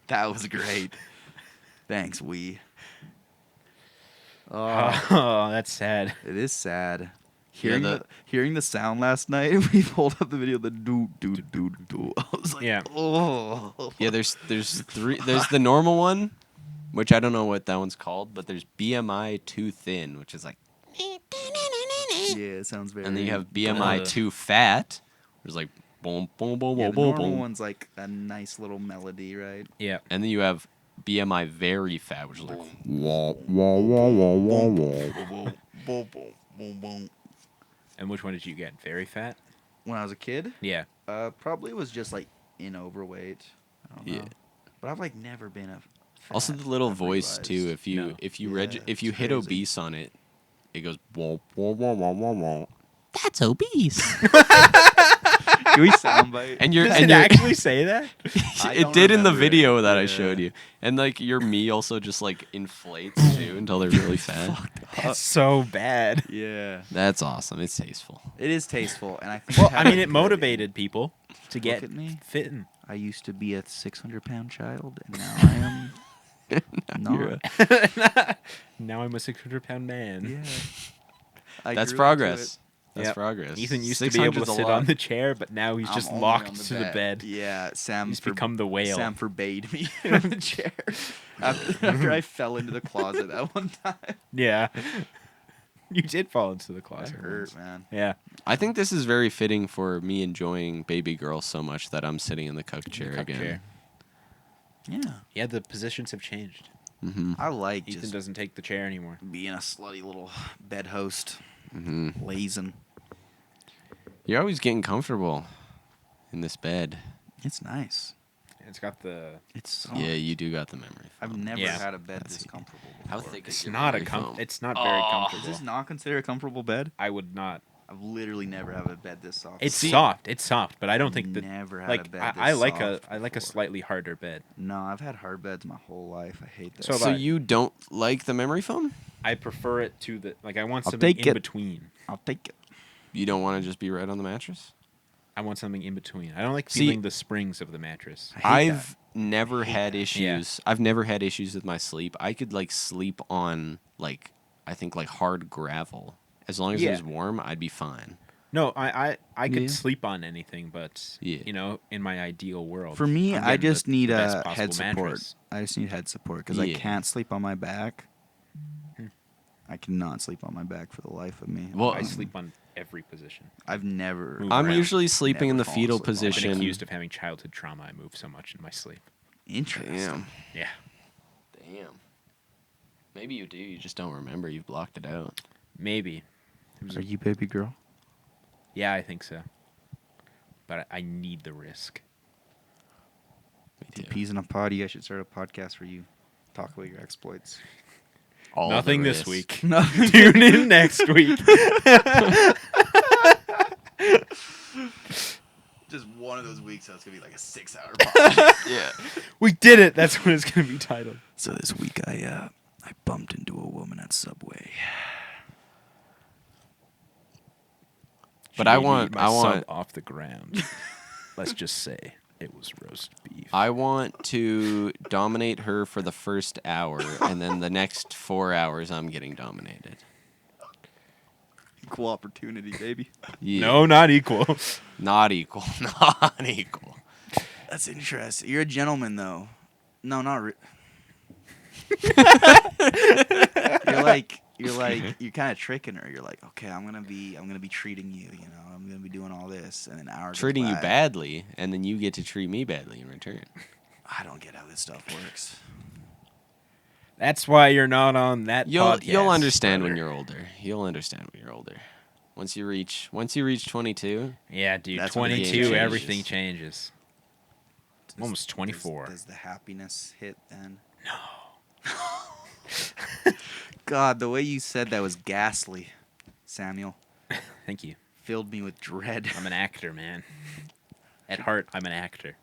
that was great. Thanks, Wii. Oh, Oh, that's sad. it is sad. Yeah, Hearing the sound last night, we pulled up the video, the do do do do. I was like, Yeah. oh. Yeah, there's three. There's the normal one, which I don't know what that one's called, but there's BMI too thin, which is like, Yeah, it sounds very. and then you have BMI Ugh. too fat, which is like boom, boom, boom, Yeah, boom, the boom, normal boom, one's like a nice little melody, right? Yeah. and then you have BMI very fat, which is like Boom, boom, boom, boom, boom. And which one did you get? Very fat? When I was a kid, Yeah. probably was just like in overweight. I don't know. Yeah. But I've like never been a. Also fat. the little I've voice too. realized. If No. you Yeah, if you it's hit crazy. obese on it, it goes wah, wah, wah, wah, wah, wah. That's obese. Do we soundbite? And you're Does and it you're, actually say that? I it don't did in the remember video it. that I Yeah. showed you. And like your me also just like inflates too until they're really fat. That's so bad. Yeah, That's awesome. It's tasteful. it is tasteful, and I think. Well, it I had mean, a it good- motivated people to get at me. fitting. I used to be a 600-pound child, and now I am. You're not. Now I'm a 600-pound man. Yeah. I That's grew into progress. it. That's Yep. progress. Ethan used to be able to 600's a sit lot. on the chair, but now he's I'm just only locked on to the bed. Yeah, Sam. He's become the whale. Sam forbade me on the chair after I fell into the closet that one time. Yeah. You did fall into the That closet. hurt, once. man. Yeah. I think this is very fitting for me enjoying Baby Girl so much that I'm sitting in the cuck chair cuck again. chair. Yeah, Yeah, the positions have changed. Mm-hmm. I like Ethan just doesn't take the chair anymore. being a slutty little bed host, Mm-hmm. lazing. You're always getting comfortable in this bed. It's nice. It's got the. It's so. Yeah, you do got the memory. I've foam. never Yeah. had a bed That's this it. comfortable. How before. thick is It's your not a memory foam? It's not very Oh. comfortable. Is this not considered a comfortable bed? I would not. I've literally never had a bed this soft. It's See- soft. It's soft, but I don't think that. never had a Like bed this I like soft I like a before. slightly harder bed. No, I've had hard beds my whole life. I hate that. So So have I. you don't like the memory foam? I prefer it to the like. I want I'll something take in it. between. I'll take it. You don't want to just be right on the mattress? I want something in between. I don't like See- feeling the springs of the mattress. I hate I've never hate had that. issues. I've never had issues with my sleep. I could like sleep on like I think like hard gravel. As long as it Yeah. was warm, I'd be fine. No, I could Yeah. sleep on anything, but Yeah. you know, in my ideal world, For me, I'm I getting just need the best a possible head support. mattress. I just need head support because I Yeah. can't sleep on my back. Hmm. I cannot sleep on my back for the life of me. Well, I sleep on every position. I've never. Move I'm around. usually sleeping in Never the fallen fetal asleep on my I've been position. accused of having childhood trauma. I move so much in my sleep. Interesting. Damn. Yeah, Damn. Maybe you do. You just don't remember. You've blocked it out. maybe. It was Are you baby girl? Yeah, I think so. But I need the risk. Me Dude, too. peas in a potty. I should start a podcast where you talk about your exploits. All the Nothing this risks. week. No. Tune in next week. Just one of those weeks, that's gonna be like a 6-hour podcast. Yeah. We did it. That's what it's going to be titled. So this week, I bumped into a woman at Subway. She But I made me want- my I sub want- off the ground. Let's just say it was roast beef. I want to dominate her for the first hour, and then the next 4 hours, I'm getting dominated. Equal opportunity, baby. Yeah. No, not equal. Not equal. Not equal. That's interesting. You're a gentleman, though. No, not. You're kind of tricking her. You're like, okay, I'm gonna be treating you. You know, I'm gonna be doing all this, and then hours goes Treating you by. badly, and then you get to treat me badly in return. I don't get how this stuff works. That's why you're not on that You'll podcast. understand when brother. you're older. You'll understand when you're older. Once you reach 22, Yeah, dude. That's when the game 22, changes. everything changes. Does- Almost 24. Does the happiness hit then? No. God, the way you said that was ghastly, Samuel. Thank you. Filled me with dread. I'm an actor, man. At heart, I'm an actor.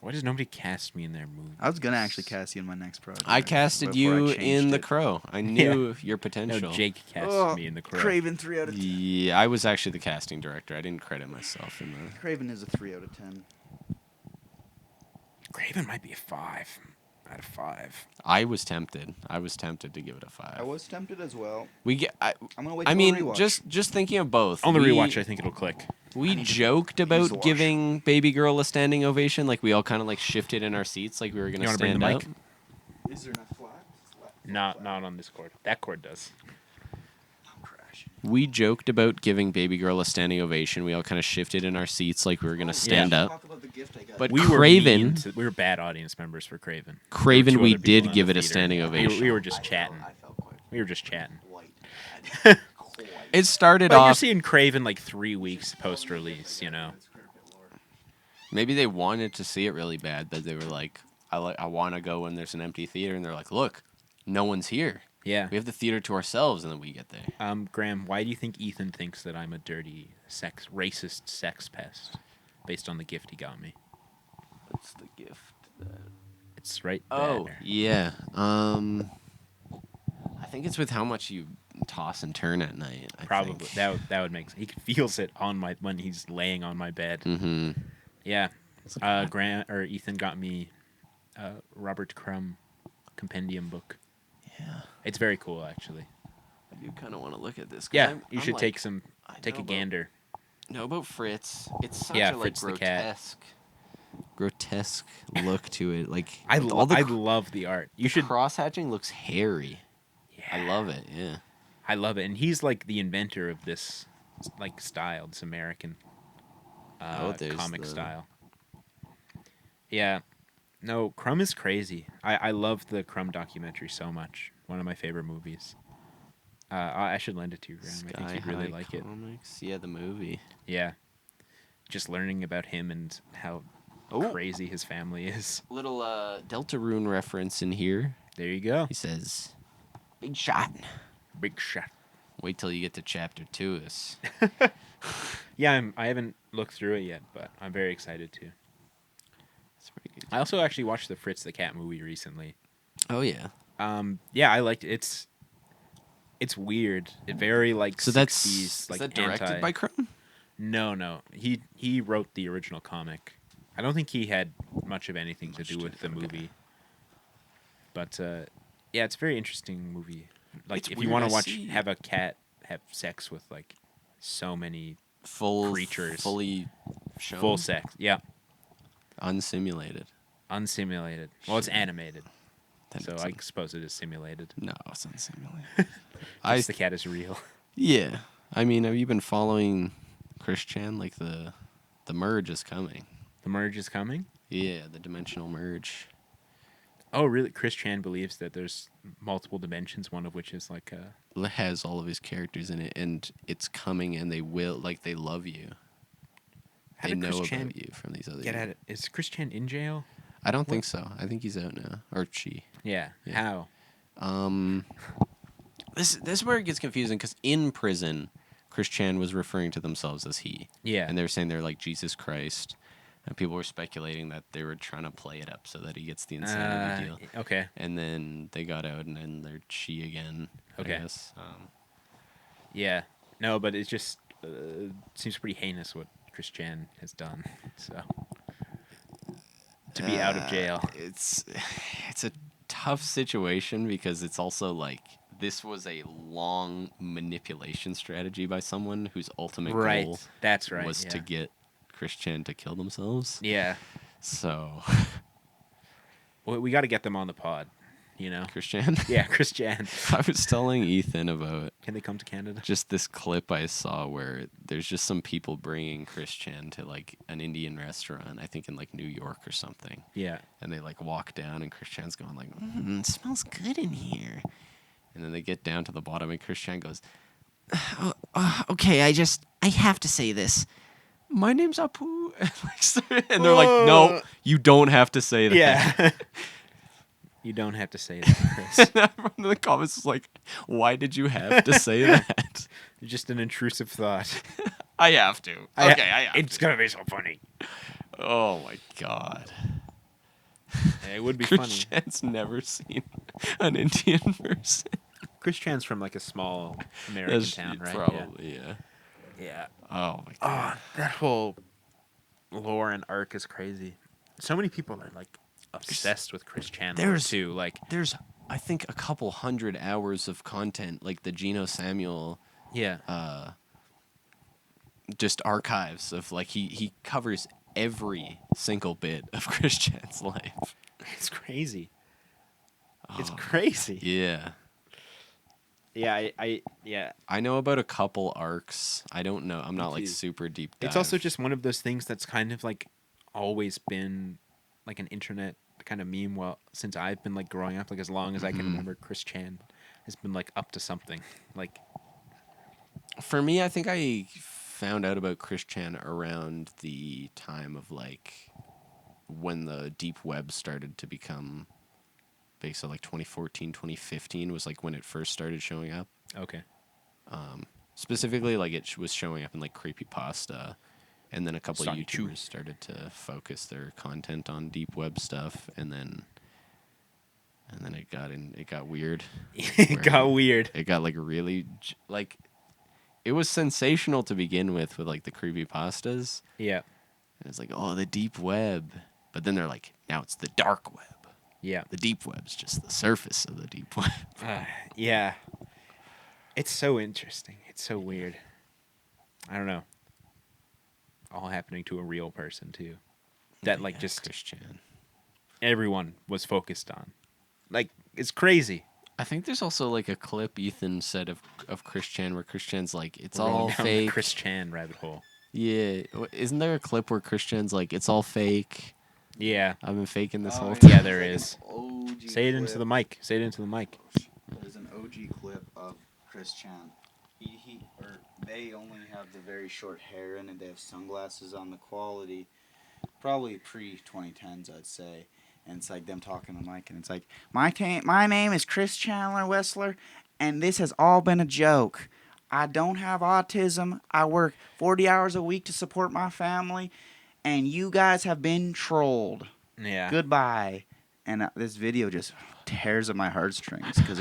Why does nobody cast me in their movies? I was gonna actually cast you in my next project. I casted before I you changed in The it. Crow. I knew your potential. No, Jake cast Oh, me in the Crow. Craven 3 out of 10. Yeah, I was actually the casting director. I didn't credit myself in the. Craven is a 3 out of 10. Craven might be a 5 out of 5. I was tempted. I was tempted to give it a 5. I was tempted as well. We get. I'm gonna wait. I till mean, the rewatch. just thinking of both. On the we, rewatch, I think it'll click. We need to joked use the about wash. giving Baby Girl a standing ovation. Like we all kind of like shifted in our seats, like we were gonna You wanna bring stand the out. mic? Is there not flat? Not on this cord. That cord does. I'm crashing. We joked about giving Baby Girl a standing ovation. We all kind of shifted in our seats, like we were gonna stand up. Talk about the gift I got. But We were Craven, mean to- we were bad audience members for Craven. Craven, There were we two other people did in give the it a theater. standing We ovation. were just chatting. I felt quite We were just chatting. white. It started But you're off. seeing Craven like 3 weeks post release, you know. Maybe they wanted to see it really bad, that they were like, I want to go when there's an empty theater, and they're like, look, no one's here. Yeah. We have the theater to ourselves, and then we get there. Graham, why do you think Ethan thinks that I'm a dirty, racist sex pest, based on the gift he got me? What's the gift? It's right Oh, there. yeah. I think it's with how much you toss and turn at night. Probably that would make sense. He feels it on my when he's laying on my bed. Mm-hmm. Yeah. Grant or Ethan got me Robert Crumb compendium book. Yeah. It's very cool, actually. I do kind of want to look at this. 'cause Yeah, I'm you should like, take a I know about- gander. Know about Fritz. It's such Yeah, a like Fritz the cat. grotesque look to it. Like I all the love the art. You should. cross hatching looks hairy. I Yeah. love it. Yeah. I love it, and he's like the inventor of this like style, this American There's comic the- style. Yeah, no, Crumb is crazy. I love the Crumb documentary so much. One of my favorite movies. I should lend it to you, Graham. I think you'd really High like it. Comics. Yeah, the movie. Yeah, just learning about him and how Oh. crazy his family is. Little Deltarune reference in here. There you go. He says, "Big shot." Big shot. Wait till you get to chapter 2. Yeah, I haven't looked through it yet, but I'm very excited to. It's pretty good. I also actually watched the Fritz the Cat movie recently. Oh yeah. Yeah, I liked it. It's weird. It very like So 60s, that's like is that directed anti- by Crumb? No. He wrote the original comic. I don't think he had much of anything to do with the movie. But yeah, it's a very interesting movie. Like It's if you weird, want I to watch see- have a cat have sex with like so many Fully shown, full sex. Yeah, unsimulated. unsimulated. Well, it's Shit. animated, Then so it's I suppose it is simulated. no, it's unsimulated. Just the cat is real. Yeah. I mean, have you been following Chris Chan? Like the merge is coming. The merge is coming. Yeah, the dimensional merge. Oh, really? Chris Chan believes that there's multiple dimensions, one of which is like a. Has all of his characters in it, and it's coming, and they will like they love you. How They did Chris know Chan about you from these other. get at it? Is Chris Chan in jail? I don't think so. I think he's out now, or she. Yeah. Yeah. How? This is where it gets confusing because in prison, Chris Chan was referring to themselves as he. Yeah. And they were saying they're like Jesus Christ. And people were speculating that they were trying to play it up so that he gets the insanity deal. Okay. And then they got out and then they're she again. Okay. I guess. Yeah. No, but it just seems pretty heinous what Chris Chan has done. So to be out of jail. It's a tough situation because it's also like this was a long manipulation strategy by someone whose ultimate Right. goal That's right. was yeah. to get Chris Chan to kill themselves. Yeah. So, Well, we got to get them on the pod. You know. Chris Chan. Yeah, Chris Chan. I was telling Ethan about Can they come to Canada? just this clip I saw where there's just some people bringing Chris Chan to like an Indian restaurant, I think in like New York or something. Yeah. And they like walk down and Chris Chan's going like, it smells good in here. And then they get down to the bottom and Chris Chan goes, okay, I have to say this. My name's Apu. And they're like, no, you don't have to say that. Yeah. You don't have to say that, Chris. And everyone in the comments was like, why did you have to say that? Just an intrusive thought. I have to. Okay, I have It's gonna be so funny. to. Oh my god. It would be Chris funny. Chan's never seen an Indian person. Chris Chan's from like a small American That's town, right? Probably, yeah. Yeah. Oh my god. Oh, that whole lore and arc is crazy. So many people are like obsessed with Chris Chan lore, There's- too. Like, There's, I think, a couple hundred hours of content, like the Geno Samuel, yeah. just archives of like he covers every single bit of Chris Chan's life. It's crazy. It's Oh, crazy. yeah. Yeah, yeah. I know about a couple arcs. I don't know. I'm not like too. super deep dive. It's also just one of those things that's kind of like always been like an internet kind of meme. Well, since I've been like growing up, like as long as I can remember, Chris Chan has been like up to something. Like, for me, I think I found out about Chris Chan around the time of like when the deep web started to become big. So like 2014, 2015 was like when it first started showing up. okay, Specifically, like it was showing up in like creepypasta, and then a couple of Sonny Chu. YouTubers started to focus their content on deep web stuff, and then it got weird. it got weird. It got like really like it was sensational to begin with like the creepypastas. Yeah, And it's like, oh, the deep web. But then they're like, now it's the dark web. yeah, The deep web's just the surface of the deep web. yeah. It's so interesting. It's so weird. I don't know. All happening to a real person too. That like Yeah, just Chris Chan. everyone was focused on. Like, it's crazy. I think there's also like a clip Ethan said of Chris Chan where Chris Chan's like, it's We're going all down the fake. Chris Chan rabbit hole. Yeah. Isn't there a clip where Chris Chan's like, it's all fake? Yeah. I've been faking this Oh, whole yeah. time. Yeah, there is. OG Say it into clip. the mic. Say it into the mic. There's an OG clip of Chris Chan. They only have the very short hair in it. They have sunglasses on. The quality, probably pre 2010s, I'd say. And it's like them talking to Mike, and it's like, my name is Chris Chandler Wessler, and this has all been a joke. I don't have autism. I work 40 hours a week to support my family, and you guys have been trolled. Yeah. Goodbye. And this video just tears at my heartstrings because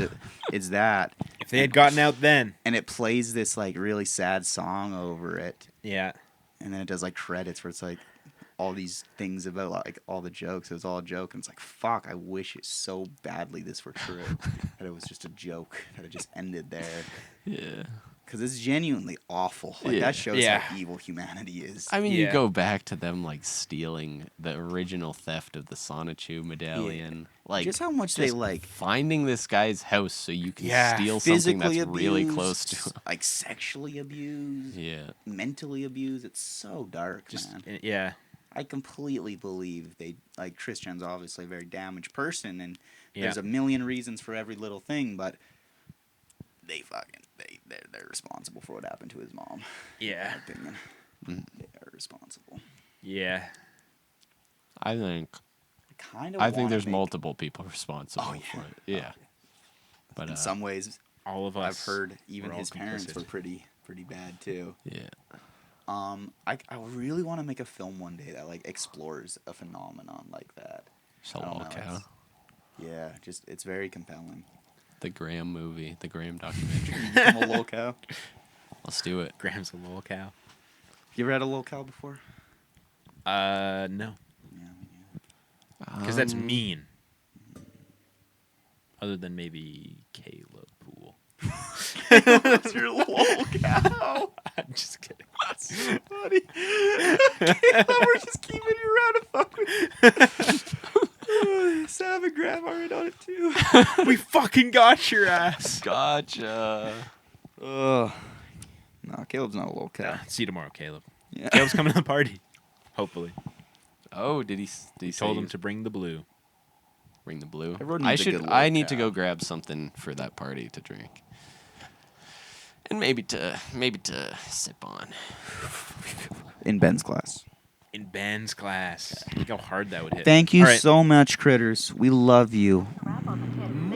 it's that. If they had gotten out then. And it plays this like really sad song over it, Yeah. and then it does like credits where it's like all these things about like all the jokes. It was all a joke, and it's like, fuck, I wish it so badly this were true, that it was just a joke, that it just ended there. Yeah. because it's genuinely awful. Like Yeah. that shows Yeah. how evil humanity is. I mean, Yeah. you go back to them like stealing the original theft of the Sonichu medallion. Like just how much they just like finding this guy's house so you can Yeah. steal something physically that's abused, really close to. like sexually abused, Yeah. mentally abused. It's so dark, Just man. yeah. I completely believe they like Christian's obviously a very damaged person, and Yeah. there's a million reasons for every little thing, but they're responsible for what happened to his mom. Yeah. In my opinion, Mm. they are responsible. Yeah. I think I think there's multiple people responsible Oh, yeah. for it. Yeah. But In some ways, All of I've us. heard even we're all his parents complicit. were pretty bad too. yeah. I really want to make a film one day that like explores a phenomenon like that. So I don't lol know, cow. it's- Yeah, just it's very compelling. The Graham movie, the Graham documentary. Become a lol cow. Let's do it. Graham's a little cow. You ever had a lol cow before? No, Yeah, me neither. because that's Um, mean. Other than maybe Caleb Poole. What's your lol cow? I'm just kidding. Buddy. We're just keeping you around to fuck with you. Sam and Graham are in on it too. We fucking got your ass. Gotcha. Ugh. No, Caleb's not a lol cow. See you tomorrow, Caleb. Yeah. Caleb's coming to the party. Hopefully. Oh, did he say Told him he- to bring the blue. bring the blue? Everyone I needs a should. good I lol need to cow. go grab something for that party to drink, and maybe to sip on. In Ben's class. In Ben's class. Look how hard that would hit. Thank you All right. so much, critters. We love you. Crap on the kid.